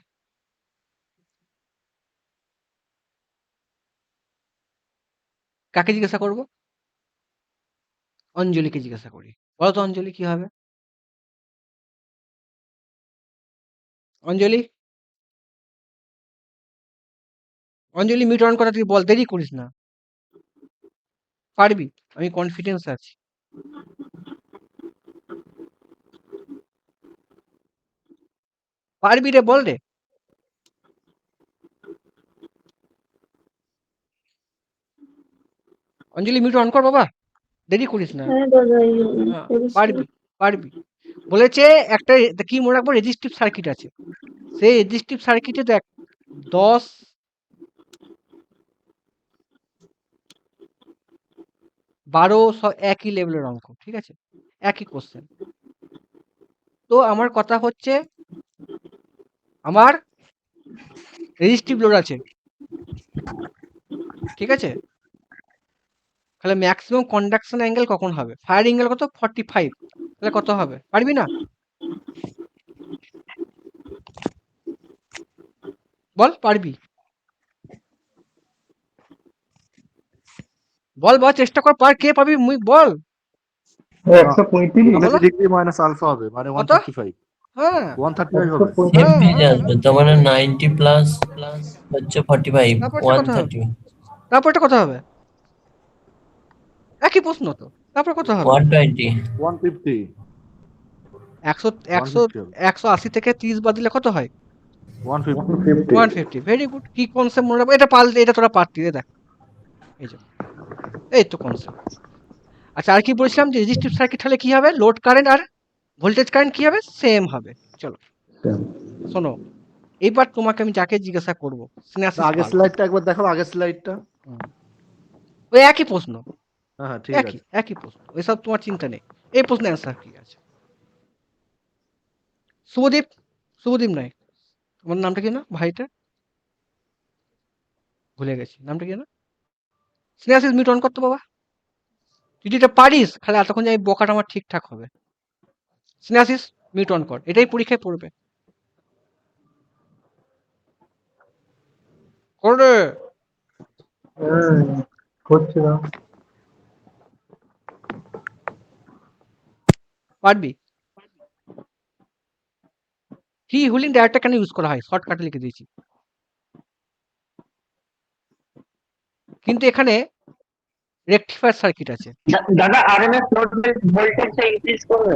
কাকে জিজ্ঞাসা করব? অঞ্জলিকে জিজ্ঞাসা করি। বলো তো অঞ্জলি কি হবে? অঞ্জলি, অঞ্জলি মিউট অন করা, তুই বল, দেরি করিস না, পারবি, আমি কনফিডেন্স আছি। পারবি রে, বল রে। অঞ্জলি মিউট অন কর বাবা, দেরি করিস না। হ্যাঁ দাদা হ্যাঁ, করিস না। পারবি, পারবি। বলেছে একটা কি মনে রাখবো, রেজিস্টিভ সার্কিট আছে, সেই রেজিস্টিভ সার্কিটে দেখ 10, 12 একই লেভেলের অঙ্ক, ঠিক আছে, একই কোশ্চেন। তো আমার কথা হচ্ছে আমার রেজিস্টিভ লোড আছে, ঠিক আছে, তাহলে ম্যাক্সিমাম কন্ডাকশন অ্যাঙ্গেল কখন হবে? ফায়ার অ্যাঙ্গেল কত? 45, তাহলে কত হবে? পারবি না? বল, পারবি? বল বল, চেষ্টা কর, পার, কে পাবি মুই বল। 135 হ্যাঁ, বলো 180 মাইনাস আলফা হবে মানে কত? 135। হ্যাঁ 135 হবে। হ্যাঁ এমপি হ্যাঁ, আসবে তার মানে 90 প্লাস হচ্ছে 45 তারপরটা কত হবে? 130 তারপরটা কত হবে? একই প্রশ্ন তো, তারপর কত হবে? 120 150 একশো একশো 150 হবে। 180 থেকে 30 বাদ দিলে কত হয়? 150 150। ভেরি গুড, কি কনসেপ্ট মনে রাখবো, এটা পারলে, এটা তোরা পারতি রে, দেখ এই যে, এই তো কনসেপ্ট। আচ্ছা, আর কি বলছিলাম যে রেজিস্টিভ সার্কিট হলে কি হবে? লোড কারেন্ট আর ভোল্টেজ কারেন্ট কি হবে? সেম হবে। চলো শোনো, এইবার তোমাকে আমি যাকে জিজ্ঞাসা করবো, সিনাসিস আগের পাল। স্লাইডটা একবার দেখাও, আগের স্লাইডটা। ওই একই প্রশ্ন, হ্যাঁ হ্যাঁ ঠিক একই আছে। একই প্রশ্ন, ওইসব তোমার চিন্তা নেই। এই প্রশ্নের অ্যান্সার কি আছে? শুভদীপ, শুভদীপ নাই, তোমার নামটা কি না ভাইটা? ভুলে গেছি নামটা কি না। সিনাসিস মিউট অন করতো বাবা, তুই যদি এটা পারিস খালি এতক্ষণ যে আমি বকাটা আমার ঠিকঠাক হবে। সিনাসিস মিউট অন কর, এটাই পরীক্ষায় পড়বে। করে হচ্ছে না। পারবি? ফ্রি হুইলিং ডায়োডটা কেন ইউজ করা হয়? শর্টকাটে লিখে দিয়েছি। কিন্তু এখানে রেকটিফায়ার সার্কিট আছে। দাদা আরএমএস লোড ভোল্টেজটা ইনক্রিজ করবে?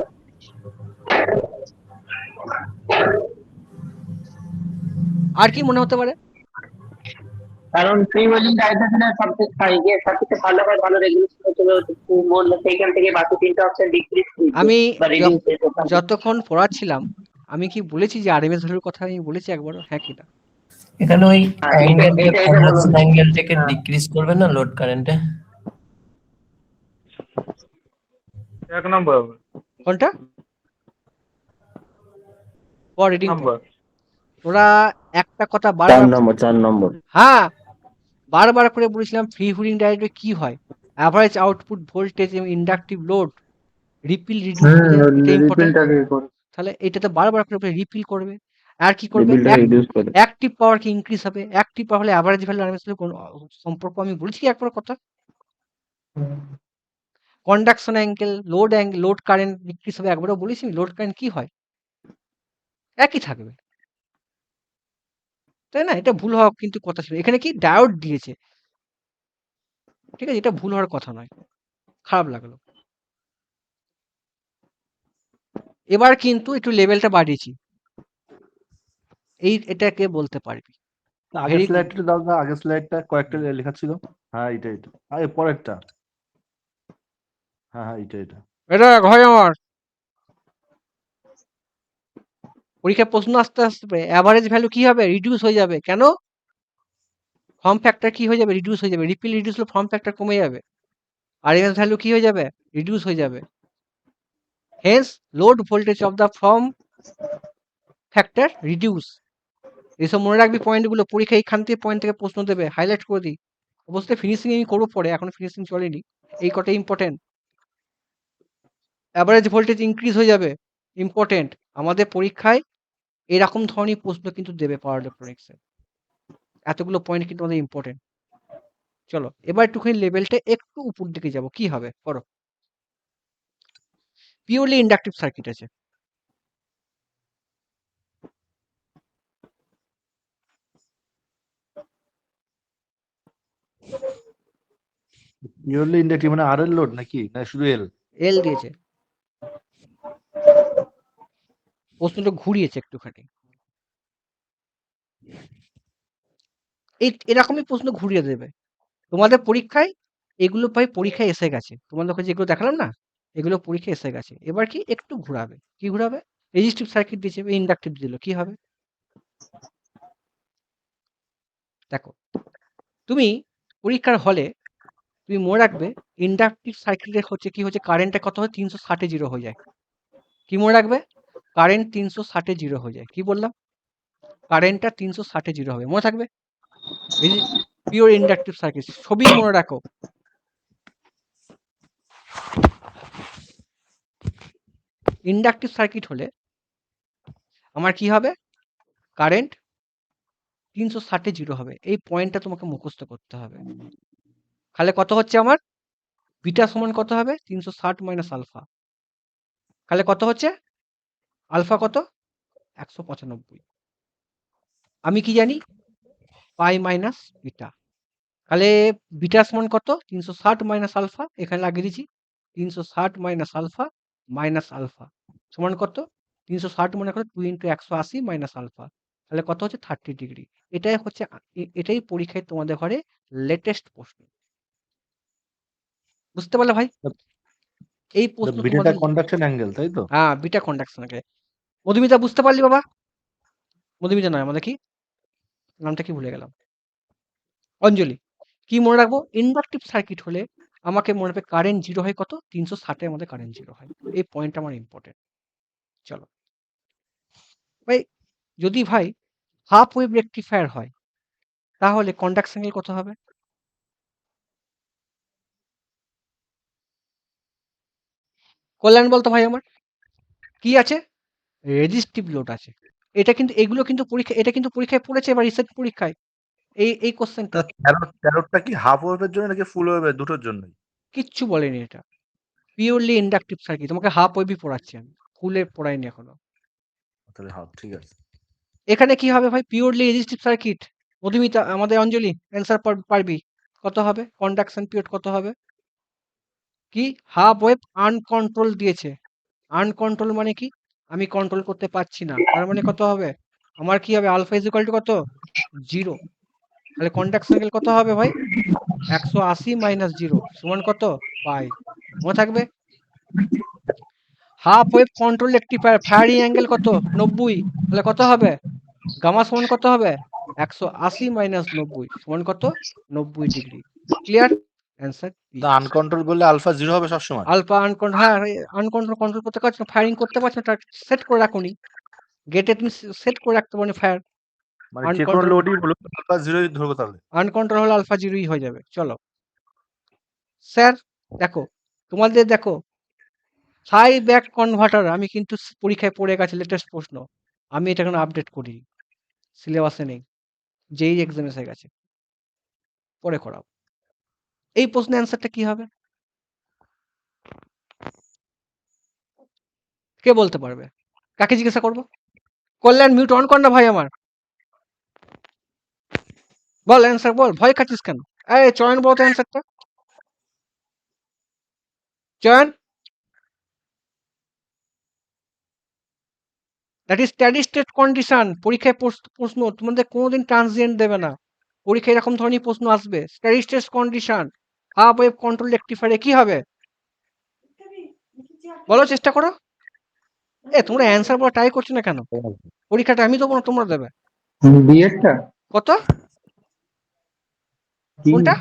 আর কি মনে হতে পারে? কারণ ফ্রি হোল্ডিং ডায়োডটা সবথেকে ভালো হয়, ভালো রেগুলেশন হতে বললে সেইখান থেকে বাকি তিনটা অপশন ডিক্রিজ আমি বা রিডিউস ওখান থেকে। যতক্ষণ পড়াচ্ছিলাম আমি কি বলেছি যে আরএমএস ভ্যালুর কথা আমি বলেছি একবারও? হ্যাঁ কি না? এখানে ওই এটা অ্যাঙ্গেলটা এটা এটা বলুন। কন্ডাকশন অ্যাঙ্গেলটাকে ডিক্রিজ করবে না লোড কারেন্টে? 1 নম্বর হবে। কোনটা? পর রিডিং পর। নাম্বার ওরা একটা কথা বারবার, 4 নম্বর হ্যাঁ বারবার করে বলেছিলাম ফ্রি হুইলিং ডায়োডে কি হয়? অ্যাভারেজ আউটপুট ভোল্টেজ এবং ইন্ডাকটিভ লোড রিপিল রিডিউস করে দেয়, এটা ইম্পর্টেন্ট। রিপিলটাকে করে। তাহলে এটাতে বারবার করে রিপিল করবে। আর কি করবে? রিপিলটা রিডিউস করে অ্যাক্টিভ পাওয়ার কি ইনক্রিজ হবে। অ্যাক্টিভ পাওয়ার হলে অ্যাভারেজ ভ্যালু আরএমএস ভ্যালু কোন সম্পর্ক আমি বলেছি কি একবার কথা? Conduction angle, load current decrease হবে, একবারও বলেছি লোড কারেন্ট কি হয়? একই থাকবে, তাই না? এটা ভুল হওয়া কিন্তু কথা ছিল। এখানে কি ডায়োড দিয়েছে, ঠিক আছে, এটা ভুল হওয়ার কথা নয়, খারাপ লাগলো। এবার কিন্তু একটু লেভেলটা বাড়িয়েছি। এটাকে বলতে পারবি। আগের ভেরি গুড। স্লাইডটা দাও না, আগের স্লাইডটা কয়েকটা লেখা ছিল। হ্যাঁ এটা এটা, আরে পরেরটা। হ্যাঁ হ্যাঁ এটা এটা। এটা হয় আমার পরীক্ষায় প্রশ্ন আসতে আসবে, অ্যাভারেজ ভ্যালু কি হবে? রিডিউস হয়ে যাবে। কেন? ফর্ম ফ্যাক্টর কি হয়ে যাবে? রিডিউস হয়ে যাবে। রিপিল রিডিউস হলে ফর্ম ফ্যাক্টর কমে যাবে। আরএমএস ভ্যালু কি হয়ে যাবে? রিডিউস হয়ে যাবে। Hence load voltage of the form factor reduce. এসব মনে রাখবি পয়েন্টগুলো, পরীক্ষা এইখান থেকে পয়েন্ট থেকে প্রশ্ন দেবে, হাইলাইট করে দিই। অবশ্যই ফিনিশিং আমি করবো পরে, এখন ফিনিশিং চলেনি। এই কটা ইম্পর্টেন্ট। অ্যাভারেজ ভোল্টেজ ইনক্রিজ হয়ে যাবে, ইম্পর্টেন্ট। আমাদের পরীক্ষায় এরকম ধরনের প্রশ্ন কিন্তু দেবে পাওয়ার ইলেকট্রনিক্সে। এতগুলো পয়েন্ট কিন্তু আমাদের ইম্পর্টেন্ট। চলো এবার একটুখানি লেভেলটা একটু উপর দিকে যাব, কি হবে করো। পিওরলি ইন্ডাকটিভ সার্কিট আছে। পিওরলি ইন্ডাকটিভ মানে আর এর লোড নাকি, না শুধু এল? এল দিয়েছে, প্রশ্নটা ঘুরিয়েছে একটুখানি। এরকমই প্রশ্ন ঘুরিয়ে দেবে তোমাদের পরীক্ষায়। এগুলো ভাই পরীক্ষায় এসে গেছে, তোমাদের কাছে যেগুলো দেখালাম না, এগুলো পরীক্ষায় এসে গেছে। এবার কি একটু ঘুরাবে, কি ঘুরাবে? রেজিস্টিভ সার্কিট দিয়েছে, ইন্ডাকটিভ দিল, কি হবে? দেখো তুমি পরীক্ষার হলে তুমি মনে রাখবে ইন্ডাকটিভ সার্কিটের হচ্ছে কি হচ্ছে, কারেন্টটা কত হয়? 360 জিরো হয়ে যায়। কি মনে রাখবে? কারেন্ট 360 জিরো হয়ে যায়। কি বললাম? কারেন্টটা 360 জিরো হবে, মনে থাকবে। পিওর ইন্ডাকটিভ সার্কিট ছবি মনে রাখো। ইন্ডাকটিভ সার্কিট হলে আমার কি হবে? কারেন্ট 360 জিরো হবে। এই পয়েন্টটা তোমাকে মুখস্থ করতে হবে। তাহলে কত হচ্ছে আমার? বিটা সমান কত হবে? 360 মাইনাস আলফা। তাহলে কত হচ্ছে? আলফা কত? 195। আমি কি জানি? পাই মাইনাস বিটা। তাহলে বিটা সমান কত? 360 মাইনাস আলফা, এখানে লাগিয়ে দিচ্ছি। 360 মাইনাস আলফা মাইনাস আলফা সমান কত? 360 মনে করো 2 ইন্টু 180 মাইনাস আলফা। তাহলে কত হচ্ছে? 30 ডিগ্রি। এটাই হচ্ছে এটাই পরীক্ষায় তোমাদের ঘরে লেটেস্ট প্রশ্ন। বুঝতে পারলে ভাই? এই প্রশ্ন বিটাটা তোমাদের, কন্ডাকশন অ্যাঙ্গেল, তাই তো? হ্যাঁ বিটা কন্ডাকশন আগে। মধুমিতা বুঝতে পারলি বাবা? মধুমিতা নয়, আমাদের কি নামটা কি ভুলে গেলাম, অঞ্জলি। কি মনে রাখবো? ইন্ডাকটিভ সার্কিট হলে আমাকে মনে রাখবে কারেন্ট জিরো হয় কত? 360 এর মধ্যে কারেন্ট জিরো হয়। এই পয়েন্টটা আমার ইম্পর্টেন্ট। চলো ভাই, যদি ভাই হাফ ওয়েভ রেকটিফায়ার হয় তাহলে কন্ডাকশন অ্যাঙ্গেল কত হবে? কল্যাণ বলতো ভাই আমার। কি আছে? রেজিস্টিভ লোড আছে। এটা কিন্তু, এগুলো কিন্তু পরীক্ষা, এটা কিন্তু পরীক্ষায় পড়েছে এবার রিসেন্ট পরীক্ষায়, এই কোশ্চেনটা। ক্যারোটটা কি হাফ ওয়েভের জন্য নাকি ফুল ওয়েভের, দুটোর জন্যই? কিচ্ছু বলেনি এটা। পিওরলি ইন্ডাকটিভ সার্কিট, তোমাকে হাফ ওয়েভই পড়াচ্ছি আমি, ফুলে পড়াইনি এখনো। তাহলে হাফ, ঠিক আছে। এখানে কি হবে ভাই? Purely resistive circuit. মধুমিতা, আমাদের অঞ্জলি অ্যান্সার পারবি? কত হবে কন্ডাকশন পিরিয়ড? কত হবে? কি হাফ ওয়েভ আনকন্ট্রোল দিয়েছে। আনকন্ট্রোল মানে কি? আমি কন্ট্রোল করতে পারছি না, তার মানে কত হবে? আমার কি হবে? আলফা ইজ ইকুয়াল টু কত? 0। তাহলে কন্ডাকশন অ্যাঙ্গেল কত হবে ভাই? 180 মাইনাস 0 সমান কত? পাই। মনে থাকবে? Half wave control rectifier firing angle কত? 90। তাহলে কত হবে? গামা সমান কত হবে? 180 মাইনাস 90 সমান কত? 90 degree. Clear? Answer B. Uncontrol করলে আলফা জিরো হবে সবসময়? আলফা আনকন্ট্রোল, হ্যাঁ আনকন্ট্রোল কন্ট্রোল করতে পারছো না, ফায়ারিং করতে পারছো না, সেট করে রাখুনি। গেটে তুমি সেট করে রাখতে পারো ফায়ার। মানে যে কোনো আনকন্ট্রোল, লোডই হলো আলফা জিরোই ধরবো তাহলে? আনকন্ট্রোল হলে আলফা জিরোই হয়ে যাবে। চলো স্যার, দেখো তোমাদের দেখো হাই ব্যাক কনভার্টার আমি কিন্তু পরীক্ষায় পড়ে গেছে, লেটেস্ট প্রশ্ন। আমি এটা এখন আপডেট করি, সিলেবাসে নেই, যেই এক্সাম এসে গেছে, পরে করাও। এই প্রশ্নের অ্যান্সারটা কি হবে? কে বলতে পারবে? কাকে জিজ্ঞাসা করবো? কল্যাণ মিউট অন কর না ভাই আমার। বল অ্যান্সার বল, ভয় খাচ্ছিস কেন? এই চয়ন বল তো অ্যান্সারটা। চয়ন, that is steady state condition. পরীক্ষায় প্রশ্ন তোমাদের কোনোদিন ট্রানজিয়েন্ট দেবে না, পরীক্ষায় এরকম ধরনের প্রশ্ন আসবে। Steady state condition half wave control রেক্টিফায়ারে কি হবে বলো, চেষ্টা করো। তোমরা অ্যান্সার বলা ট্রাই করছো না কেন? পরীক্ষাটা আমি দেবো না, তোমরা দেবে। বিয়েরটা কত? কি? কোনটা?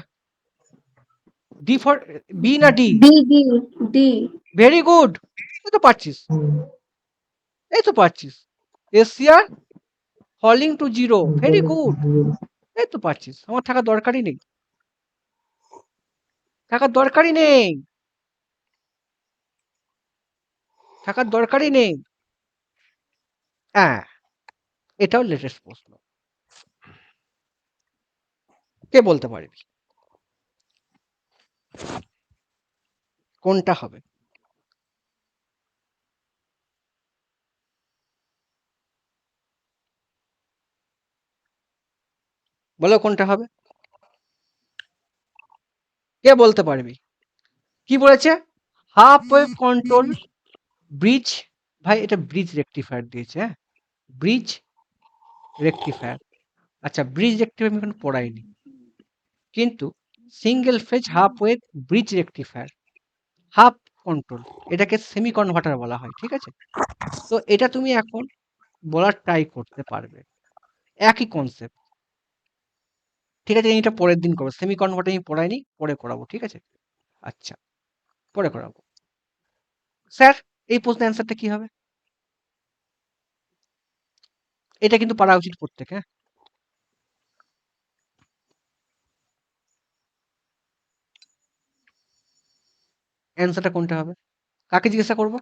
ডি ফর বি না D? D D D. Very good, এই তো পারছিস, এই তো পারছিস। SCR falling to zero, very good, এই তো পারছিস। আমার থাকার দরকারই নেই, থাকার দরকারই নেই, থাকার দরকারই নেই। হ্যাঁ, এটাও লেটেস্ট প্রশ্ন, কে বলতে পারবি কোনটা হবে? বলো কোনটা হবে, কে বলতে পারবি? কি বলেছে? হাফ ওয়েভ কন্ট্রোল ব্রিজ, ভাই এটা ব্রিজ রেক্টিফায়ার দিয়েছে, হ্যাঁ ব্রিজ রেক্টিফায়ার। আচ্ছা, ব্রিজ রেক্টিফায়ার আমি এখন পড়াইনি, কিন্তু single phase half wave bridge rectifier half control, এটাকে সেমি কনভার্টার বলা হয়, ঠিক আছে? তো এটা তুমি এখন বলার ট্রাই করতে পারবে, একই কনসেপ্ট, ঠিক আছে? এটা পরের দিন করবো, সেমি কনভার্টার আমি পড়াইনি, পরে করাবো, ঠিক আছে? আচ্ছা, পরে করাবো। স্যার, এই প্রশ্নের অ্যান্সারটা কি হবে? এটা কিন্তু পারা উচিত প্রত্যেক, হ্যাঁ? অ্যান্সারটা কোনটা হবে? কাকে জিজ্ঞাসা করবো?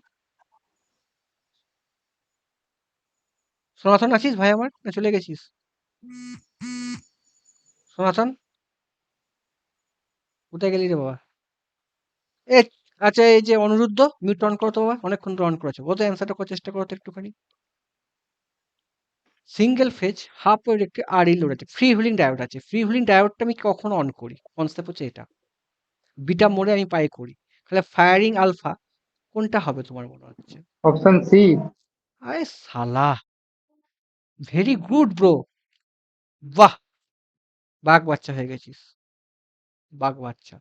সনাতন আছিস ভাই আমার, না চলে গেছিস? সনাতন, কোথায় গেলি রে বাবা? এ, আচ্ছা, এই যে অনিরুদ্ধ, মিউট অন করো তো বাবা, অনেকক্ষণ ধরে অন করেছো, ও তো অ্যান্সারটা করার চেষ্টা করো তো একটুখানি। সিঙ্গেল ফেজ হাফ ওয়েভ একটি আরই লোড আছে, ফ্রি হুইলিং ডায়োড আছে। ফ্রি হুইলিং ডায়োডটা আমি কখন অন করি? কনসেপ্ট হচ্ছে এটা, বিটা মোডে আমি পাই করি। তাহলে ফায়ারিং আলফা কোনটা হবে তোমার মনে হচ্ছে? Option C. আরে সালা, ভেরি গুড ব্রো, বাহ, বাঘ বাচ্চা হয়ে গেছিস, বাঘ বাচ্চা,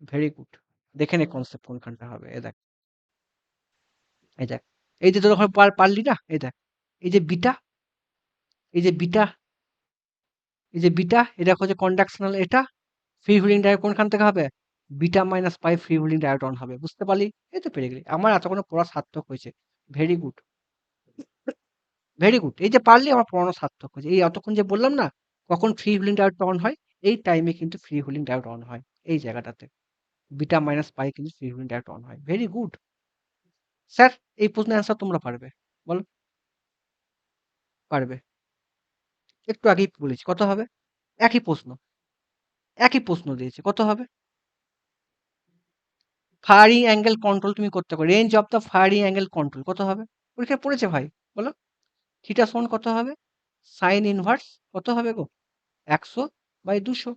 ভেরি গুড। দেখে নে কনসেপ্ট কোনখানটা হবে, এ দেখ, এই দেখ, এই যে তোর ওখানে পারলি না, এই দেখ, এই যে বিটা, এই যে বিটা, এই যে বিটা, এটা হচ্ছে কন্ডাকশনাল, এটা ফ্রি হুইলিং ডায়োড কোনখান থেকে হবে? Beta minus pi free wheeling diode on হবে, বুঝতে পারলি? এই তো পেরে গেলি, আমার এতক্ষণ পড়া সার্থক হয়েছে, ভেরি গুড, ভেরি গুড। এই যে পারলি, আমার পড়ানো সার্থক হয়েছে। এই অতক্ষণ যে বললাম না কখন ফ্রি হুইলিং ডায়োডটা অন হয়, এই টাইমে কিন্তু ফ্রি হুইলিং ডায়োড অন হয়, এই জায়গাটাতে বিটা মাইনাস পাই কিন্তু ফ্রি হুইলিং ডায়োড অন হয়, ভেরি গুড। স্যার, এই প্রশ্নের অ্যান্সার তোমরা পারবে, বলো পারবে? একটু আগেই বলেছি, কত হবে? একই প্রশ্ন, একই প্রশ্ন দিয়েছে, কত হবে? ফায়ারিং অ্যাঙ্গেল কন্ট্রোল তুমি করতে পারো, range of the firing angle control কত হবে? পরীক্ষায় পড়েছে ভাই, বলো। থিটা সমান কত হবে? সাইন ইনভার্স কত হবে গো? 100/200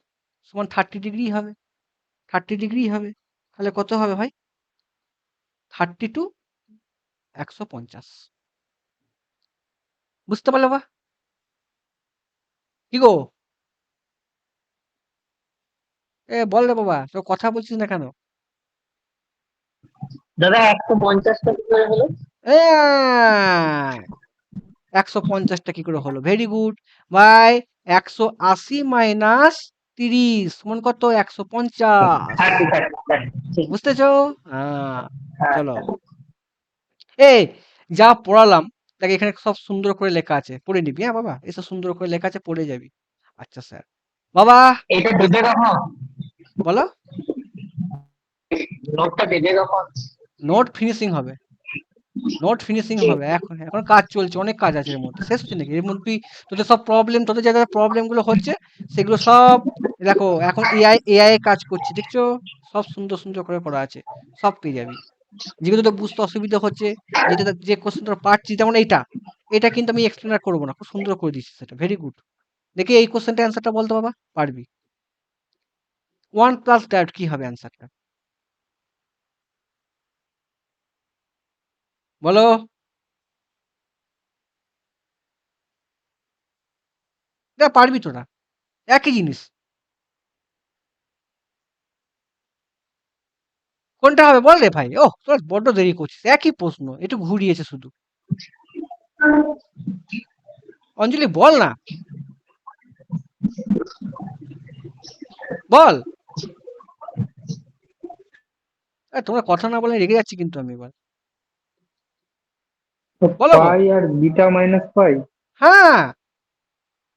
সমান 30 ডিগ্রি হবে, 30 ডিগ্রি হবে। তাহলে কত হবে ভাই? 32/150, বুঝতে পারলে বা? কি গো, বল রে বাবা, তো কথা বলছিস না কেন? দাদা 150টা কি করে হলো? 150টা কি করে হলো? ভেরি গুড ভাই, 180 - 30 সমান কত? 150, 30 30 30 ঠিক। বুঝতেছো? চলো, আচ্ছা। এই যা পড়ালাম, দেখ এখানে সব সুন্দর করে লেখা আছে, পড়ে নিবি, হ্যাঁ বাবা, এসব সুন্দর করে লেখা আছে, পড়ে যাবি। আচ্ছা স্যার, বাবা, এটা দেবে কখন? বলো। নোটটা দেবে কখন? নোট ফিনিশিং হবে, নোট ফিনিশিং হবে, এখন এখন কাজ চলছে, অনেক কাজ আছে এর মধ্যে, শেষ হচ্ছে নাকি? এর মধ্যে তুই, তোদের সব প্রবলেম, তোদের যা যা প্রবলেম গুলো হচ্ছে সেগুলো সব, দেখো এখন এআই কাজ করছে, দেখছো? সব সুন্দর সুন্দর করে করা আছে, সব পেয়ে যাবি। যেগুলো তো বুঝতে অসুবিধা হচ্ছে, যেটা যে কোশ্চেন তোর পাচ্ছি, যেমন এইটা, এটা কিন্তু আমি এক্সপ্লেন করবো না, খুব সুন্দর করে দিচ্ছি সেটা, ভেরি গুড। দেখি এই কোশ্চেনটা অ্যান্সারটা বলতো বাবা, পারবি? 1 + দ্যাট কি হবে অ্যান্সারটা, বলো? এটা পারবি তোরা, একই জিনিস। কোনটা হবে বল রে ভাই? ওহ তোরা বড্ড দেরি করছিস, একই প্রশ্ন, একটু ঘুরিয়েছে শুধু। অঞ্জলি বল না, বল। তোমরা কথা না বলে রেগে যাচ্ছি কিন্তু আমি এবার। বলো গো। পাই আর বিটা মাইনাস পাই। হ্যাঁ,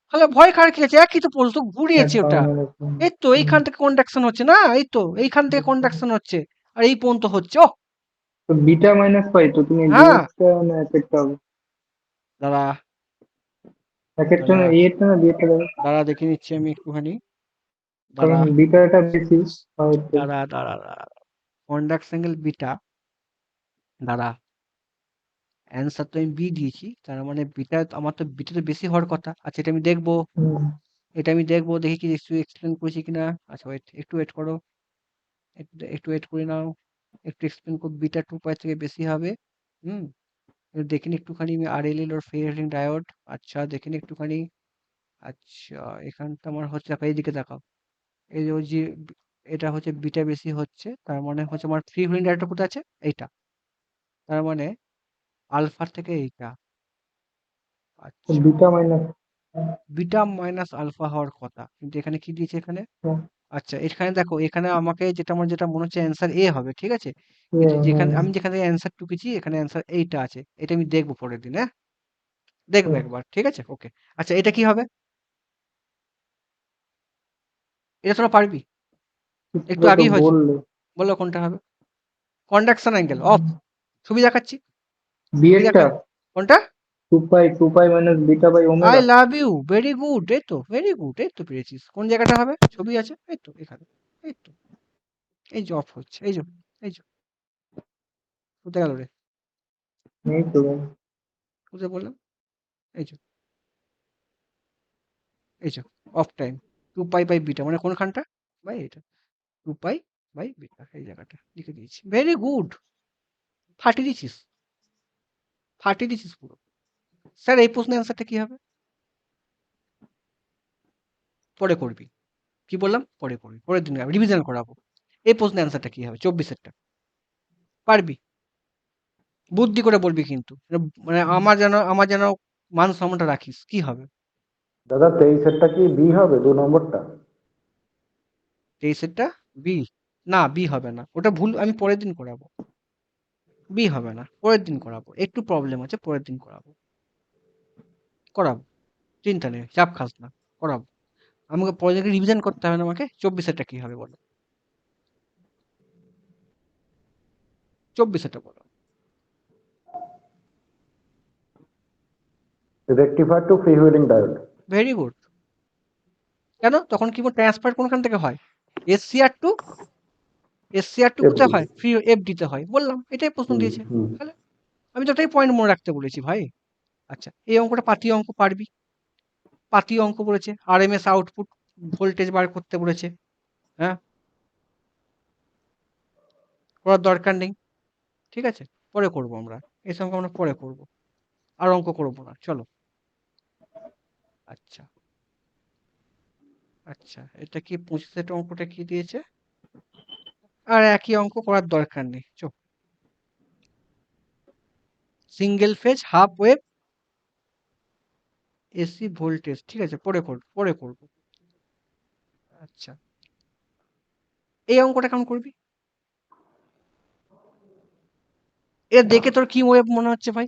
তাহলে ভয় খাওয়ার কি আছে? একই তো প্রশ্ন, ঘুরিয়েছে ওটা। হুম। এই তো এইখান থেকে কন্ডাকশন হচ্ছে না, এই তো এইখান থেকে কন্ডাকশন হচ্ছে, আর এই পর্যন্ত হচ্ছে। ও তো বিটা মাইনাস পাই, তো তুমি হ্যাঁ, বিয়েরটা না একেরটা হবে? দাঁড়া একেরটা দাঁড়া না বিয়েরটা না বিয়েরটা দেবে? দাঁড়া দেখে নিচ্ছি আমি একটুখানি। কারণ দাঁড়া বিটাটা বেশি হয়তো। দাঁড়া দাঁড়া দাঁড়া, কন্ডাক্স অ্যাঙ্গেল বিটা। দাঁড়া, অ্যান্সার তো আমি বি দিয়েছি, তার মানে বিটা, আমার তো বিটা তো বেশি হওয়ার কথা। আচ্ছা এটা আমি দেখবো, হুম। এটা আমি দেখবো, দেখি কি একটু এক্সপ্লেন করেছি কিনা। আচ্ছা ওয়েট, একটু ওয়েট করো, একটু ওয়েট করে নাও, একটু এক্সপ্লেন করো। বিটা 2 পাই থেকে বেশি হবে। হুম, দেখে নিই একটুখানি আমি, আর এল এল ওর ফেয়ারিং ডায়োড। আচ্ছা দেখে নিই একটুখানি। আচ্ছা এখানটা আমার হচ্ছে, দেখো এইদিকে দেখাও, এই যে ওই যে এটা হচ্ছে বিটা বেশি হচ্ছে, তার মানে হচ্ছে আমার ফ্রি হুইলিং ডায়োডটা কোথায় আছে? এইটা। তার মানে আলফার থেকে এইটা। আচ্ছা, beta minus. Beta minus alpha হওয়ার কথা, কিন্তু এখানে কি দিয়েছে এখানে? আচ্ছা এখানে দেখো, এখানে আমাকে যেটা, আমার যেটা মনে হচ্ছে অ্যান্সার এ হবে, ঠিক আছে? কিন্তু যেখানে আমি, যেখান থেকে অ্যান্সার টুকেছি, এখানে অ্যান্সার এইটা আছে। এটা আমি দেখবো পরের দিন, হ্যাঁ দেখবো একবার, ঠিক আছে ওকে। আচ্ছা এটা কি হবে? এটা তোরা পারবি? একটু তো আগেই হয়েছে, বললে বলো কোনটা হবে? কন্ডাকশন অ্যাঙ্গেল অফ, ছবি দেখাচ্ছি, ছবি বিয়েরটা দেখা। কোনটা? 2 pi minus beta by I omega. Love you, very good, এই তো ভেরি গুড, এই তো পেরেছিস। কোন জায়গাটা হবে? ছবি আছে, এই তো এখানে, এই তো, এই যে অফ হচ্ছে, এই যে, এই যে, কোথায় গেল রে? এই তো। কোথায় বললাম? এই যে, এই যে off time, 2 pi by beta, মানে কোনখানটা? বাই এটা, 2 পাই বাই বিটা, এই জায়গাটা লিখে দিয়েছি। ভেরি গুড, ফাটিয়ে দিছিস, ফাটিয়ে দিছিস পুরো। স্যার এই প্রশ্নের অ্যান্সারটা কি হবে? পরে করবি। কি বললাম? পরে করবি, পরের দিন রিভিশন করাবো। এই প্রশ্নের অ্যান্সারটা কি হবে? 24-এরটা পারবি? বুদ্ধি করে বলবি কিন্তু, মানে আমার যেন মান সম্মানটা রাখিস। কি হবে? দাদা 23-এরটা কি বি হবে, 2 নম্বরটা? 23-এরটা বি? না বি হবে না, ওটা ভুল, আমি পরের দিন করাবো। বি হবে না, পরের দিন করাবো, একটু প্রবলেম আছে, পরের দিন করাবো, করাবো, চিন্তা নেই, চাপ খাস না, করাবো। আমাকে পরের দিন রিভিশন করতে হবে না আমাকে। 24-এরটা কি হবে বলো? 24-এরটা বলো। Rectifier to free wheeling diode. Very good. কেন তখন কি ট্রান্সফার কোনখান থেকে হয়? এসসিআর টু, এসসিআর টু কোথায় এফডি। হয়? ফ্রি এফডিতে হয়, বললাম, এটাই প্রশ্ন হুম দিয়েছে। হুম। তাহলে আমি তো এটাই পয়েন্ট মনে রাখতে বলেছি ভাই। আচ্ছা এই অঙ্কটা পাতি অঙ্ক, পারবি? পাতি অঙ্ক বলেছে, আরএমএস আউটপুট ভোল্টেজ বার করতে বলেছে। হ্যাঁ, করার দরকার নেই, ঠিক আছে, পরে করব আমরা, এই অঙ্ক আমরা পরে করব, আর অঙ্ক করব না, চলো। আচ্ছা আচ্ছা, এটা কি 25-এর অঙ্কটা কি দিয়েছে? আর একই অঙ্ক করার দরকার নেই, চো। Single phase half wave AC voltage, ঠিক আছে, পরে করব, পরে করব। আচ্ছা এই অঙ্কটা কেমন করবি? এটা দেখে তোর কি ওয়েভ মনে হচ্ছে ভাই?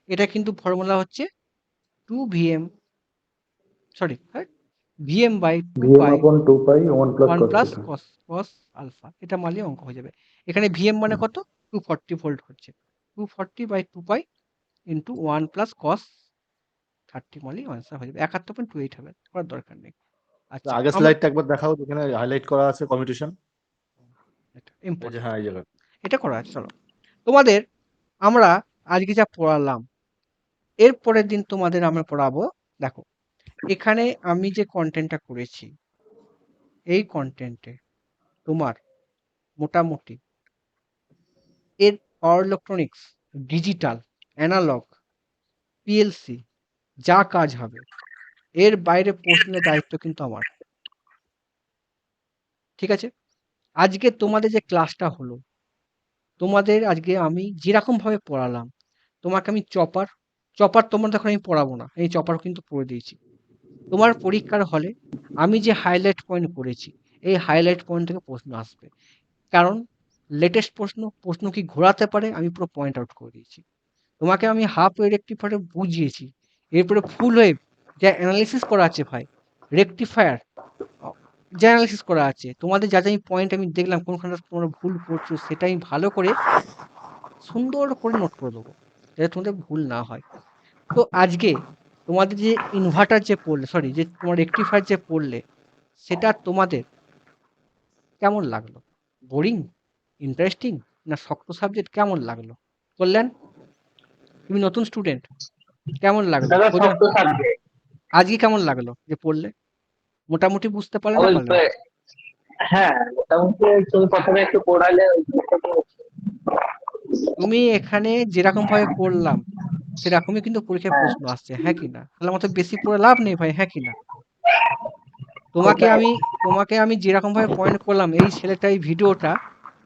এটা কিন্তু ফর্মুলা হচ্ছে 2 VM, sorry VM by two VM pi upon 2 pi 1 plus 1 cos plus theta. Cos cos alpha, এটা মারলে অঙ্ক হয়ে যাবে। এখানে ভিএম মানে কত? 240 ভোল্ট হচ্ছে, 240/2 পাই ইন্টু 1 প্লাস কস 30 মারলেই আনসার হয়ে যাবে, 71.28 হবে, করার দরকার নেই। আচ্ছা আগের আমরা, স্লাইডটা একবার দেখাও, যেখানে হাইলাইট করা আছে কমিউটেশন। এটা এই যে ইম্পর্টেন্ট, হ্যাঁ, এই জায়গা। এটা করা আছে, চলো। তোমাদের আমরা আজকে যা পড়ালাম, এর পরের দিন তোমাদের আমরা পড়াবো, দেখো এখানে আমি যে কন্টেন্টটা করেছি, এই কন্টেন্টে তোমার মোটামুটি এর power electronics, digital, analog, PLC, যা কাজ হবে এর বাইরে প্রশ্নের দায়িত্ব কিন্তু আমার। ঠিক আছে? আজকে তোমাদের যে ক্লাসটা হলো, তোমাদের আজকে আমি যেরকম ভাবে পড়ালাম, তোমাকে আমি চপার তোমাদের এখন আমি পড়াবো না, এই চপার কিন্তু পড়ে দিয়েছি। তোমার পরীক্ষার হলে আমি যে হাইলাইট পয়েন্ট করেছি, এই হাইলাইট পয়েন্ট থেকে প্রশ্ন আসবে। কারণ লেটেস্ট প্রশ্ন কি ঘোরাতে পারে, আমি পুরো পয়েন্ট আউট করে দিয়েছি। তোমাকে আমি হাফ ওয়ে রেক্টিফায়ারে বুঝিয়েছি। এরপরে ফুল ওয়েভ যা অ্যানালিসিস করা আছে ভাই, রেক্টিফায়ার যা অ্যানালিসিস করা আছে, তোমাদের যা যা পয়েন্ট আমি দেখলাম কোনখানে তোমরা ভুল করছো, সেটা আমি ভালো করে সুন্দর করে নোট করে দেবো, যাতে তোমাদের ভুল না হয়। তো আজকে তোমাদের যে ইনভার্টার যে পড়লে, সরি, যে তোমার রেক্টিফায়ার যে পড়লে, সেটা তোমাদের কেমন লাগলো? বোরিং, ইন্টারেস্টিং, না শক্ত সাবজেক্ট, কেমন লাগলো? কল্যাণ, তুমি নতুন স্টুডেন্ট, কেমন লাগলো দাদা বোঝা? শক্ত সাবজেক্ট। আজকে কেমন লাগলো যে পড়লে? মোটামুটি বুঝতে পারলে না ওই পারলে না? হ্যাঁ, মোটামুটি তুমি প্রথমে একটু পড়ালে ওই জিনিসটাকে। তুমি এখানে যেরকম ভাবে পড়লাম সেরকমই কিন্তু পরীক্ষায় হ্যাঁ, প্রশ্ন আসছে, হ্যাঁ কি না? তাহলে আমাদের বেশি পড়ে লাভ নেই ভাই, হ্যাঁ কি না? তোমাকে ওটাই। আমি তোমাকে আমি যেরকম ভাবে পয়েন্ট করলাম, এই ছেলেটা এই ভিডিওটা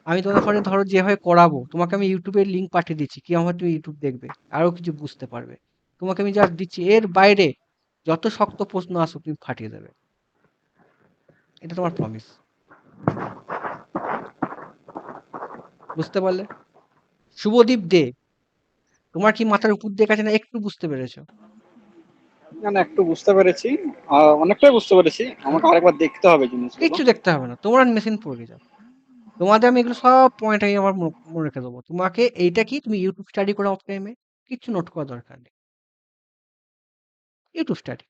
আমি তোমাদের ওখানে ধরো যেভাবে করাবো, তোমাকে আমি ইউটিউবের লিঙ্ক পাঠিয়ে দিচ্ছি, কি আমার তুমি ইউটিউব দেখবে, আরো কিছু বুঝতে পারবে। তোমাকে আমি যা দিচ্ছি, এর বাইরে যত শক্ত প্রশ্ন আসুক তুমি ফাটিয়ে দেবে, এটা তোমার প্রমিস। বুঝতে পারলে? শুভদীপ দে, তোমার কি মাথার উপর দিয়ে কাছে না একটু বুঝতে পেরেছো? না না, একটু বুঝতে পেরেছি, অনেকটাই বুঝতে পেরেছি, হুম, আমাকে আরেকবার দেখতে হবে জিনিসগুলো। কিচ্ছু দেখতে হবে না, তোমরা মেশিন পড়ে যাও। তোমাদের আমি এগুলো সব পয়েন্ট আমি আমার মনে রেখে দেবো। তোমাকে এইটা কি তুমি ইউটিউব স্টাডি করো অফ টাইমে, কিচ্ছু নোট করার দরকার নেই। ইউটিউব স্টাডি,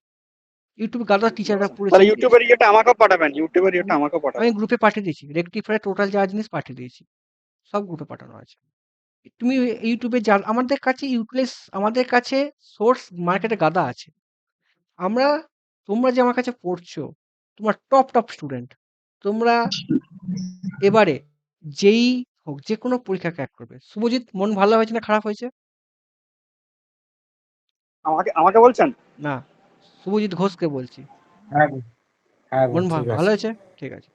ইউটিউব গাদা টিচাররা পড়েছে তাহলে বুঝিয়েছে। ইউটিউবের ইয়েটা আমাকেও পাঠাবেন, ইউটিউবের ইয়েটা হুম, আমাকেও আমি পাঠাবেন। গ্রুপে পাঠিয়ে দিয়েছি, রেক্টিফায়ার টোটাল যা জিনিস পাঠিয়ে দিয়েছি, সব গ্রুপে পাঠানো আছে। তুমি ইউটিউবে যা, আমাদের কাছে ইউটিলাইজ, আমাদের কাছে সোর্স মার্কেটে গাদা আছে। আমরা, তোমরা যে আমার কাছে পড়ছো, তোমরা টপ টপ স্টুডেন্ট, তোমরা এবারে যেই হোক যে কোনো পরীক্ষা ক্র্যাক করবে। শুভজিৎ, মন ভালো হয়েছে না খারাপ হয়েছে? আমাকে আমাকে বলছেন? না, শুভজিৎ ঘোষকে বলছি। হ্যাঁ গো, হ্যাঁ গো, মন ঠিক ভালো আছে। হয়েছে? ঠিক আছে,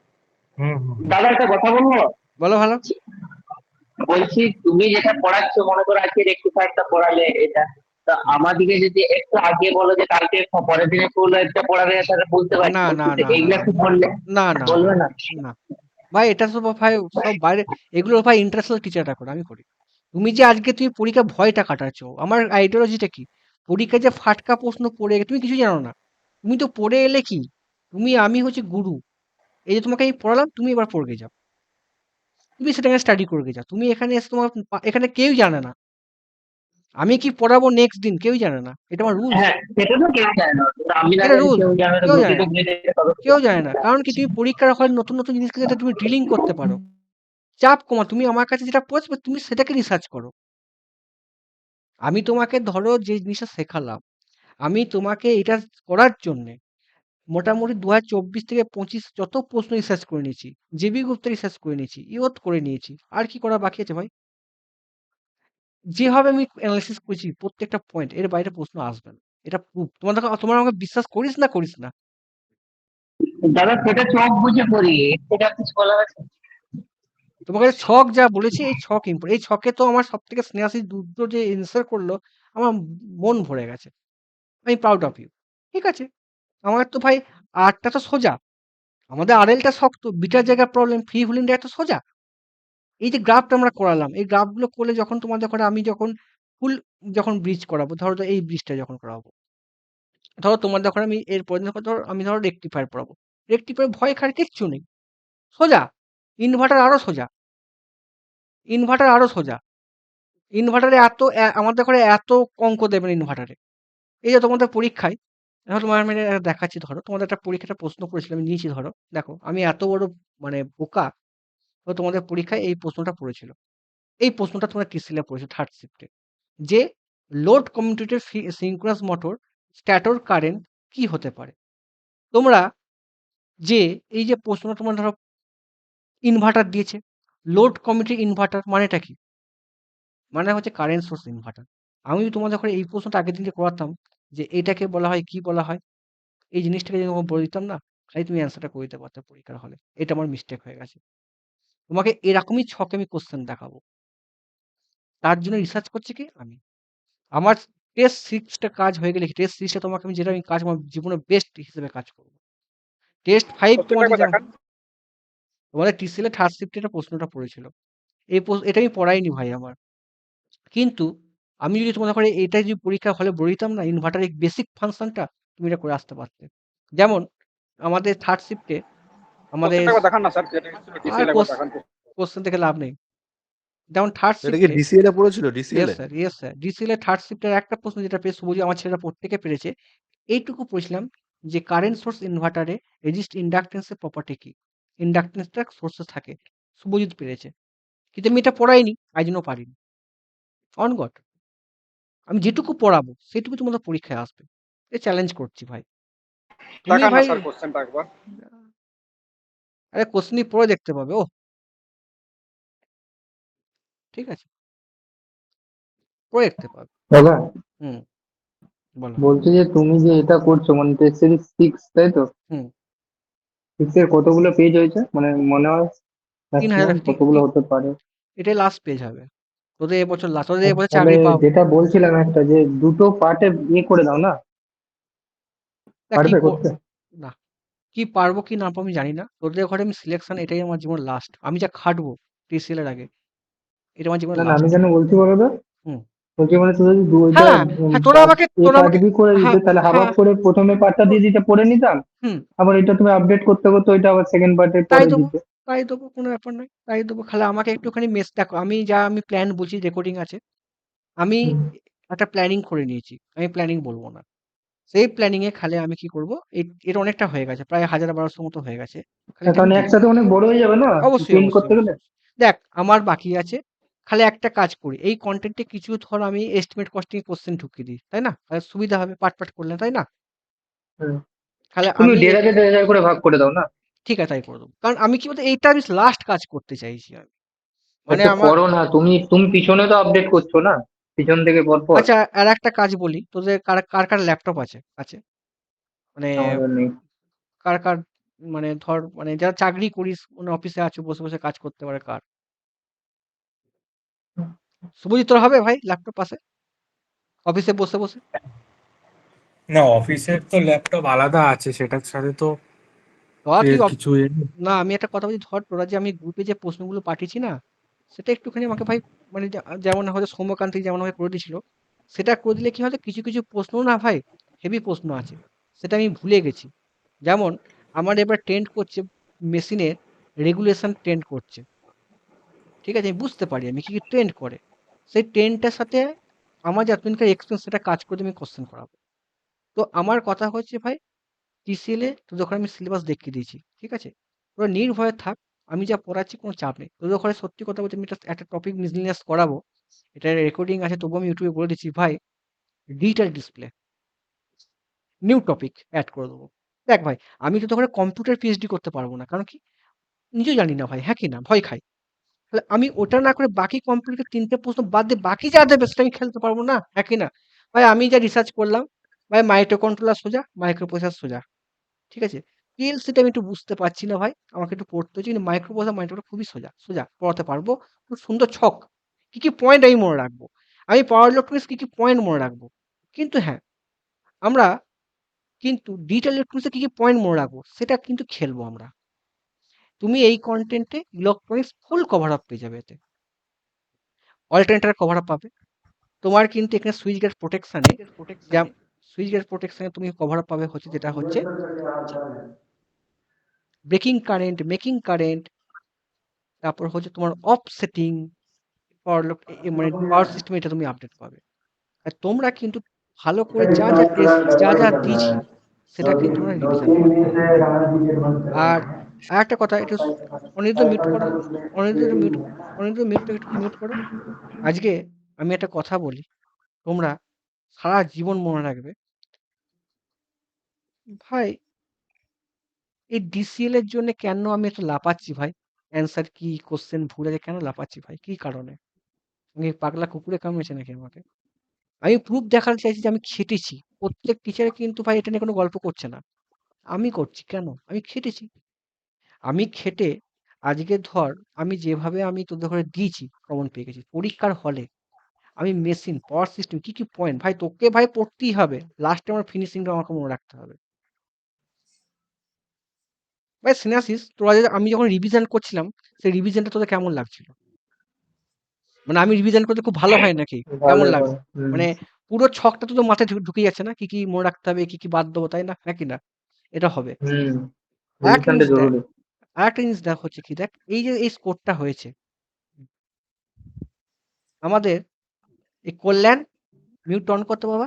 হুম হুম। দাদা একটা কথা বলবো? বলো ভালো। বলছি তুমি যেটা পড়াচ্ছ, মনে করো আজকে রেক্টিফায়ারটা পড়ালে এটা, তা আমাদেরকে যদি একটু আগে বলো যে কালকে পরের দিনে ফুল একটা পড়াবে, তাহলে বুঝতে পারছি, না বলছি না যে না না এইগুলা না কি পড়লে না না না বলবে না? না ভাই, এটা সব ভাই, সব বাইরে, এগুলো ভাই ইন্টারন্যাশনাল টিচাররা করে, আমি করি। তুমি যে আজকে তুমি পরীক্ষা ভয়টা কাটাচ্ছ, আমার আইডিওলজিটা কি? পরীক্ষায় যে ফাটকা প্রশ্ন পড়ে তুমি কিছু জানো না, তুমি তো পড়ে এলে কি, তুমি, আমি হচ্ছে গুরু, এই যে তোমাকে আমি পড়ালাম, তুমি এবার পড়ে যাও, তুমি সেটাকে স্টাডি করে যাও, তুমি এখানে এসে তোমার এখানে কেউ জানে না আমি কি পড়াবো নেক্সট দিন, কেউ জানে না, এটা আমার রুলস। হ্যাঁ, সেটা তো কেউ জানে না, কিন্তু আমি না এটা জানি রুলস, কেউ জানে না, কেউ গ্রুপে জানে না, ঢুকলে তবে কেউ জানে না, কারণ কি তুমি পরীক্ষার হলে নতুন নতুন জিনিসকে যাতে তুমি ডিলিং করতে পারো, চাপ কমা, তুমি আমার কাছে যেটা পড়বে তুমি সেটাকে রিসার্চ করো। আমি তোমাকে ধরো যে জিনিসটা শেখালাম, আমি তোমাকে এটা করার জন্যে মোটামুটি 2024 থেকে 25 যত প্রশ্ন রিসার্চ করে নিয়েছি, জেবি গুপ্ত রিসার্চ করে নিয়েছি, ইওত করে নিয়েছি, আর কি করা বাকি আছে ভাই? যেভাবে আমি অ্যানালাইসিস করেছি প্রত্যেকটা পয়েন্ট, এর বাইরে প্রশ্ন আসবে না, এটা প্রুফ। তোমার আমাকে বিশ্বাস করিস না করিস না, দাদা সেটা চোখ বুঝে পড়ি, সেটা কিছু বলার আছে? তোমাকে ছক যা বলেছি, এই ছক ইম্পর্টেন্ট, এই ছকে তো আমার সব থেকে স্নেহাশিস দুটো যে এনসার করলো, আমার মন ভরে গেছে, আমি প্রাউড অফ ইউ। ঠিক আছে, আমার তো ভাই আরটা তো সোজা, আমাদের আরএলটা শক্ত, বিটার জায়গায় প্রবলেম, ফ্রি হুলিংটা এত সোজা। এই যে গ্রাফটা আমরা করালাম, এই গ্রাফগুলো করলে যখন তোমাদের ঘরে আমি যখন ফুল, যখন ব্রিজ করাবো, ধরো তো এই ব্রিজটা যখন করাবো, ধরো তোমার যখন আমি এর পরের দিন ধরো আমি ধরো রেক্টিফায়ার পড়াবো, রেক্টিফায়ার ভয় খার কিচ্ছু নেই, সোজা। ইনভার্টার আরো সোজা, ইনভার্টার আরো সোজা, ইনভার্টারে এত আমাদের ঘরে এত অঙ্ক দেবেন ইনভার্টারে। এই যে তোমাদের পরীক্ষায়, দেখো তোমার আমি এটা দেখাচ্ছি, ধরো তোমাদের একটা পরীক্ষাটা প্রশ্ন করেছিলাম, আমি নিয়েছি, ধরো দেখো আমি এত বড় মানে বোকা, তো তোমাদের পরীক্ষায় এই প্রশ্নটা পড়েছিল, এই প্রশ্নটা তোমরা টিসিএল পড়েছো থার্ড শিফটে, যে লোড কমিউটেটেড সিঙ্ক্রোনাস মোটর স্ট্যাটর কারেন্ট কি হতে পারে। তোমরা যে এই যে প্রশ্নটা তোমার ধরো ইনভার্টার দিয়েছে, লোড কমিউটেড ইনভার্টার মানেটা কি? মানে হচ্ছে কারেন্ট সোর্স ইনভার্টার। আমি তোমাদের যখন এই প্রশ্নটা আগের দিন যে করাতাম, যে এটাকে বলা হয় কি বলা হয়, এই জিনিসটাকে যদি বলে দিতাম না, খালি তুমি অ্যান্সারটা করে দিতে পারতে পরীক্ষার হলে। এটা আমার মিস্টেক হয়ে গেছে। তোমাকে এরকমই ছকে আমি কোশ্চেন দেখাবো। তার জন্য রিসার্চ করছি কি আমি। আমার টেস্ট 6 টা কাজ হয়ে গেলে টেস্ট 6 টা তোমাকে আমি যেটা আমি কাজ আমার জীবনের বেস্ট হিসেবে কাজ করব। টেস্ট 5 কোশ্চেনটা তোমাদের একবার যেমন দেখান। তোমাদের TCL এ থার্ড শিফটে একটা প্রশ্নটা পড়েছিল। এটা আমি পড়াইনি ভাই আমার। কিন্তু আমি যদি তোমাদের ঘরে এটা যদি পরীক্ষা হলে বলে দিতাম না ইনভার্টারের বেসিক ফাংশনটা তুমি এটা করে আসতে পারতে। যেমন আমাদের থার্ড শিফটে আমাদের কোশ্চেনটা একবার দেখান না স্যার, যেটা ছিল আর ডিসিএল একবার দেখান। কোশ্চেন থেকে লাভ নেই। যেমন থার্ড এটা কি শিফটে ডিসিএল এ পড়েছিল ডিসিএল ইয়েস এ? স্যার ইয়েস স্যার ডিসিএল এর থার্ড শিফটের একটা প্রশ্ন যেটা পেয়ে শুভজি আমার ছেলেরা প্রত্যেকে পেরেছে এইটুকু পড়ছিলাম যে কারেন্ট সোর্স ইনভার্টারে রেজিস্ট ইন্ডাকটেন্সের প্রপার্টি কি ইন্ডাকটেন্সটা সোর্সে থাকে শুভজিৎ পেরেছে কিন্তু আমি এটা পড়াইনি তাই জন্য পারিনি অন গড আমি যেটুকু পড়াবো সেটুকু তোমাদের পরীক্ষায় আসবে এ চ্যালেঞ্জ করছি ভাই তুমি দেখান না ভাই স্যার কোশ্চেনটা একবার। আরে কোশ্চেন পড়ে দেখতে পাবে ও ঠিক আছে পড়ে দেখতে পাবে দাদা হুম বলো বলছি যে তুমি যে এটা করছো মানে টেস্ট সিরিজ 6 তাই তো? হুম 6 এর কতগুলো পেজ হয়েছে মানে মনে হয় ম্যাক্সিমাম 3000 কতগুলো হতে পারে? এটাই লাস্ট পেজ হবে তোদের এবছর লাস্ট তোদের এবছর তাহলে চাকরি পাবো যেটা বলছিলাম একটা যে দুটো পার্টে ইয়ে করে দাও না, তা কি পারবে করতে? না কি পারবো কি না পারবো আমি জানি না তোদের ঘরে আমি সিলেকশন এটাই আমার জীবন লাস্ট আমি যা খাটবো TCL এর আগে এটা আমার জীবন না না, লাস্ট আমি কেন বলছি বলো তো, হুম বলছি মানে তুই যদি দুইটা হ্যাঁ হ্যাঁ তোরা পার্ট আমাকে এ তোরা পার্ট আমাকে বি করে হ্যাঁ দিতে তাহলে হাফ হাফ হ্যাঁ করে প্রথমে পার্টটা তো- দিয়ে দিতে পড়ে নিতাম, হুম আবার এটা তুমি আপডেট করতে করতে ওইটা আবার সেকেন্ড পার্টে তাই পরে দেবো দিতে। তাই দেবো কোনো ব্যাপার নয় তাই দেবো খালি আমাকে একটুখানি মেস দেখো আমি প্ল্যান বলছি রেকর্ডিং আছে আমি হুম। একটা প্ল্যানিং করে নিয়েছি আমি প্ল্যানিং বলবো না সেই প্ল্যানিং এ খালি আমি কি করব এটা অনেকটা হয়ে গেছে প্রায় 1000-1200 মতো হয়ে গেছে খালি তার এটাকে কারণ দিই একসাথে অনেক বড় হয়ে যাবে না অবশ্যই প্রিন্ট অবশ্যই করতে গেলে। অবশ্যই অবশ্যই। দেখ আমার বাকি আছে খালি একটা কাজ করি এই কন্টেন্টে কিছু ধর আমি এস্টিমেট কস্টিং কোশ্চেন ঢুকিয়ে দিই তাই না তাহলে সুবিধা হবে পাট পাট করলে তাই না হুম। খালি তুমি আমি 1500 করে ভাগ করে দাও না। ঠিক আছে তাই করে দেবো কারণ আমি কি বলতো এইটা আমি লাস্ট কাজ করতে চাইছি আমি মানে আচ্ছা আমার করো না, তুমি তুমি পিছনে তো আপডেট করছো না, পিছন থেকে পর পর। আচ্ছা আর একটা কাজ বলি তোদের কার কার কার ল্যাপটপ আছে আছে মানে আমাদের নেই। কার কার মানে ধর মানে যারা চাকরি করিস মানে অফিসে আছো বসে বসে কাজ করতে পারে কার শুভজিৎ তোর হবে ভাই ল্যাপটপ আছে অফিসে বসে বসে না, অফিসের তো ল্যাপটপ আলাদা আছে, সেটার সাথে তো তোরা তুই এর কিছু এ নেই। না আমি একটা কথা বলছি ধর তোরা যে আমি গ্রুপে যে প্রশ্নগুলো পাঠিয়েছি না সেটা একটুখানি আমাকে ভাই মানে যেমন হয়তো সৌম্যকান্তি যেমন ভাবে করে দিয়েছিল সেটা করে দিলে কি হয়তো কিছু কিছু প্রশ্ন না ভাই হেভি প্রশ্ন আছে সেটা আমি ভুলে গেছি যেমন আমার এবার ট্রেন্ড করছে মেশিনের রেগুলেশন ট্রেন্ড করছে ঠিক আছে আমি বুঝতে পারি আমি কি কি ট্রেন্ড করে সেই ট্রেন্ডটার সাথে আমার যে এতদিনকার এক্সপিরিয়েন্স সেটা কাজ করে আমি কোশ্চেন করাবো তো আমার কথা হচ্ছে ভাই TCL এ তোদের ওখানে আমি সিলেবাস দেখিয়ে দিয়েছি ঠিক আছে তোরা নির্ভয়ে থাক আমি যা পড়াচ্ছি কোনো চাপ নেই তোদের ওখানে সত্যি কথা বলতে আমি একটা টপিক মিসলিনিয়াস করাবো এটা রেকর্ডিং আছে তবু আমি ইউটিউবে বলে দিচ্ছি ভাই digital display new topic add করে দেবো দেখ ভাই আমি তো ওখানে কম্পিউটার PhD করতে পারবো না কারণ কি নিজেও জানি না ভাই হ্যাঁ কি না ভয় খাই তাহলে আমি ওটা না করে বাকি কম্পিউটার 3টে প্রশ্ন বাদ দিয়ে বাকি যা দেবে সেটা আমি খেলতে পারবো না হ্যাঁ কি না ভাই আমি যা রিসার্চ করলাম ভাই মাইক্রো কন্ট্রোলার সোজা মাইক্রো প্রসেসর সোজা ঠিক আছে PLC-টা আমি একটু বুঝতে পারছি না ভাই আমাকে একটু পড়তে হচ্ছে কিন্তু মাইক্রো প্রসেসর মাইক্রোটা খুবই সোজা সোজা পড়াতে পারবো খুব সুন্দর ছক কি কি পয়েন্ট আমি মনে রাখবো আমি পাওয়ার ইলেকট্রনিক্স কি কি পয়েন্ট মনে রাখবো কিন্তু হ্যাঁ আমরা কিন্তু ডিজিটাল ইলেকট্রনিক্সে কি কি পয়েন্ট মনে রাখবো সেটা কিন্তু খেলবো আমরা তুমি এই কন্টেন্টে ইলেকট্রনিক্স ফুল কভার আপ পেয়ে যাবে এতে অল্টারনেটার কভার আপ পাবে তোমার কিন্তু এখানে সুইচ গেট প্রোটেকশনে সুইচ গেট প্রোটেকশনে তুমি কভার আপ পাবে হচ্ছে যেটা হচ্ছে ব্রেকিং কারেন্ট মেকিং কারেন্ট তারপর হচ্ছে তোমার অফসেটিং মানে পাওয়ার সিস্টেম এটা তুমি আপডেট পাবে আর তোমরা কিন্তু ভালো করে যা যা টেস্ট যা যা দিয়েছি সেটা কিন্তু তোমরা রিভিশন করবে আর আর একটা কথা একটু অনির্দ মিউট করো অনির্দ মিউট অনির্দ একটু মিউট করো আজকে আমি একটা কথা বলি তোমরা সারা জীবন মনে রাখবে ভাই এই DCL এর জন্য কেন আমি এত লাফাচ্ছি ভাই অ্যান্সার কি কোশ্চেন ভুল আছে কেন লাফাচ্ছি ভাই কি কারণে আমি পাগলা কুকুরে কামড়েছে নাকি আমাকে আমি প্রুফ দেখাতে চাইছি যে আমি খেটেছি প্রত্যেক টিচার কিন্তু ভাই এটা নিয়ে কোনো গল্প করছে না আমি করছি কেন? আমি খেটেছি। আমি খেটে আজকে ধর আমি যেভাবে আমি তোদের ঘরে দিয়েছি কমন পেয়ে গেছি পরীক্ষার হলে। আমি মেশিন পাওয়ার সিস্টেম কি কি পয়েন্ট ভাই তোকে ভাই পড়তেই হবে, লাস্টে আমার ফিনিশিংটা আমাকে মনে রাখতে হবে। ভাই সিনাসিস তোরা আমি যখন রিভিশন করছিলাম সেই রিভিশনটা তোদের কেমন লাগছিল? মানে আমি রিভিশন করতে খুব ভালো হয় নাকি? কেমন ভালো লাগছে? ভালো হুম মানে পুরো ছকটা তো তোর মাথায় ঢুকে যাচ্ছে না? কি কি মনে রাখতে হবে, কি কি বাদ দেবো, তাই না? নাকি না? এটা হবে। হুম আরেকটা রিভিশনটা জিনিস দেখ, জরুরি। আরেকটা জিনিস দেখ হচ্ছে কি দেখ, এই যে এই স্কোরটা হয়েছে আমাদের এই কল্যাণ মিউট অন করতে বাবা।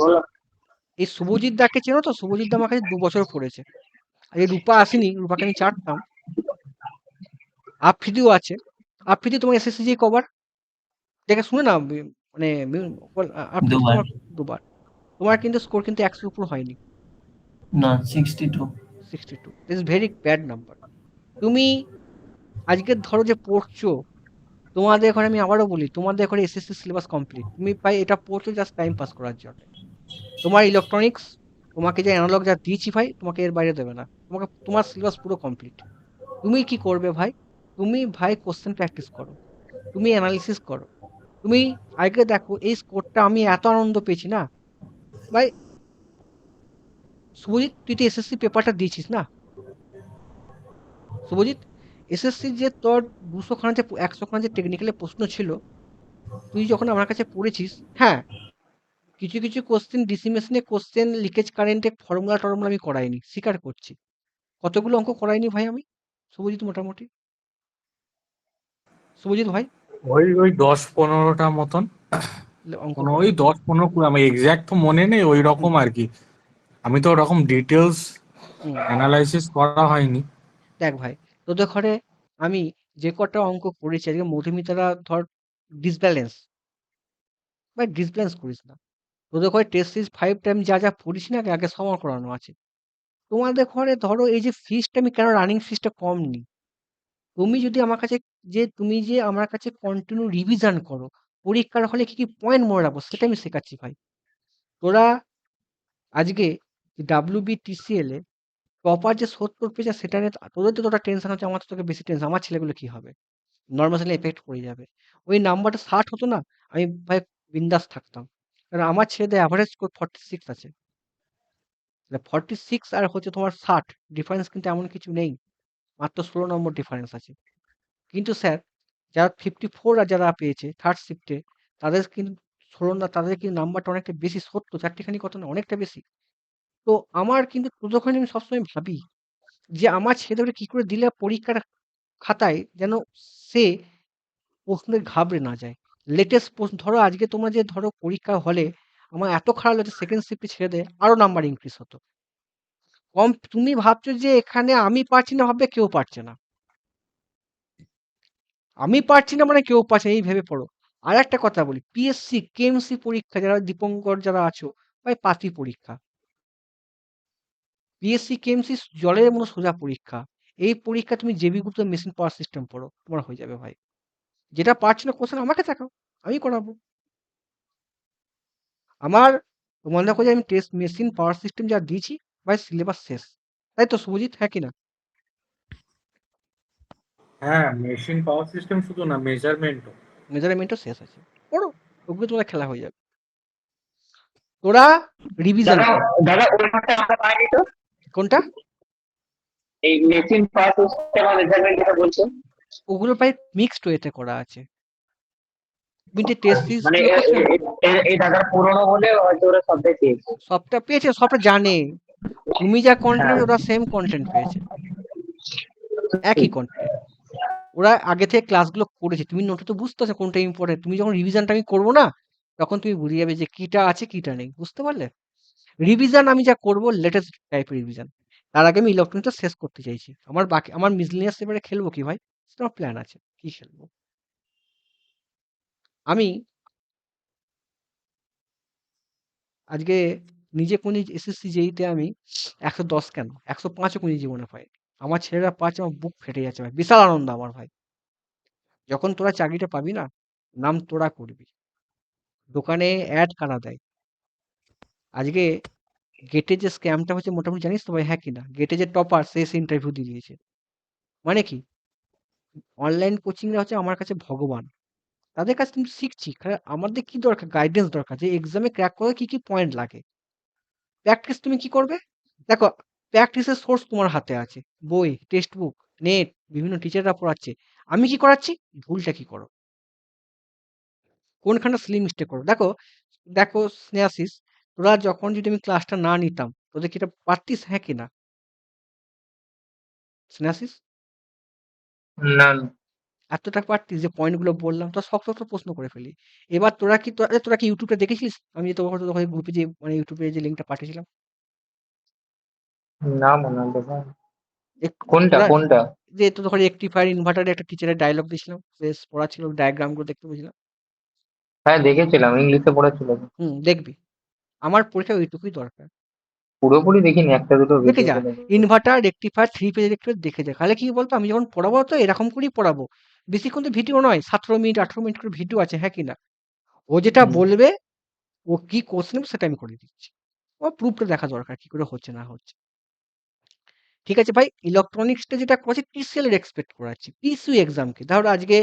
বলো। এই শুভজিৎ দাকে চেনো তো? শুভজিৎ দা আমার কাছে 2 বছর পড়েছে। আর এই রূপা আসেনি, রূপাকে আমি চাটতাম। আফ্রিদিও আছে। আফ্রিদি তোমার এসএসসি যে কবার দেখে শুনে না মানে আফ্রিদি দুবার। তোমার 2 বার। তোমার কিন্তু স্কোর কিন্তু 100 উপর হয়নি। না, 62। 62 দিস ভেরি ব্যাড নাম্বার। তুমি আজকে ধরো যে পড়ছো, তোমাদের ঘরে আমি আবারও বলি তোমাদের ঘরে এসএসসি সিলেবাস কমপ্লিট, তুমি ভাই এটা পড়ছো জাস্ট টাইম পাস করার জন্য। তোমার ইলেকট্রনিক্স, তোমাকে যে অ্যানালগ যা দিয়েছি ভাই তোমাকে এর বাইরে দেবে না, তোমাকে তোমার সিলেবাস পুরো কমপ্লিট। তুমি কি করবে ভাই? তুমি ভাই কোশ্চেন প্র্যাকটিস করো, তুমি অ্যানালিসিস করো। তুমি আগে দেখো এই স্কোরটা আমি এত আনন্দ পেয়েছি না ভাই। শুভজিৎ তুই তো এসএসসি পেপারটা দিয়েছিস না শুভজিৎ? এসএসসি যে তোর 200 খানা যে 100 খানা যে টেকনিক্যালি প্রশ্ন ছিল, তুই যখন আমার কাছে পড়েছিস, হ্যাঁ কিছু কিছু কোশ্চেন ডিসিমেশনে কোশ্চেন লিকেজ কারেন্টে ফর্মুলা টর্মুলা আমি করাইনি, স্বীকার করছি। কতগুলো অঙ্ক করাইনি ভাই আমি শুভজিৎ মোটামুটি? শুভজিৎ ভাই ওই 10-15টা মতন, অঙ্ক কোনো ওই করাই। 10-15 আমি এক্সাক্ট তো মনে নেই, ওই হুম রকম আর কি। আমি তো ওরকম ডিটেলস হুম। অ্যানালাইসিস করা হয়নি। দেখ ভাই তোদের ঘরে আমি যে কটা অঙ্ক করেছি আজকে মধুমিতারা ধর ডিসব্যালেন্স, ভাই ডিসব্যালেন্স করিস না। তোদের ঘরে টেস্ট সিরিজ 5 টাইম যা যা পড়িস না আগে আগে সমার করানো আছে। তোমাদের ঘরে ধরো এই যে ফিসটা আমি কেন রানিং ফিসটা কম নিই, তুমি যদি আমার কাছে তুমি যে আমার কাছে কন্টিনিউ রিভিশন করো, পরীক্ষার হলে কি কি পয়েন্ট মনে রাখবো সেটা আমি শেখাচ্ছি ভাই। তোরা আজকে WBTCL এ প্রপার যে 70 পেজ সেটা নিয়ে তোদের তো তোটা টেনশন হচ্ছে, আমার তো তোকে বেশি টেনশন, আমার ছেলেগুলো কি হবে, নর্মালি এফেক্ট পড়ে যাবে। ওই নাম্বারটা 60 হতো না, আমি ভাই বিন্দাস থাকতাম। কারণ আমার ছেলেদের অ্যাভারেজ স্কোর 46 আছে। 46 আর হচ্ছে তোমার 60 ডিফারেন্স কিন্তু এমন কিছু নেই, মাত্র 16 নম্বর ডিফারেন্স আছে। কিন্তু স্যার যারা 54 আর যারা পেয়েছে থার্ড শিফটে, তাদের কিন্তু 16 না, তাদের কিন্তু নাম্বারটা অনেকটা বেশি, 70 চারটেখানি কত না অনেকটা বেশি। তো আমার কিন্তু ততক্ষণ আমি সবসময় ভাবি যে আমার ছেলেদের কি করে দিলে পরীক্ষার খাতায় যেন সে প্রশ্নে ঘাবড়ে না যায়। লেটেস্ট প্রশ্ন ধরো আজকে তোমরা যে ধরো পরীক্ষা হলে আমার এত খারাপ লাগছে সেকেন্ড শিফটে ছেড়ে দেয় আরো নাম্বার ইনক্রিজ হতো। কম তুমি ভাবছো যে এখানে আমি পারছি না, ভাববে কেউ পারছে না। আমি পারছি না মানে কেউ পারছে না, এই ভেবে পড়ো। আর একটা কথা বলি, পিএসসি কেএমসি পরীক্ষা যারা দীপঙ্কর যারা আছো ভাই পাতি পরীক্ষা। পিএসসি কেএমসি জলের মতো সোজা পরীক্ষা। এই পরীক্ষা তুমি JB group machine power system পড়ো, তোমার হয়ে যাবে ভাই। যেটা পারছি না কোশ্চেন আমাকে দেখাও, আমি করাবো। আমার মনে রাখো যে আমি টেস্ট মেশিন পাওয়ার সিস্টেম যা দিয়েছি ভাই সিলেবাস শেষ। তাই তো শুভজিৎ, হ্যাঁ কি না? হ্যাঁ, মেশিন পাওয়ার সিস্টেম শুধু না, মেজারমেন্টও। মেজারমেন্টও শেষ আছে, পড়ো, ওগুলো তোমার খেলা হয়ে যাবে। তোরা রিভিশন দাদা কর। দাদা ওই নোটটা আমরা পাইনি তো, কোনটা? এই মেশিন পাস সিস্টেম আর মেজারমেন্ট যেটা বলছেন। ওগুলো প্রায় মিক্সড ওয়েতে করা আছে। তুমি যে টেস্ট সিরিজ মানে গুলো করছো না, এই দাদার পুরনো বলে হয়তো ওরা সবটাই পেয়েছে। সবটা পেয়েছে, সবটা জানে। তুমি যা কন্টেন্ট হ্যাঁ ওরা সেম কন্টেন্ট পেয়েছে, একই কন্টেন্ট। ওরা আগে থেকে ক্লাসগুলো করেছে, তুমি নোটে তো বুঝতে পারছো কোনটা ইম্পর্টেন্ট। তুমি যখন রিভিশনটা আমি করবো না, তখন তুমি বুঝে যাবে যে কিটা আছে কিটা নেই, বুঝতে পারলে? রিভিশন আমি যা করবো লেটেস্ট টাইপের রিভিশন। তার আগে আমি ইলেকট্রনিক্সটা শেষ করতে চাইছি। আমার মিসলিনিয়াস এবারে খেলবো কি ভাই, সেটা আমার প্ল্যান আছে কি খেলবো। আমি আজকে নিজে কোন এসএসসি যেইতে আমি 110 কেন 105ও কোন জীবনে পাই। আমার ছেলেরা পাচ্ছে, আমার বুক ফেটে যাচ্ছে ভাই, বিশাল আনন্দ আমার ভাই। যখন তোরা চাকরিটা পাবি না, নাম তোরা করবি, দোকানে অ্যাড কারা দেয়। আজকে গেটে যে স্ক্যামটা হচ্ছে মোটামুটি জানিস তো ভাই, হ্যাঁ কি না? গেটে যে টপার সে ইন্টারভিউ দিয়ে দিয়েছে। মানে কি? অনলাইন কোচিংরা হচ্ছে আমার কাছে ভগবান। তাদের কাছে কিন্তু শিখছি। আমাদের কি দরকার? গাইডেন্স দরকার যে এক্সামে ক্র্যাক করতে কি, কি পয়েন্ট লাগে। প্র্যাকটিস তুমি কি করবে? দেখো, প্র্যাকটিসের সোর্স তোমার হাতে আছে। বই, টেক্সট বুক, নেট, বিভিন্ন টিচাররা পড়াচ্ছে। আমি কি করাচ্ছি? ভুলটা কি করো? কোনখানটা সিলি মিস্টেক করো? দেখো, দেখো স্নেহাশিস, তোরা যখন যদি আমি ক্লাসটা না নিতাম, তোদের কি এটা পারতিস, হ্যাঁ কি না? স্নেহাশিস? না, এতটা পারতিস যে পয়েন্টগুলো বললাম, তো শক্ত শক্ত প্রশ্ন করে ফেলি। এবার তোরা কি ইউটিউবটা দেখেছিস? আমি যে তোমাকে গ্রুপে যে মানে ইউটিউবে যে লিঙ্কটা পাঠিয়েছিলাম, না মনে হয় দেখা হয়নি। একটু কোনটা তোরা কোনটা? যে তো তখন রেকটিফায়ার ইনভার্টারে একটা টিচারের ডায়লগ দিয়েছিলাম, বেশ পড়া ছিল, ডায়াগ্রামগুলো দেখতে বুঝলাম। হ্যাঁ দেখেছিলাম, ইংলিশে পড়েছিল। দেখবি, আমার পরীক্ষায় ওইটুকুই দরকার। পুরোপুরি দেখিনি, একটা দুটো দেখে ভিডিও যা, ইনভার্টার, রেকটিফায়ার, থ্রি পেজে দেখতে দেখে যা। তাহলে কি বলতো, আমি যখন পড়াবো তো এরকম করেই পড়াবো। বেশিক্ষণ তো ভিডিও নয়, 17 মিনিট 18 মিনিট করে ভিডিও আছে, হ্যাঁ কি না? ও যেটা বলবে, ও কি কোশ্চেন সেটা আমি করে দিচ্ছি। ও প্রুফটা দেখা দরকার কি করে হচ্ছে না হচ্ছে। ঠিক আছে ভাই, ইলেকট্রনিক্সটা যেটা করছি টিসিএল এর এক্সপেক্ট করাচ্ছি পিএসইউ এক্সামকে। ধরো আজকে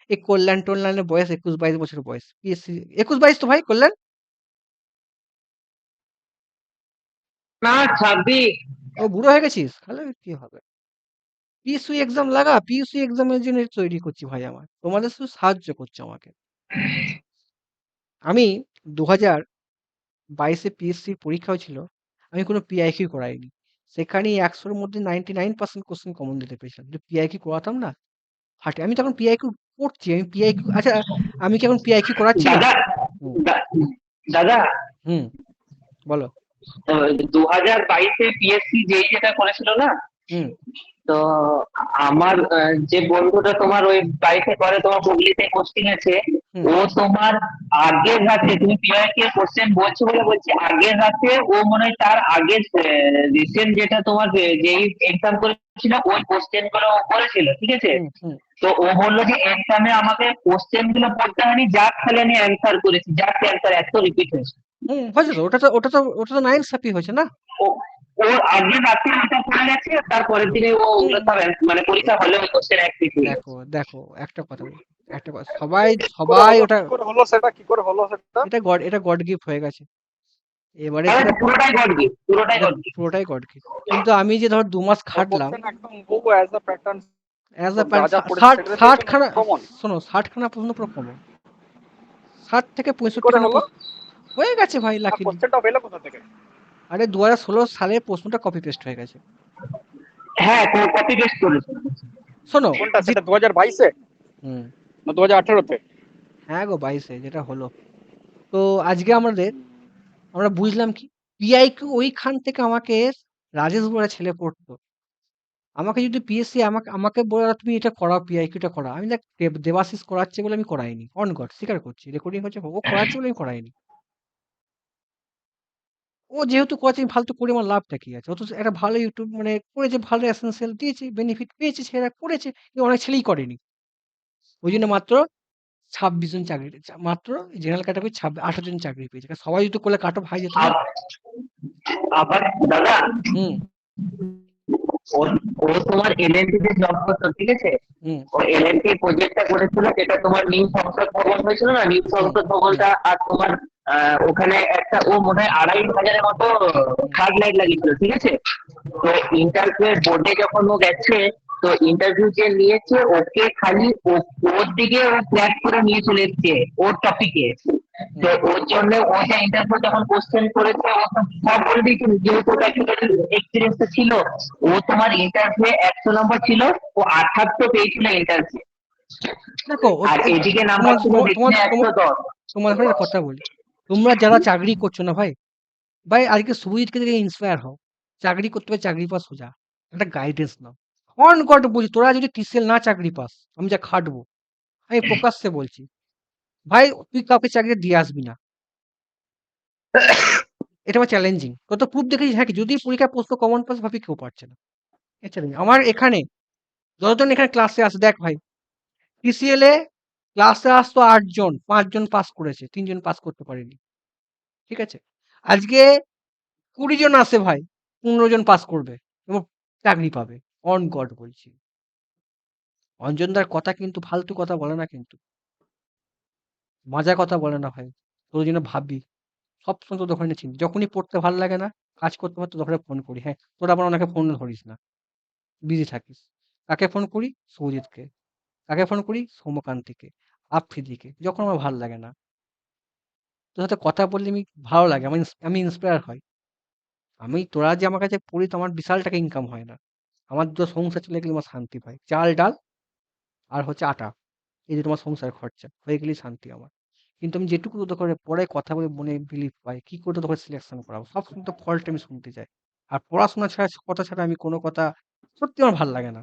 এই কল্যাণ টল্যাণের বয়স 21-22 বছর বয়স, পিএসসি 21-22 তো ভাই কল্যাণ। না 26। ও বুড়ো হয়ে গেছিস, তাহলে কি হবে? পিএসইউ এক্সাম লাগা, পিএসইউ এক্সামের জন্য তৈরি করছি ভাই, আমার তোমাদের শুধু সাহায্য করছে আমাকে। আমি 2022-এ পিএসসির পরীক্ষা হয়েছিল, আমি কোনো পিআইকিউ করাইনি। সেখানে 100-র মধ্যে 99% কোশ্চেন কমন দিতে পেরেছিলাম। যদি পিআইকিউ করাতাম না, ফাটে। আমি তখন পিআইকিউ করছি, আমি পিআইকিউ, আচ্ছা আমি কি এখন পিআইকিউ করাচ্ছি না? দাদা হুম দা- দাদা হুম বলো। 2022-এ পিএসসি যেটা করেছিল না, হুম তো আমার যে বন্ধুটা তোমার ওই বাড়িতে করে, তোমার হুগলিতে পোস্টিং আছে, হুম ও তোমার আগের রাতে, তুমি পিআইকে কোশ্চেন বলছো বলে বলছি, আগের রাতে ও মনে হয় তার আগের রিসেন্ট যেটা তোমার যেই এক্সাম করেছিল ওই কোশ্চেন গুলো ও করেছিল, ঠিক আছে? হুম হুম তো ও বললো যে এক্সামে আমাকে কোশ্চেন গুলো পড়তে হয়নি, যা খালি আমি অ্যান্সার করেছি, যা অ্যান্সার এত রিপিট হয়েছে। হুম হয়েছে তো, ওটা তো নাইনসাফি হয়েছে না? ও ওর আগের রাতে ওটা পড়ে গেছে, তারপরের দিনে ও হুম ওগুলো হুম। সব মানে পরীক্ষা হলে ওই কোশ্চেন এক রিপিট হয়ে গেছে। দেখো দেখো, একটা কথা বলি, একটা কথা, সবাই কি করে সবাই হলো, ওটা, কি করে হলো সেটা, কি করে হলো সেটা? এটা গড গিফট হয়ে গেছে। এবারে তাহলে সেটা, তো পুরোটাই গডকে, পুরোটাই এটা গডকে। পুরোটাই গড গিফট। কিন্তু আমি যে ধর 2 মাস ওর খাটলাম, কোশ্চেন একদম বহু as a pattern, as a যা যা পড়েছে ষাট সেটা দিয়ে ষাট খানা, কমন। শোনো 60 খানা প্রশ্ন পুরো কমন, 60 থেকে কি 65 করে খানা হলো? প্রশ্ন হয়ে গেছে ভাই, আর লাকিলি। কোশ্চেনটা পেলে কোথা থেকে? আরে 2016 সালে প্রশ্নটা কপি পেস্ট হয়ে গেছে। হ্যাঁ, কপি পেস্ট করেছে। শোনো, কোনটা, যে সেটা 2022-এ হুম না 2018-তে? হ্যাঁ গো, 22-এ যেটা হলো। তো আজকে আমরা বুঝলাম কি, পিআইকিউ ওইখান থেকে আমাকে রাজেশ বলে ছেলে পড়তো। আমাকে যদি পিএসসি আমাকে আমাকে বলে তুমি এটা করাও, পিআইকিউটা করা, আমি দেখ দেবাশিস করাচ্ছে বলে আমি করাইনি, অন গড স্বীকার করছি, রেকর্ডিং হচ্ছে, ও করাচ্ছে বলে আমি করাইনি। ও যেহেতু করাচ্ছে, আমি ফালতু করে আমার লাভটা কি আছে? ও তো একটা ভালো ইউটিউব মানে করেছে, ভালো এসেনশিয়াল দিয়েছে, বেনিফিট পেয়েছে, ছেলেরা করেছে, কিন্তু অনেক ছেলেই করেনি। ওই জন্য মাত্র 26 জন চাকরি, মাত্র জেনারেল ক্যাটাগরি 28 জন চাকরি পেয়েছে। কারণ সবাই যদি করলে কাট অফ হাই যেত না। আব- আবার দাদা, হুম ও ও তোমার এলএনটি তে জব করতো, ঠিক আছে? হুম ও এলএনটি প্রজেক্টটা করেছিল, যেটা তোমার নিউ সংসদ ভবন হয়েছিল না, নিউ হুম সংসদ হুম ভবনটা, আর তোমার ওখানে একটা ও মনে হয় 2,500-এর মতো হুম থার্ড লাইট লাগিয়েছিল, ঠিক আছে? তো ইন্টারভিউ বোর্ডে যখন ও গেছে, তো ইন্টারভিউ যে নিয়েছে ওকে খালি ওর দিকে ও ফ্ল্যাট করে নিয়ে চলে এসছে, ওর টপিকে। হুম তো ওর জন্য ও যে ইন্টারভিউ যখন কোশ্চেন করেছে, ও তো সব বলে দিয়েছিল, যেহেতু এক্সপিরিয়েন্স ছিল। ও তোমার ইন্টারভিউ 100 নম্বর ছিল, ও 78 পেয়েছিল ইন্টারভিউ। দেখো, আর এদিকে নাম্বার তোমার ছিল তোমার দেখছি তোমার তোমার 110। তোমার এখন একটা কথা বলি, তোমরা যারা চাকরি করছো না ভাই, ভাই আজকে শুভজিৎকে দেখে ইন্সপায়ার হও। চাকরি করতে হবে, চাকরি পাস সোজা, একটা গাইডেন্স নাও। অন গড বলছি, তোরা যদি টিসিএল না চাকরি পাস, আমি যা খাটবো, আমি প্রকাশ্যে বলছি ভাই, তুই কাউকে চাকরি দিয়ে আসবি না। এটা আমার চ্যালেঞ্জিং, কত প্রুফ দেখেছিস, হ্যাঁ কি যদি পরীক্ষায় প্রশ্ন কমন পাস ভাবি কেউ পারছে না। এটা challenging। আমার এখানে যতজন এখানে ক্লাসে আসে, দেখ ভাই, টিসিএল এ ক্লাসে আসতো 8 জন, 5 জন পাস করেছে, 3 জন পাস করতে পারেনি। ঠিক আছে, আজকে 20 জন আসে ভাই, 15 জন পাস করবে এবং চাকরি পাবে। অন গড বলছি। অঞ্জনদার কথা কিন্তু ফালতু কথা বলে না কিন্তু, মজার কথা বলে না ভাই। তোর জন্য ভাবি, সবসময় তোর দোকানে চিনি, যখনই পড়তে ভালো লাগে না, কাজ করতে পারতো দোকানে ফোন করি। হ্যাঁ, তোর আবার ওনাকে ফোন ধরিস না, বিজি থাকিস। কাকে ফোন করি? সৌজিৎকে। কাকে ফোন করি? সৌম্যকান্তিকে, আফ্রিদিকে, যখন আমার ভালো লাগে না। তোর সাথে কথা বললে আমি ভালো লাগে, আমি ইন্সপায়ার হই। তোরা যে আমার কাছে পড়ি তো আমার বিশাল টাকা ইনকাম হয় না। আমার তো সংসার চলে গেলে আমার শান্তি পাই। চাল ডাল আর হচ্ছে আটা, এই যে তোমার সংসার খরচা হয়ে গেলেই শান্তি আমার। কিন্তু আমি যেটুকু তোদের করে পড়ে কথা বলে মনে বিলিভ পাই, কি করে তোদের সিলেকশন করাবো, সব সময় তো ফল্ট আমি শুনতে চাই। আর পড়াশোনা ছাড়া, কথা ছাড়া আমি কোনো কথা সত্যি আমার ভালো লাগে না।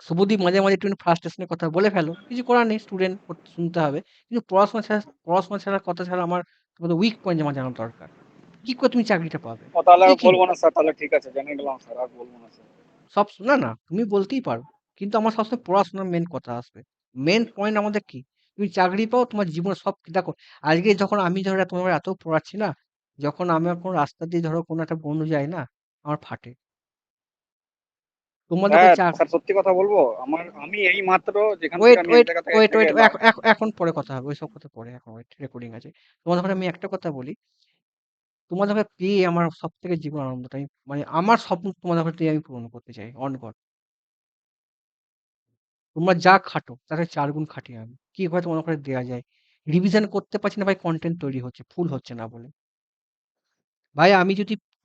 শুভদীপ মাঝে মাঝে একটু ফ্রাস্ট্রেশনের কথা বলে ফেলো, কিছু করার নেই, স্টুডেন্ট, শুনতে হবে। কিন্তু পড়াশোনা ছাড়া কথা ছাড়া আমার তোমাদের উইক পয়েন্ট আমার জানা দরকার, কি করে তুমি চাকরিটা পাবে। ও তাহলে আর এই কি বলবো না স্যার, তাহলে ঠিক আছে, জেনে গেলাম স্যার, আর বলবো না স্যার। না না, তুমি বলতেই পারো, কিন্তু আমার সবসময় পড়াশোনার মেন কথা আসবে। মেন পয়েন্ট আমাদের কি, তুমি চাকরি পাও, তোমার জীবনে সব দেখো। আজকে যখন আমি ধরো তোমার এত পড়াচ্ছি না, যখন আমার কোনো রাস্তা দিয়ে ধরো কোনো একটা বন্ধু যায় না, আমার ফাটে। তোমাদেরকে স্যার চাক স্যার সত্যি কথা বলবো, আমি এই মাত্র যেখান থেকে ওয়েট আমি এক ওয়েট জায়গা থেকে এক ওয়েট ওয়েট জায়গায় এলাম। এখন পরে কথা হবে, ওইসব কথা পরে, এখন ওয়েট, রেকর্ডিং আছে। তোমাদের আমি একটা কথা বলি, তোমাদেরকে পেয়ে আমার সব থেকে জীবন আনন্দটা আমি, আমার স্বপ্ন তোমাদের দিয়ে আমি পূরণ করতে চাই, অন গড। তোমরা যা খাটো তাকে 4 গুণ খাটি আমি। কিভাবে তোমাদের করে দেয়া যায়? রিভিশন করতে পারছি না ভাই, কনটেন্ট তৈরি হচ্ছে, ফুল হচ্ছে না বলে। ভাই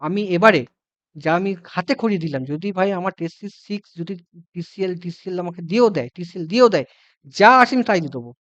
আমি এবারে যা আমি হাতে খড়ি দিলাম, যদি ভাই আমার টেস্ট 6 যদি টিসিএল আমাকে দিয়েও দেয়, যা আসে আমি তাই দিয়ে দেবো।